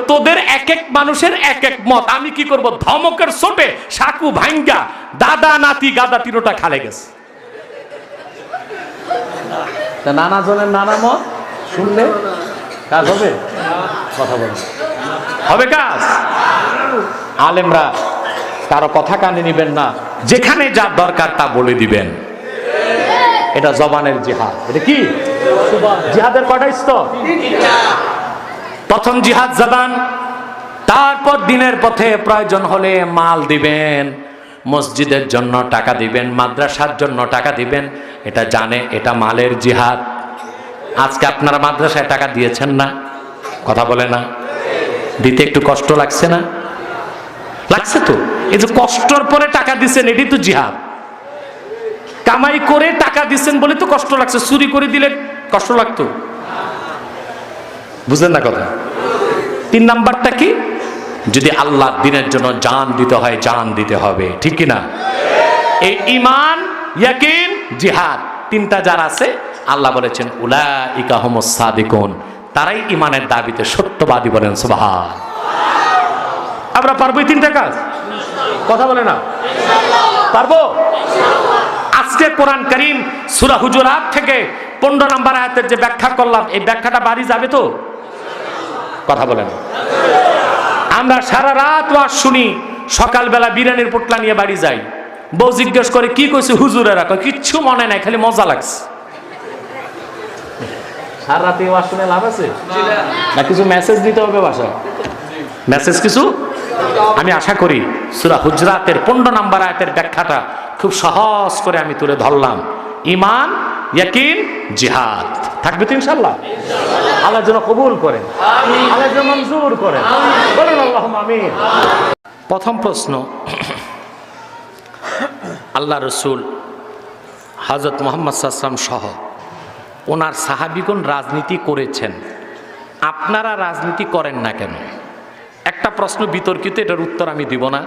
তোদের এক এক মানুষের এক এক মত, আমি কি করব? ধমকের চোটে সাকু ভাঙ্গা দাদা নাতি গাদা তিনোটা খালে গেছে। নানা জনের নানা মত শুনলে কাজ হবে? কথা বল, হবে কাজ? আলেমরা কারো কথা কানে নিবেন না, যেখানে যা দরকার তা বলে দিবেন। এটা জবানের জিহাদ। এটা কি জিহাদের কয়টা স্তর? প্রথম জিহাদ জবান, তারপর দিনের পথে প্রয়োজন হলে মাল দিবেন, মসজিদের জন্য টাকা দিবেন, মাদ্রাসার জন্য টাকা দিবেন। এটা জানে এটা মালের জিহাদ। আজকে আপনারা মাদ্রাসায় টাকা দিয়েছেন না? কথা বলে না? দিতে একটু কষ্ট লাগছে না? লাগছে তো। এই যে কষ্টর পরে টাকা দিচ্ছেন, এটি তো জিহাদ। কামাই করে টাকা দিচ্ছেন বলে তো কষ্ট লাগছে, চুরি করে দিলে কষ্ট লাগতো? বুঝলেন না কথা? 3 নাম্বারটা কি? যদি আল্লাহ দিনের জন্য জান দিতে হয়, জান দিতে হবে, ঠিক কি না? এই ঈমান, ইয়াকিন, জিহাদ, 3টা যার আছে, আল্লাহ বলেছেন উলাইকা হুমুস সাদিকুন, তারাই ঈমানের দাবিতে সত্যবাদী। বলেন সুবহান। আমরা পারবো এই 3টা কাজ? কথা বলে না? পারবো? আজকে কোরআন কারীম সূরা হুজুরাত থেকে 15 নম্বর আয়াতের যে ব্যাখ্যা করলাম, এই ব্যাখ্যাটা বাড়ি যাবে তো? কথা বলে না? আমরা সারা রাত ওয়াজ শুনি, সকালবেলা বিরিয়ানির পোটলা নিয়ে বাড়ি যাই। বউ জিজ্ঞেস করে কি কইছে হুজুরেরা? কয় কিচ্ছু মনে নাই, খালি মজা লাগছে। সারা রাতে ওয়াজ শুনে লাভ আছে না? কিছু মেসেজ দিতে হবে বাসায়, মেসেজ কিছু। আমি আশা করি সূরা হুজরাতের 15 নম্বর আয়াতের ব্যাখ্যাটা খুব সহজ করে আমি তুলে ধরলাম। ঈমান, ইয়াকিন, জিহাদ থাকবে তো ইনশাআল্লাহ। আল্লাহ যেন কবুল করেন, আল্লাহ যেন মঞ্জুর করেন, বলুন আল্লাহুম্মা আমিন। প্রথম প্রশ্ন, আল্লাহ রসুল হযরত মুহাম্মদ সাল্লাল্লাহু আলাইহি ওয়াসাল্লাম সহ ওনার সাহাবীগণ রাজনীতি করেছেন, আপনারা রাজনীতি করেন না কেন? একটা প্রশ্ন বিতর্কিত, এটার উত্তর আমি দিব না।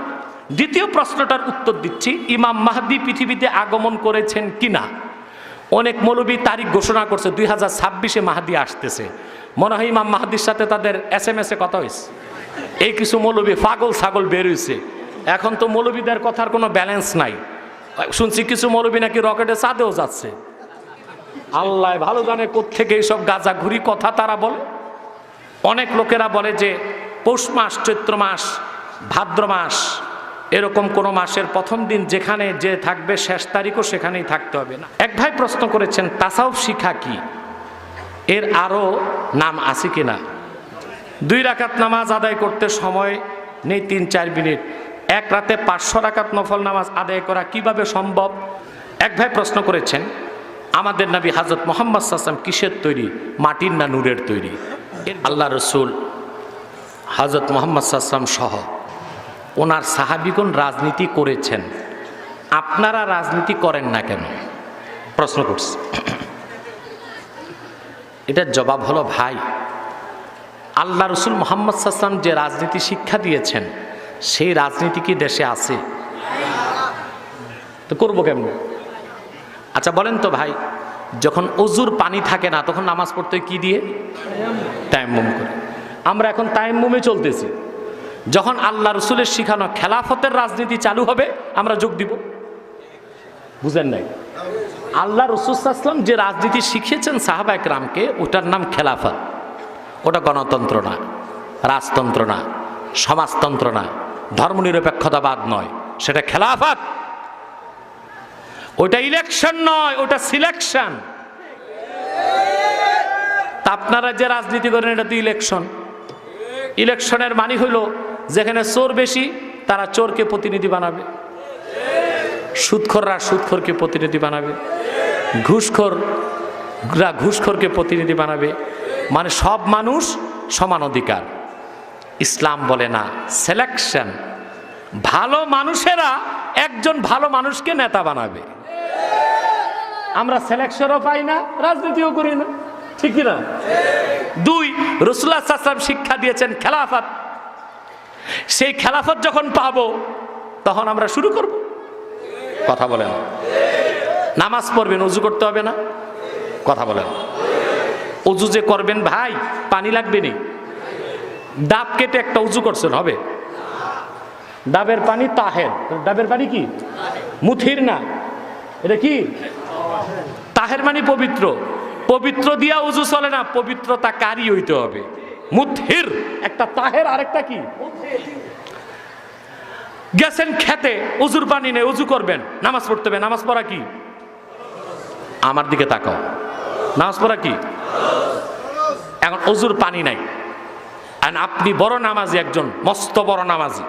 দ্বিতীয় প্রশ্নটার উত্তর দিচ্ছি, ইমাম মাহদী পৃথিবীতে আগমন করেছেন কিনা। অনেক মৌলবী তারিখ ঘোষণা করছে 2026-এ মাহদী আসতেছে। মনে হয় ইমাম মাহদীর সাথে তাদের SMS-এ কথা হয়েছে। এই কিছু মৌলবী পাগল ছাগল বের হয়েছে। এখন তো মৌলবীদের কথার কোনো ব্যালেন্স নাই। শুনছি কিছু মৌলবী নাকি রকেটে চাঁদেও যাচ্ছে। আল্লাহ ভালো জানে কোত্থেকে এইসব গাঁজা ঘুরি কথা তারা বলে। অনেক লোকেরা বলে যে পৌষ মাস, চৈত্র মাস, ভাদ্র মাস, এরকম কোন মাসের প্রথম দিন যেখানে যে থাকবে শেষ তারিখও সেখানেই থাকতে হবে না। এক ভাই প্রশ্ন করেছেন তাসাউফ শিক্ষা কি, এর আরো নাম আছে কিনা? 2 রাকাত নামাজ আদায় করতে সময় নেই 3-4 মিনিট, এক রাতে 500 রাকাত নফল নামাজ আদায় করা কিভাবে সম্ভব? এক ভাই প্রশ্ন করেছেন আমাদের নবী হযরত মুহাম্মদ সাল্লাল্লাহু আলাইহি ওয়াসাল্লাম কিসের তৈরি, মাটির না নূরের তৈরি? আল্লাহ রসুল হযরত মুহাম্মদ সাল্লাল্লাহু আলাইহি ওয়াসাল্লাম সহ ওনার সাহাবীগণ রাজনীতি করেছেন, আপনারা রাজনীতি করেন না কেন? প্রশ্ন করছি। এটার জবাব হলো, ভাই আল্লাহ রসুল মুহাম্মদ সাল্লাল্লাহু আলাইহি ওয়াসাল্লাম যে রাজনীতি শিক্ষা দিয়েছেন সেই রাজনীতি কি দেশে আছে? তো করবো কেমন? আচ্ছা বলেন তো ভাই, যখন ওযুর পানি থাকে না তখন নামাজ পড়তে কি দিয়ে? তায়াম্মুম করে। আমরা এখন তায়াম্মুমে চলতেছি। যখন আল্লাহ রসুলের শিখানো খেলাফতের রাজনীতি চালু হবে আমরা যোগ দিব। বুঝেন নাই? আল্লাহ রসুল সাল্লাল্লাহু আলাইহি ওয়াসাল্লাম যে রাজনীতি শিখিয়েছেন সাহাবা একরামকে, ওটার নাম খেলাফত। ওটা গণতন্ত্র না, রাজতন্ত্র না, সমাজতন্ত্র না, ধর্মনিরপেক্ষতাবাদ নয়, সেটা খেলাফত। ওটা ইলেকশন নয়, ওটা সিলেকশন। তা আপনারা যে রাজনীতি করেন এটা তো ইলেকশন। ইলেকশনের মানে হইল যেখানে চোর বেশি তারা চোরকে প্রতিনিধি বানাবে, সুদখোররা সুদখোরকে প্রতিনিধি বানাবে, ঘুষখোররা ঘুষখোরকে প্রতিনিধি বানাবে। মানে সব মানুষ সমান অধিকার। ইসলাম বলে না, সিলেকশন। ভালো মানুষেরা একজন ভালো মানুষকে নেতা বানাবে। আমরা সিলেকশনও পাই না, রাজনীতিও করি না, ঠিক না? 2, রাসূলুল্লাহ সাল্লাল্লাহু আলাইহি ওয়াসাল্লাম শিক্ষা দিয়েছেন খেলাফত। সেই খেলাফত যখন পাবো তখন আমরা শুরু করব। কথা বলেন। নামাজ পড়বেন, ওযু করতে হবে না? কথা বলেন। ওযু যে করবেন ভাই, পানি লাগবে নি? ডাব কেটে একটা ওযু করছেন, হবে? ডাবের পানি তাহের। ডাবের পানি কি? মুথির না, এটা কি? তাহের মানে পবিত্র। পবিত্র দিয়া ওযু চলে না, পবিত্রতা কারি হইতে হবে। মুথির একটা, তাহের আরেকটা কি? গেছেন খেতে, ওযুর পানি নেই, ওযু করবেন, নামাজ পড়তে হবে। নামাজ পড়া কি? আমার দিকে তাকাও। নামাজ পড়া কি? এখন ওযুর পানি নাই,
আর আপনি বড় নামাজি, একজন মস্ত বড় নামাজি,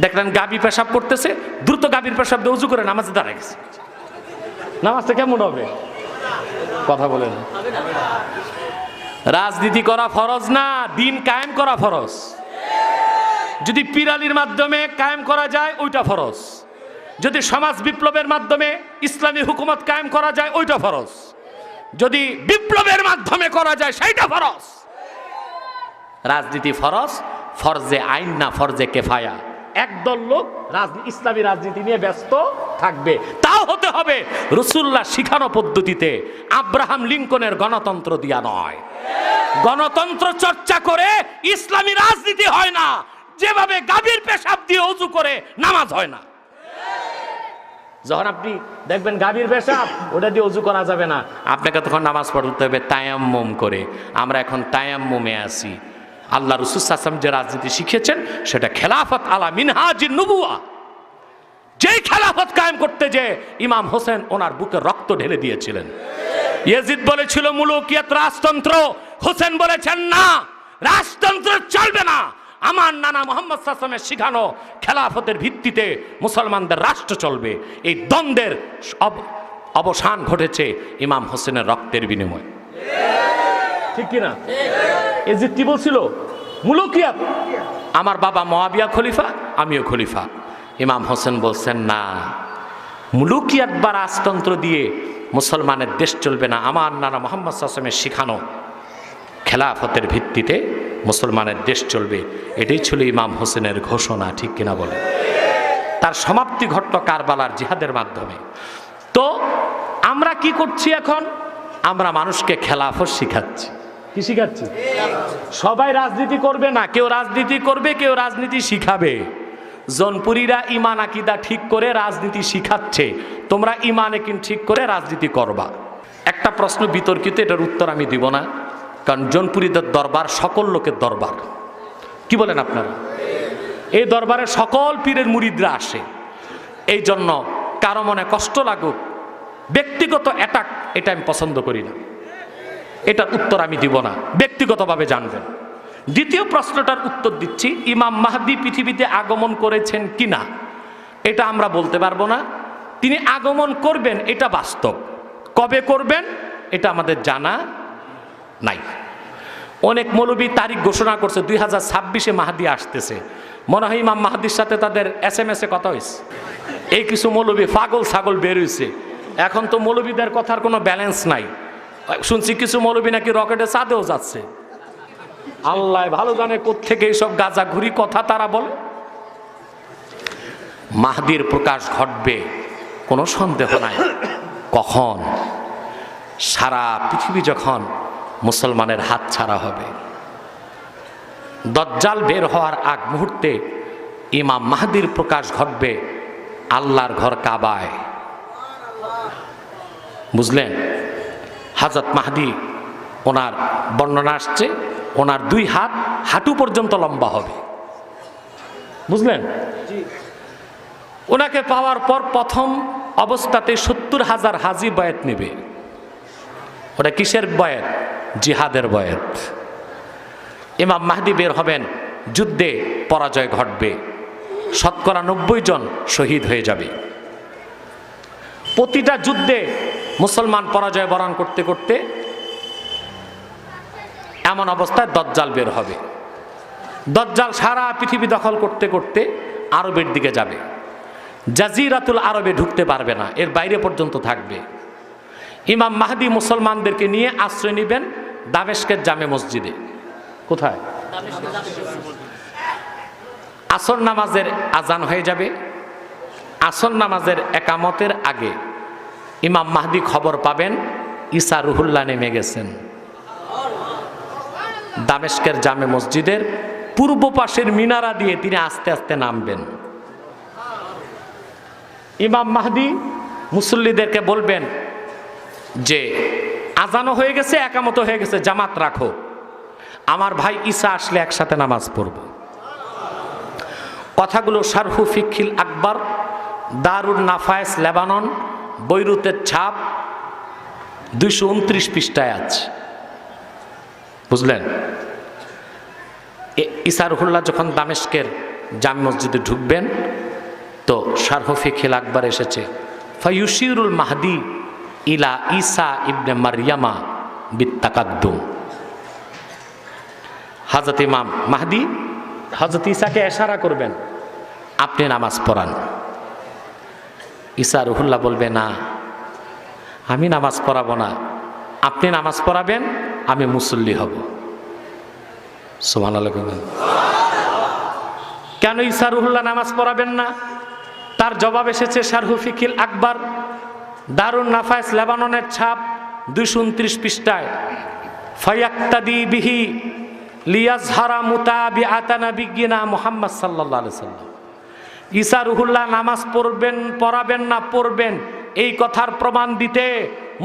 দেখলেন গাবি পেশাব করতেছে, দ্রুত গাবির পেশাব দিয়ে উজু করে নামাজে দাঁড়ায় গেছে, নামাজটা কেমন হবে? কথা বলেন। রাজনীতি করা ফরজ না, দিন কায়েম করা ফরজ। যদি পিরালির মাধ্যমে কায়েম করা যায় ওইটা ফরজ, যদি সমাজ বিপ্লবের মাধ্যমে ইসলামী হুকুমত কায়েম করা যায় ওইটা ফরজ, যদি বিপ্লবের মাধ্যমে করা যায় সেইটা ফরজ। রাজনীতি ফরজ, ফরজে আইন না, ফরজে কেফায়া। একদল লোক ইসলামী রাজনীতি নিয়ে ব্যস্ত থাকবে, তাও হতে হবে রাসূলুল্লাহ শিখানো পদ্ধতিতে, আব্রাহাম লিঙ্কনের গণতন্ত্র দিয়া নয়। গণতন্ত্র চর্চা করে ইসলামী রাজনীতি হয় না, যেভাবে গাভীর পেশাব দিয়ে ওযু করে নামাজ হয় না। যখন আপনি দেখবেন গাভীর পেশাব, ওটা দিয়ে ওযু করা যাবে না, আপনাকে তখন নামাজ পড়তে হবে তায়াম্মুম করে। আমরা এখন তায়াম্মুমে আছি। আল্লাহ রাসূল সাল্লাল্লাহু আলাইহি ওয়াসাল্লাম যে রাজনীতি শিখিয়েছেন সেটা খেলাফত আলা মিনহাজিন নবুওয়া। যেই খেলাফত কায়েম করতে যে ইমাম হোসেন ওনার বুকে রক্ত ঢেলে দিয়েছিলেন। ইয়াজিদ বলেছিল মুলুকিয়াত রাজতন্ত্র, হোসেন বলেছেন না, রাজতন্ত্র চলবে না, আমার নানা মুহাম্মদ সাল্লাল্লাহু আলাইহি ওয়াসাল্লামের শিখানো খেলাফতের ভিত্তিতে মুসলমানদের রাষ্ট্র চলবে। এই দ্বন্দ্বের অবসান ঘটেছে ইমাম হোসেনের রক্তের বিনিময়ে। ঠিক কিনা? ইয়াজিদ কি বলছিল? মুলুকিয়াত, আমার বাবা মুয়াবিয়া খলিফা, আমিও খলিফা। ইমাম হোসেন বলছেন না, মুলুকিয়াত বা রাজতন্ত্র দিয়ে মুসলমানের দেশ চলবে না, আমার নানা মুহাম্মদ সাল্লাল্লাহু আলাইহি ওয়াসাল্লামের শিখানো খেলাফতের ভিত্তিতে মুসলমানের দেশ চলবে। এটাই ছিল ইমাম হোসেনের ঘোষণা। ঠিক কিনা বলে? তার সমাপ্তি ঘটল কারবালার জিহাদের মাধ্যমে। তো আমরা কি করছি এখন? আমরা মানুষকে খেলাফত শিখাচ্ছি। কি শিখাচ্ছি? সবাই রাজনীতি করবে না, কেউ রাজনীতি করবে, কেউ রাজনীতি শিখাবে। জনপুরীরা ইমান আকিদা ঠিক করে রাজনীতি শিখাচ্ছে, তোমরা ইমান একিন ঠিক করে রাজনীতি করবা। একটা প্রশ্ন বিতর্কিত, এটার উত্তর আমি দিব না, কারণ জনপুরীদের দরবার সকল লোকের দরবার। কি বলেন আপনারা? এই দরবারে সকল পীরের মুরিদরা আসে। এই জন্য কারো মনে কষ্ট লাগুক, ব্যক্তিগত অ্যাটাক, এটা আমি পছন্দ করি না। এটার উত্তর আমি দিব না, ব্যক্তিগতভাবে জানবেন। দ্বিতীয় প্রশ্নটার উত্তর দিচ্ছি, ইমাম মাহদী পৃথিবীতে আগমন করেছেন কিনা এটা আমরা বলতে পারবো না। তিনি আগমন করবেন এটা বাস্তব, কবে করবেন এটা আমাদের জানা নাই। অনেক মৌলবী তারিখ ঘোষণা করছে 2026-এ মাহদী আসতেছে। মনে হয় ইমাম মাহদীর সাথে তাদের SMS-এ কথা হয়েছে। এই কিছু মৌলবী পাগল ছাগল বের হয়েছে। এখন তো মৌলবীদের কথার কোনো ব্যালেন্স নাই। শুনছি কিছু মৌলবী নাকি রকেটে চাঁদেও যাচ্ছে। আল্লাহ ভালো জানে কোত্থেকে এইসব গাঁজা ঘুরি কথা তারা বলে। মাহদীর প্রকাশ ঘটবে কোনো সন্দেহ নাই। কখন? সারা পৃথিবী যখন মুসলমানের হাত ছাড়া হবে, দজ্জাল বের হওয়ার আগ মুহূর্তে ইমাম মাহদীর প্রকাশ ঘটবে আল্লাহর ঘর কাবায়। বুঝলেন? হযরত মাহদী, ওনার বর্ণনা আসছে, ওনার 2 হাত হাঁটু পর্যন্ত লম্বা হবে। বুঝলেন? ওনাকে পাওয়ার পর প্রথম অবস্থাতে 70,000 হাজি বয়াত নেবে। ওটা কিসের বয়াত? জিহাদের বয়াত। ইমাম মাহদী বের হবেন, যুদ্ধে পরাজয় ঘটবে, শতকরা 90 জন শহীদ হয়ে যাবে। প্রতিটা যুদ্ধে মুসলমান পরাজয় বরণ করতে করতে এমন অবস্থায় দজ্জাল বের হবে। দজ্জাল সারা পৃথিবী দখল করতে করতে আরবের দিকে যাবে। জাজিরাতুল আরবে ঢুকতে পারবে না, এর বাইরে পর্যন্ত থাকবে। ইমাম মাহদী মুসলমানদেরকে নিয়ে আশ্রয় নেবেন দামেস্কের জামে মসজিদে। কোথায়? আসর নামাজের আজান হয়ে যাবে। আসর নামাজের একামতের আগে ইমাম মাহদী খবর পাবেন ঈসা রুহুল্লাহ নেমে গেছেন। দামেস্কের জামে মসজিদের পূর্ব পাশের মিনারা দিয়ে তিনি আস্তে আস্তে নামবেন। ইমাম মাহদী মুসল্লিদেরকে বলবেন যে আজানও হয়ে গেছে, একামত হয়ে গেছে, জামাত রাখো, আমার ভাই ঈসা আসলে একসাথে নামাজ পড়ব। কথাগুলো শারহু ফিকহিল আকবর, দারুন নাফায়েস লেবানন, বৈরুতের ছাপ, 229 পৃষ্ঠায় আছে। বুঝলেন?
ঈসা রুহুল্লাহ যখন দামেস্কের জামে মসজিদে ঢুকবেন তো শারহ ফিকহিল আকবর এসেছে, ফায়ুশিরুল মাহদি ইলা ঈসা ইবনে মারইয়ামা বিত্তাকাদ্দুম। হযরত ইমাম মাহদি হযরত ঈসাকে ইশারা করবেন, আপনি নামাজ পড়ান। ঈসা রুহুল্লাহ বলবে, না আমি নামাজ পড়াবো না, আপনি নামাজ পড়াবেন, আমি মুসল্লি হব। সুবহানাল্লাহ। কেন ঈসা রুহুল্লাহ নামাজ পড়াবেন না? তার জবাব এসেছে শারহু ফিকহিল আকবর, দারুন নাফায়েস লেবাননের ছাপ 229 পৃষ্ঠায়, ফায়াক্তাদি বিহি লিয়াজহারা মুতাবিআতা নাবিয়িনা মুহাম্মদ সাল্লাল্লাহু আলাইহি সাল্লাম। ঈসা রুহুল্লাহ নামাজ পড়াবেন না পড়বেন এই কথার প্রমাণ দিতে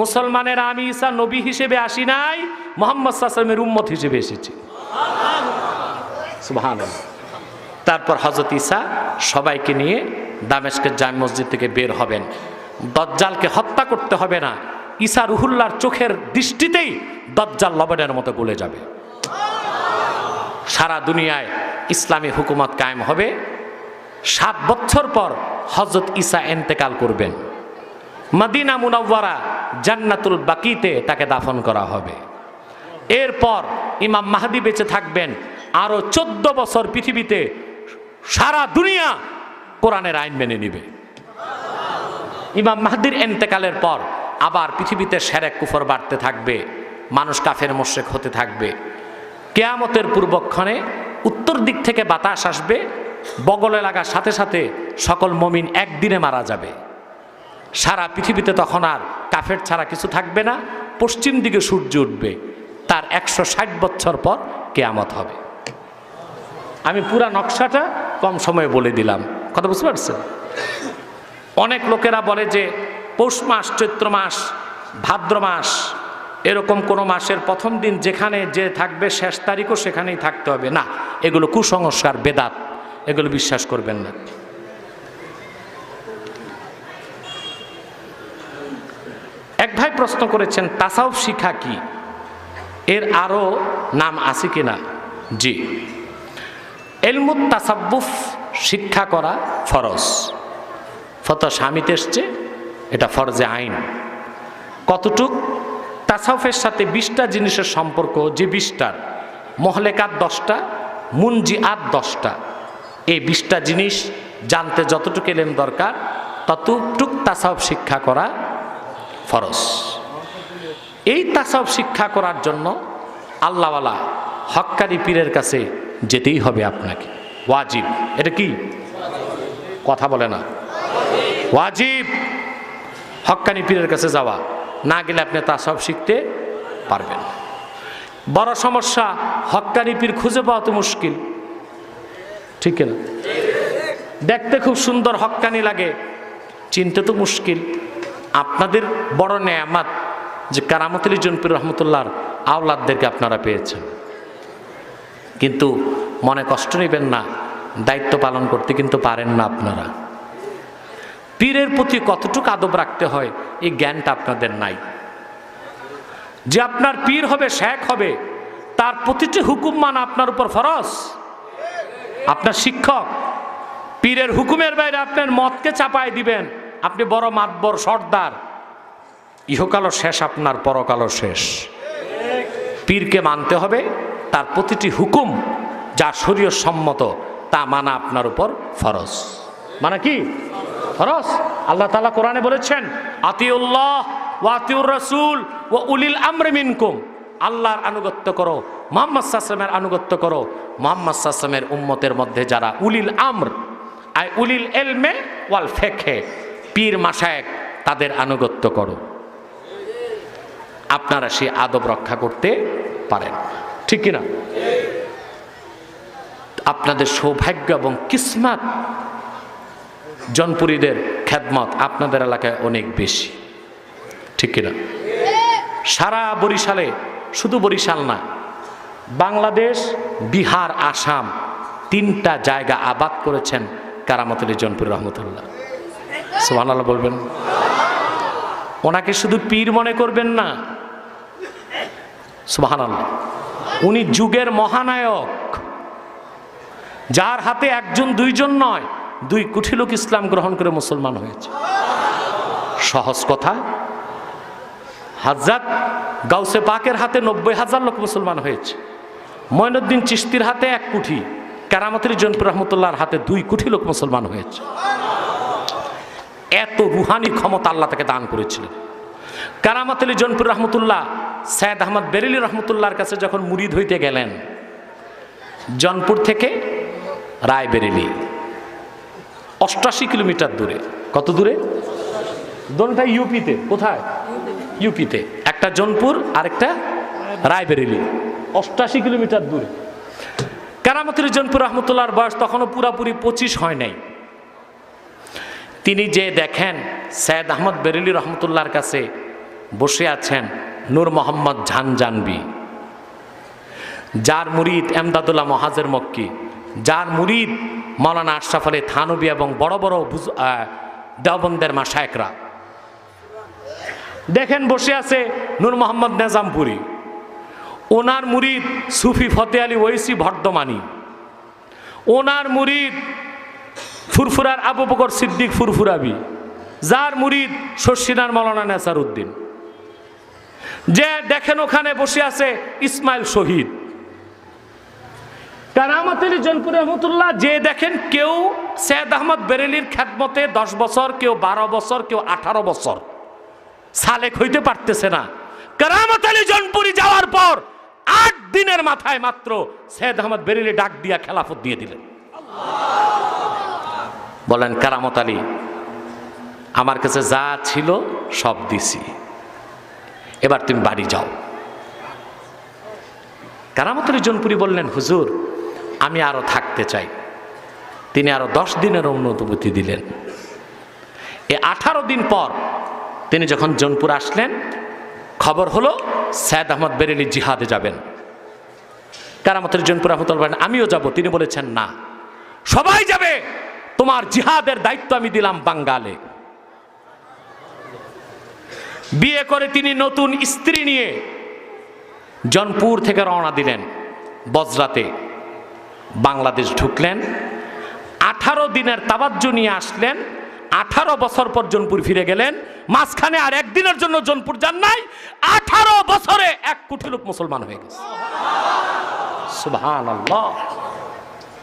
মুসলমানেরা আমি ঈসা নবী হিসেবে আসি নাই, মুহাম্মদ সাল্লাল্লাহু আলাইহি ওয়াসাল্লামের উম্মত হিসেবে এসেছি। সুবহানাল্লাহ। তারপর হযরত ঈসা সবাইকে নিয়ে দামেস্কের জামে মসজিদ থেকে বের হবেন। দজ্জালকে হত্যা করতে হবে না, ঈসা রুহুল্লাহর চোখের দৃষ্টিতেই দজ্জাল লবণের মতো গলে যাবে। সারা দুনিয়ায় ইসলামী হুকুমত কায়েম হবে। 7 বছর পর হযরত ঈসা ইন্তেকাল করবেন, মদিনা মুনাওয়ারা জান্নাতুল বাকিতে তাকে দাফন করা হবে। এরপর ইমাম মাহদি বেঁচে থাকবেন, আরো 14 বছর পৃথিবীতে সারা দুনিয়া কোরআনের আইন মেনে নিবে। ইমাম মাহদির ইন্তেকালের পর আবার পৃথিবীতে শিরক কুফর বাড়তে থাকবে, মানুষ কাফের মুশরিক হতে থাকবে। কিয়ামতের পূর্বক্ষণে উত্তর দিক থেকে বাতাস আসবে, বগলে লাগার সাথে সাথে সকল মুমিন একদিনে মারা যাবে। সারা পৃথিবীতে তখন আর কাফের ছাড়া কিছু থাকবে না, পশ্চিম দিকে সূর্য উঠবে। তার 160 বছর পর কিয়ামত হবে। আমি পুরা নকশাটা কম সময়ে বলে দিলাম, কথা বুঝতে পারছেন? অনেক লোকেরা বলে যে পৌষ মাস, চৈত্র মাস, ভাদ্র মাস, এরকম কোনো মাসের প্রথম দিন যেখানে যে থাকবে শেষ তারিখও সেখানেই থাকতে হবে। না, এগুলো কুসংস্কার, বেদাত, এগুলো বিশ্বাস করবেন না। এক ভাই প্রশ্ন করেছেন তাসাউফ শিক্ষা কি, এর আরো নাম আছে কিনা? জি, ইলমুত তাসাব্বুফ শিক্ষা করা ফরজ। ফতোয়া স্বামীতে এসছে, এটা ফরজে আইন। কতটুক? তাসাউফের সাথে 20টা জিনিসের সম্পর্ক, যে 20টার মহলেকাত 10টা, মুনজিআত 10টা। এই 20টা জিনিস জানতে যতটুকু ইলম দরকার ততটুক তাসাউফ শিক্ষা করা ফরজ। এই তাসাউফ শিক্ষা করার জন্য আল্লাহওয়ালা হক্কানি পীরের কাছে যেতেই হবে আপনাকে, ওয়াজিব। এটা কি কথা বলে না? ওয়াজিব হক্কানি পীরের কাছে যাওয়া, না গেলে আপনি তাসাউফ শিখতে পারবেন। বড় সমস্যা, হক্কানি পীর খুঁজে পাওয়া তো মুশকিল, ঠিক না? দেখতে খুব সুন্দর হক্কানি লাগে, চিনতে তো মুশকিল। আপনাদের বড় নেয়ামত যে কারামতুল জনপুর রহমতুল্লাহর আওলাদদেরকে আপনারা পেয়েছেন, কিন্তু মনে কষ্ট নেবেন না, দায়িত্ব পালন করতে কিন্তু পারেন না আপনারা। পীরের প্রতি কতটুকু আদব রাখতে হয় এই জ্ঞানটা আপনাদের নাই। যে আপনার পীর হবে, শেখ হবে, তার প্রতিটি হুকুম মানা আপনার উপর ফরজ। আপনার শিক্ষক পীরের হুকুমের বাইরে আপনার মতকে চাপায় দিবেন, আপনি বড় মাতবর সর্দার, ইহকালও শেষ আপনার, পরকালও শেষ। পীরকে মানতে হবে, তার প্রতিটি হুকুম যা শরীয়ত সম্মত তা মানা আপনার উপর ফরজ। মানে কি ফরজ? আল্লাহ তাআলা কোরআনে বলেছেন, আতিউল্লাহ ওয়া আতিউর রাসূল ওয়া উলিল আমরি মিনকুম। আল্লাহর আনুগত্য করো, মুহাম্মদ সাল্লাল্লাহু আলাইহি ওয়াসাল্লামের আনুগত্য করো। মুহাম্মদ সাল্লাল্লাহু আলাইহি ওয়াসাল্লামের উম্মতের মধ্যে যারা উলিল আমর, আই উলিল ইলমে ওয়াল ফিকহে, পীর মাশায়েখ, তাদের আনুগত্য করো। আপনারা সেই আদব রক্ষা করতে পারেন, ঠিক কিনা? আপনাদের সৌভাগ্য এবং কিসমত, জনপুরীদের খেদমত আপনাদের এলাকায় অনেক বেশি, ঠিক কিনা? সারা বরিশালে, শুধু বরিশাল না, বাংলাদেশ, বিহার, আসাম, 3টা জায়গা আবাদ করেছেন কারামতুল জনপুর রহমতুল্লাহ। সুবহানাল্লাহ বলবেন। ওনাকে শুধু পীর মনে করবেন না, সুবহানাল্লাহ, উনি যুগের মহানায়ক।
যার হাতে একজন দুইজন নয়, 2 কোটি লোক ইসলাম গ্রহণ করে মুসলমান হয়েছে। সহজ কথা। হযরত গাউসে পাকের হাতে 90,000 লোক মুসলমান হয়েছে। মঈনুদ্দিন চিশতির হাতে 1 কোটি, কারামত আলী জৌনপুর রহমতুল্লাহর হাতে 2 কোটি লোক মুসলমান হয়েছে। এত রুহানি ক্ষমতা আল্লাহ তাকে দান করেছিলেন। কারামত আলী জৌনপুর রহমতুল্লাহ সৈয়দ আহমদ বেরেলী রহমতুল্লাহর কাছে যখন মুরিদ হইতে গেলেন, জৌনপুর থেকে রায়বেরেলী 88 কিলোমিটার দূরে। কত দূরে? দুটোটা ইউপিতে। কোথায়? ইউপিতে। একটা জৌনপুর আর একটা রায়বেরেলী, 88 কিলোমিটার দূরে। কারামত আলী জৌনপুর রহমতুল্লাহর বয়স তখনও পুরাপুরি 25 হয় নাই। তিনি যে দেখেন সৈয়দ আহমদ বেরেলী রহমতুল্লাহর কাছে বসে আছেন নূর মোহাম্মদ ঝানজানবি, যার মুরিদ এমদাদুল্লাহ মহাজের মক্কি, যার মুরিদ মাওলানা আশরাফ আলী থানবী এবং বড় বড় দেওবন্দের মাশায়েখরা। দেখেন বসে আছে নূর মোহাম্মদ নেজামপুরি, ওনার মুরিদ সুফি ফতে আলী ওয়েসি বর্ধমানী, ওনার মুরিদ ফুরফুরার আবু বকর সিদ্দিক ফুরফুরাবি, যার মুরিদ শর্ষিনার মাওলানা নেসার উদ্দিন। যে দেখেন ওখানে বসে আছে ইসমাইল শহীদ। কারামত আলী জৌনপুর রহমতুল্লাহ যে দেখেন কেউ সৈয়দ আহমদ বেরেলীর খেদমতে 10 বছর, কেউ 12 বছর, কেউ 18 বছর সালেক হইতে পারতেছে না। কারামত আলী জৌনপুরি যাওয়ার পর 8 দিনের মাথায় মাত্র সৈয়দ আহমদ বেরেলী ডাক দিয়া খেলাফত দিয়ে দিলেন। বলেন, কারামত আলী আমার কাছে যা ছিল সব দিছি, এবার তুমি বাড়ি যাও। কারামত আলী জৌনপুরি বললেন, হুজুর আমি আরো থাকতে চাই। তিনি আরো 10 দিনের অনুমতি দিলেন। 18 দিন পর তিনি যখন জৌনপুর আসলেন, খবর হলো সৈয়দ আহমদ বেরেলী জিহাদে যাবেন। কারামত আলী জৌনপুর রহমতুল্লাহ বলেন, আমিও যাব। তিনি বলেছেন, না, সবাই যাবে, তোমার জিহাদের দায়িত্ব আমি দিলাম বাঙ্গালে। বিয়ে করে তিনি নতুন স্ত্রী নিয়ে জৌনপুর থেকে রওনা দিলেন। বজরাতে বাংলাদেশ ঢুকলেন। 18 দিনের তাবাজ্জু নিয়ে আসলেন। 18 বছর পর জৌনপুর ফিরে গেলেন। মাঝখানে আর 1 দিনের জন্য জৌনপুর যান নাই। 18 বছরে 1 কোটি লোক মুসলমান হয়ে গেছে। সুবহানাল্লাহ।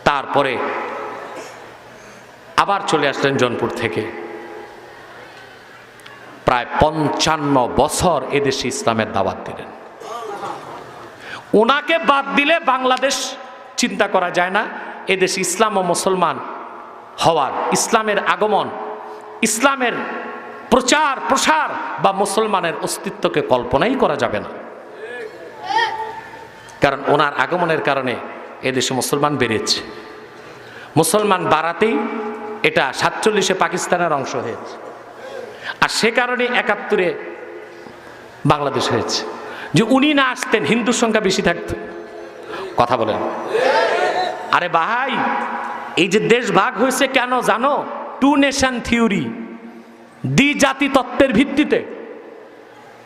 তারপরে আবার চলে আসলেন জৌনপুর থেকে। প্রায় 55 বছর এদেশে ইসলামের দাওয়াত দিলেন। ওনাকে বাদ দিলে বাংলাদেশ চিন্তা করা যায় না। এদেশে ইসলাম ও মুসলমান হওয়ার, ইসলামের আগমন, ইসলামের প্রচার প্রসার বা মুসলমানের অস্তিত্বকে কল্পনাই করা যাবে না। কারণ ওনার আগমনের কারণে এদেশে মুসলমান বেড়েছে। মুসলমান বাড়াতেই এটা 47-এ পাকিস্তানের অংশ হয়েছে। আর সে কারণে 71-এ বাংলাদেশ হয়েছে। যে উনি না আসতেন হিন্দুর সংখ্যা বেশি থাকতো। কথা বলেন। আরে ভাই, এই যে দেশ ভাগ হয়েছে কেন জানো? 2 নেশন থিওরি, দ্বিজাতি তত্ত্বের ভিত্তিতে।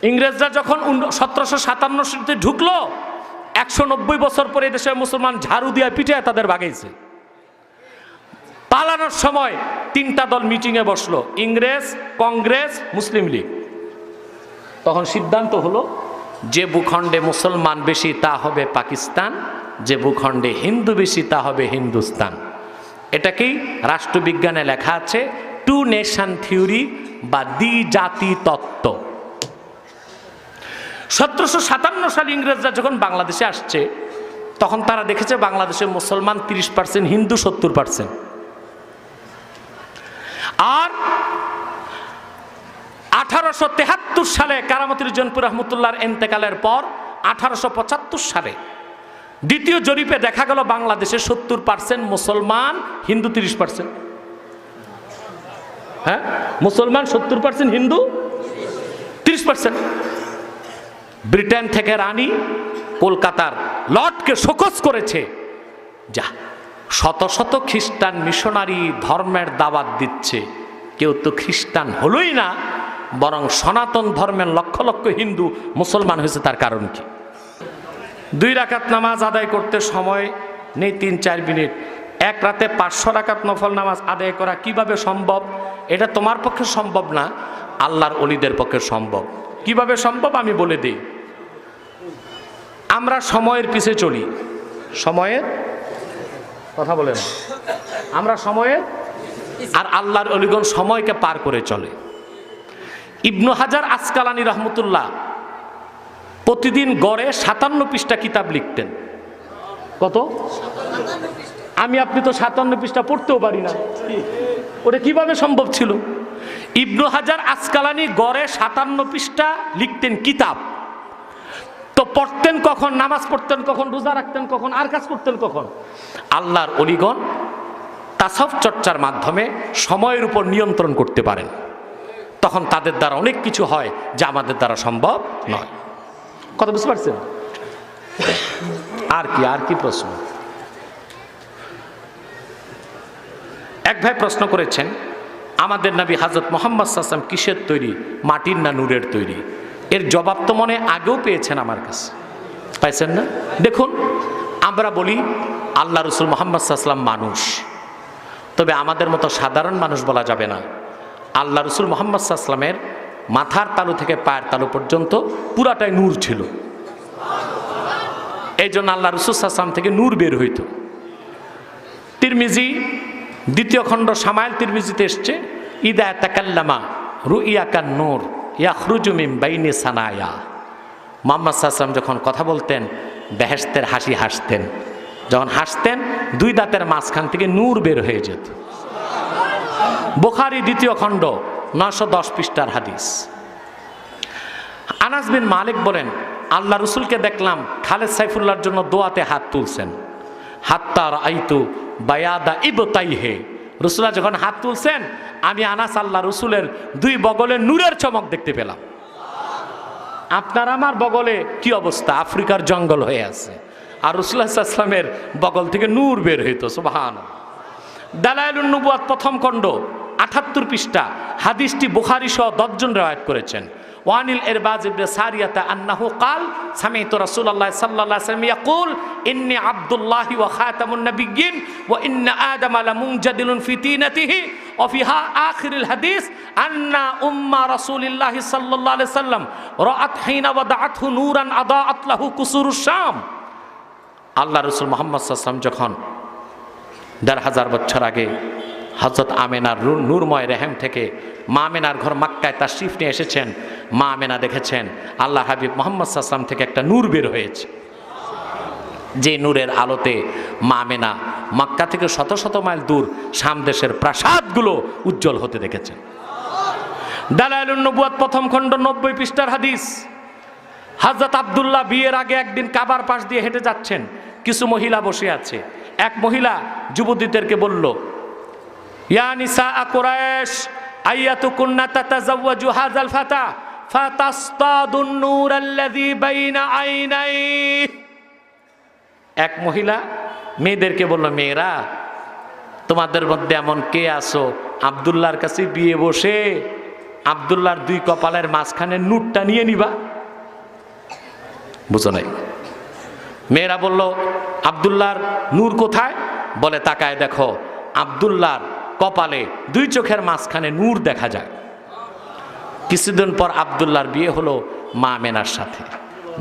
ইংরেজরা যখন 1757 সালে ঢুকলো, 190 বছর পরে দেশে মুসলমান ঝাড়ু দিয়ে পিঠে তাদের ভাগাইছে। পালানোর সময় 3টা দল মিটিংয়ে বসলো, ইংরেজ, কংগ্রেস, মুসলিম লীগ। তখন সিদ্ধান্ত হলো যে ভূখণ্ডে মুসলমান বেশি তা হবে পাকিস্তান, যে ভূখণ্ডে হিন্দু বেশি তা হবে হিন্দুস্তান। এটাকেই রাষ্ট্রবিজ্ঞানে লেখা আছে 2 নেশন থিওরি বা দ্বিজাতি তত্ত্ব। 1757 সালে ইংরেজরা যখন বাংলাদেশে আসছে, তখন তারা দেখেছে বাংলাদেশে মুসলমান 30%, হিন্দু 70%। আর 1873 সালে কারামত আলী জৌনপুর রহমতুল্লাহর ইন্তেকালের পর 1875 সালে দ্বিতীয় জরিপে দেখা গেল বাংলাদেশে 70% মুসলমান, হিন্দু 30%। হ্যাঁ, মুসলমান 70%, হিন্দু 30%। ব্রিটেন থেকে রানী কলকাতার লর্ডকে শোকজ করেছে, যা শত শত খ্রিস্টান মিশনারি ধর্মের দাওয়াত দিচ্ছে, কেউ তো খ্রিস্টান হলোই না, বরং সনাতন ধর্মের লক্ষ লক্ষ হিন্দু মুসলমান হয়েছে। তার কারণ কি? 2 রাকাত নামাজ আদায় করতে সময় নেই 3-4 মিনিট, এক রাতে 500 রাকাত নফল নামাজ আদায় করা কিভাবে সম্ভব? এটা তোমার পক্ষে সম্ভব না, আল্লাহর ওলিদের পক্ষে সম্ভব। কিভাবে সম্ভব আমি বলে দিই। আমরা সময়ের পিছে চলি, সময়ের কথা বলেন, আমরা সময়ের, আর আল্লাহর ওলিগণ সময়কে পার করে চলে। ইবনু হাজার আসকালানি রহমতুল্লাহ প্রতিদিন গড়ে 57 পৃষ্ঠা কিতাব লিখতেন। কত? আমি আপনি তো 57 পৃষ্ঠা পড়তেও পারি না, ওটা কিভাবে সম্ভব ছিল? ইবনু হাজার আসকালানি গড়ে 57 পৃষ্ঠা লিখতেন কিতাব। তো পড়তেন কখন? নামাজ পড়তেন কখন? রোজা রাখতেন কখন? আর কাজ করতেন কখন? আল্লাহর ওলিগণ তাসাউফ চর্চার মাধ্যমে সময়ের উপর নিয়ন্ত্রণ করতে পারেন, তখন তাদের দ্বারা অনেক কিছু হয় যা আমাদের দ্বারা সম্ভব নয়। কথা বুঝতে পারছেন? আর কি প্রশ্ন? এক ভাই প্রশ্ন করেছেন, আমাদের নবী হযরত মুহাম্মদ সাল্লাল্লাহু আলাইহি ওয়াসাল্লাম কিসের তৈরি, মাটির না নূরের তৈরি? এর জবাব তো মনে আগেও পেয়েছেন আমার কাছে, পাইছেন না? দেখুন, আমরা বলি আল্লাহ রসুল মুহাম্মদ সাল্লাল্লাহু আলাইহি ওয়াসাল্লাম মানুষ, তবে আমাদের মতো সাধারণ মানুষ বলা যাবে না। আল্লাহ রসুল মুহাম্মদ সাল্লাল্লাহু আলাইহি ওয়াসাল্লামের মাথার তালু থেকে পায়ের তালু পর্যন্ত পুরাটাই নূর ছিল। এই জন্য আল্লাহ রসুল সাল্লাল্লাহু আলাইহি ওয়াসাল্লাম থেকে নূর বের হইত। তিরমিজি 2য় খণ্ড শামাইল তিরমিজিতে এসছে, ইদা তাকাল্লামা রুইয়া কান নূর ইয়াখরুজু মিন বাইনি সানায়া। মুহাম্মদ সাল্লাল্লাহু আলাইহি ওয়াসাল্লাম যখন কথা বলতেন বেহেশতের হাসি হাসতেন, যখন হাসতেন 2 দাঁতের মাঝখান থেকে নূর বের হয়ে যেত। বুখারী 2য় খণ্ড 910 পৃষ্ঠার হাদিস। আনাস বিন মালিক বলেন, আল্লাহ রসুলকে দেখলাম খালেদ সাইফুল্লাহর জন্য দোয়াতে হাত তুলছেন। হাত্তা রাআইতু বায়াদা ইবতাইহে, রসুল্লাহ যখন হাত তুলছেন আমি আনাস আল্লাহ রসুলের 2 বগলে নূরের চমক দেখতে পেলাম। আপনার আমার বগলে কি অবস্থা? আফ্রিকার জঙ্গল হয়ে আছে, আর রাসূলুল্লাহ সাল্লাল্লাহু আলাইহি ওয়াসাল্লামের বগল থেকে নূর বের হইতো। সুবহানাল্লাহ। দালাইলুন নবুয়াত 1ম খণ্ড 78 পৃষ্ঠা, হাদিসটি বুখারী সহ 10 জন রিওয়ায়াত করেছেন। ওয়ানিল ইরবাজ ইবনে সারিয়াতা আন্নাহু ক্বাল সামি'তু রাসূলুল্লাহ সাল্লাল্লাহু আলাইহি ওয়াসাল্লাম ইয়াকুল ইন্নী আবদুল্লাহি ওয়া খাতামুন নাবিয়্যিন ওয়া ইন্না আদামা লামুনজাদিলুন ফি তিনাতিহি ওয়া ফিহা আখিরুল হাদিস আন্না উম্মা রাসূলিল্লাহি সাল্লাল্লাহু আলাইহি ওয়াসাল্লাম রাআত হিনা ওয়াদাআতহু নূরান আদাআত লাহু কুসুরুশ শাম। আল্লাহ রাসূল মুহাম্মদ সাল্লাল্লাহু আলাইহি ওয়াসাল্লাম যখন ১৫০০ বছর আগে হযরত আমেনার নূরময় রেহেম থেকে মা আমেনার ঘর মক্কায় তাশরিফ নিয়ে এসেছেন, মা আমেনা দেখেছেন আল্লাহ হাবিব মুহাম্মদ সাল্লাল্লাহু আলাইহি ওয়াসাল্লাম থেকে একটা নূর বের হয়েছে, যে নূরের আলোতে মা আমেনা মক্কা থেকে শত শত মাইল দূর শাম দেশের প্রাসাদগুলো উজ্জ্বল হতে দেখেছেন। দালাইলুন নবুয়াত 1ম খণ্ড 90 পৃষ্ঠার হাদিস। হযরত আব্দুল্লাহ বিয়ের আগে একদিন কাবার পাশ দিয়ে হেঁটে যাচ্ছেন, কিছু মহিলা বসে আছে। এক মহিলা যুবতীদেরকে বলল, ইয়া নিসা কুরাইশ আইয়াতুকুন্না তাতাযাওয়াজু হাযাল ফাতা ফাতাসতাদুন নূর আল্লাযী বাইনা আইনাই। এক মহিলা মেয়েদেরকে বলল, মেয়েরা তোমাদের মধ্যে এমন কে আছো আব্দুল্লাহর কাছে বিয়ে বসে আব্দুল্লাহর 2 কপালের মাঝখানে নূরটা নিয়ে নিবা? বুঝো নাই? মেয়েরা বলল, আব্দুল্লাহর নূর কোথায়? বলে, তাকায় দেখো আব্দুল্লাহর কপালে 2 চোখের মাঝখানে নূর দেখা যায়। কিছুদিন পর আব্দুল্লাহর বিয়ে হলো মা আমেনার সাথে।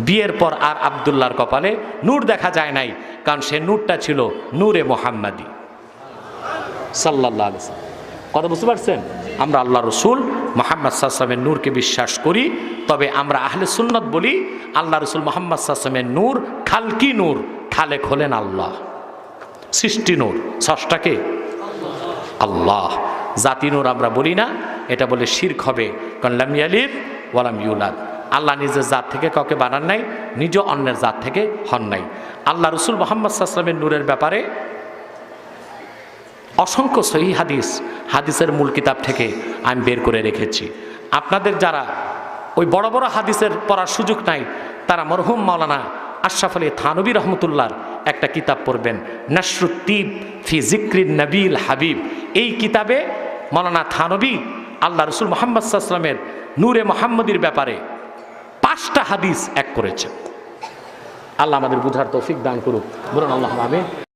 বিয়ের পর আর আব্দুল্লাহর কপালে নূর দেখা যায় নাই, কারণ সে নূরটা ছিল নূরে মুহাম্মাদি সাল্লাল্লাহু আলাইহি ওয়াসাল্লাম। কথা বুঝতে পারছেন? আমরা আল্লাহ রসুল মুহাম্মদ সাল্লাল্লাহু আলাইহি ওয়াসাল্লামের নূরকে বিশ্বাস করি, তবে আমরা আহলে সুন্নাত বলি আল্লাহ রসুল মুহাম্মদ সাল্লাল্লাহু আলাইহি ওয়াসাল্লামের নূর খালকি নূর, খালেক হলেন আল্লাহ, সৃষ্টি নূর, স্রষ্টাকে আল্লাহ। জাতি নূর আমরা বলি না, এটা বলে শিরক হবে, কারণ লাম ইয়ালিদ ওয়া লাম ইউলাদ। আল্লাহ নিজের জাত থেকে কাউকে বানান নাই, নিজ অন্যের জাত থেকে হন নাই। আল্লাহ রসুল মুহাম্মদ সাল্লাল্লাহু আলাইহি ওয়াসাল্লামের নূরের ব্যাপারে অসংখ্য সহিহ হাদিসের মূল কিতাব থেকে আমি বের করে রেখেছি। আপনাদের যারা ওই বড় বড় হাদিসের পড়ার সুযোগ নাই, তারা মরহুম মাওলানা আশরাফ আলী থানবী রহমতুল্লাহর একটা কিতাব পড়বেন, নাশরুত্তিব ফি জিক্রিন নবীল হাবিব। এই কিতাবে মাওলানা থানবী আল্লাহ রসুল মুহাম্মদ সাল্লাল্লাহু আলাইহি ওয়াসাল্লামের নূরে মুহাম্মদীর ব্যাপারে 5টা হাদিস এক করেছেন। আল্লাহ আমাদের বুঝার তৌফিক দান করুক, বলুন আল্লাহুম্মা আমিন।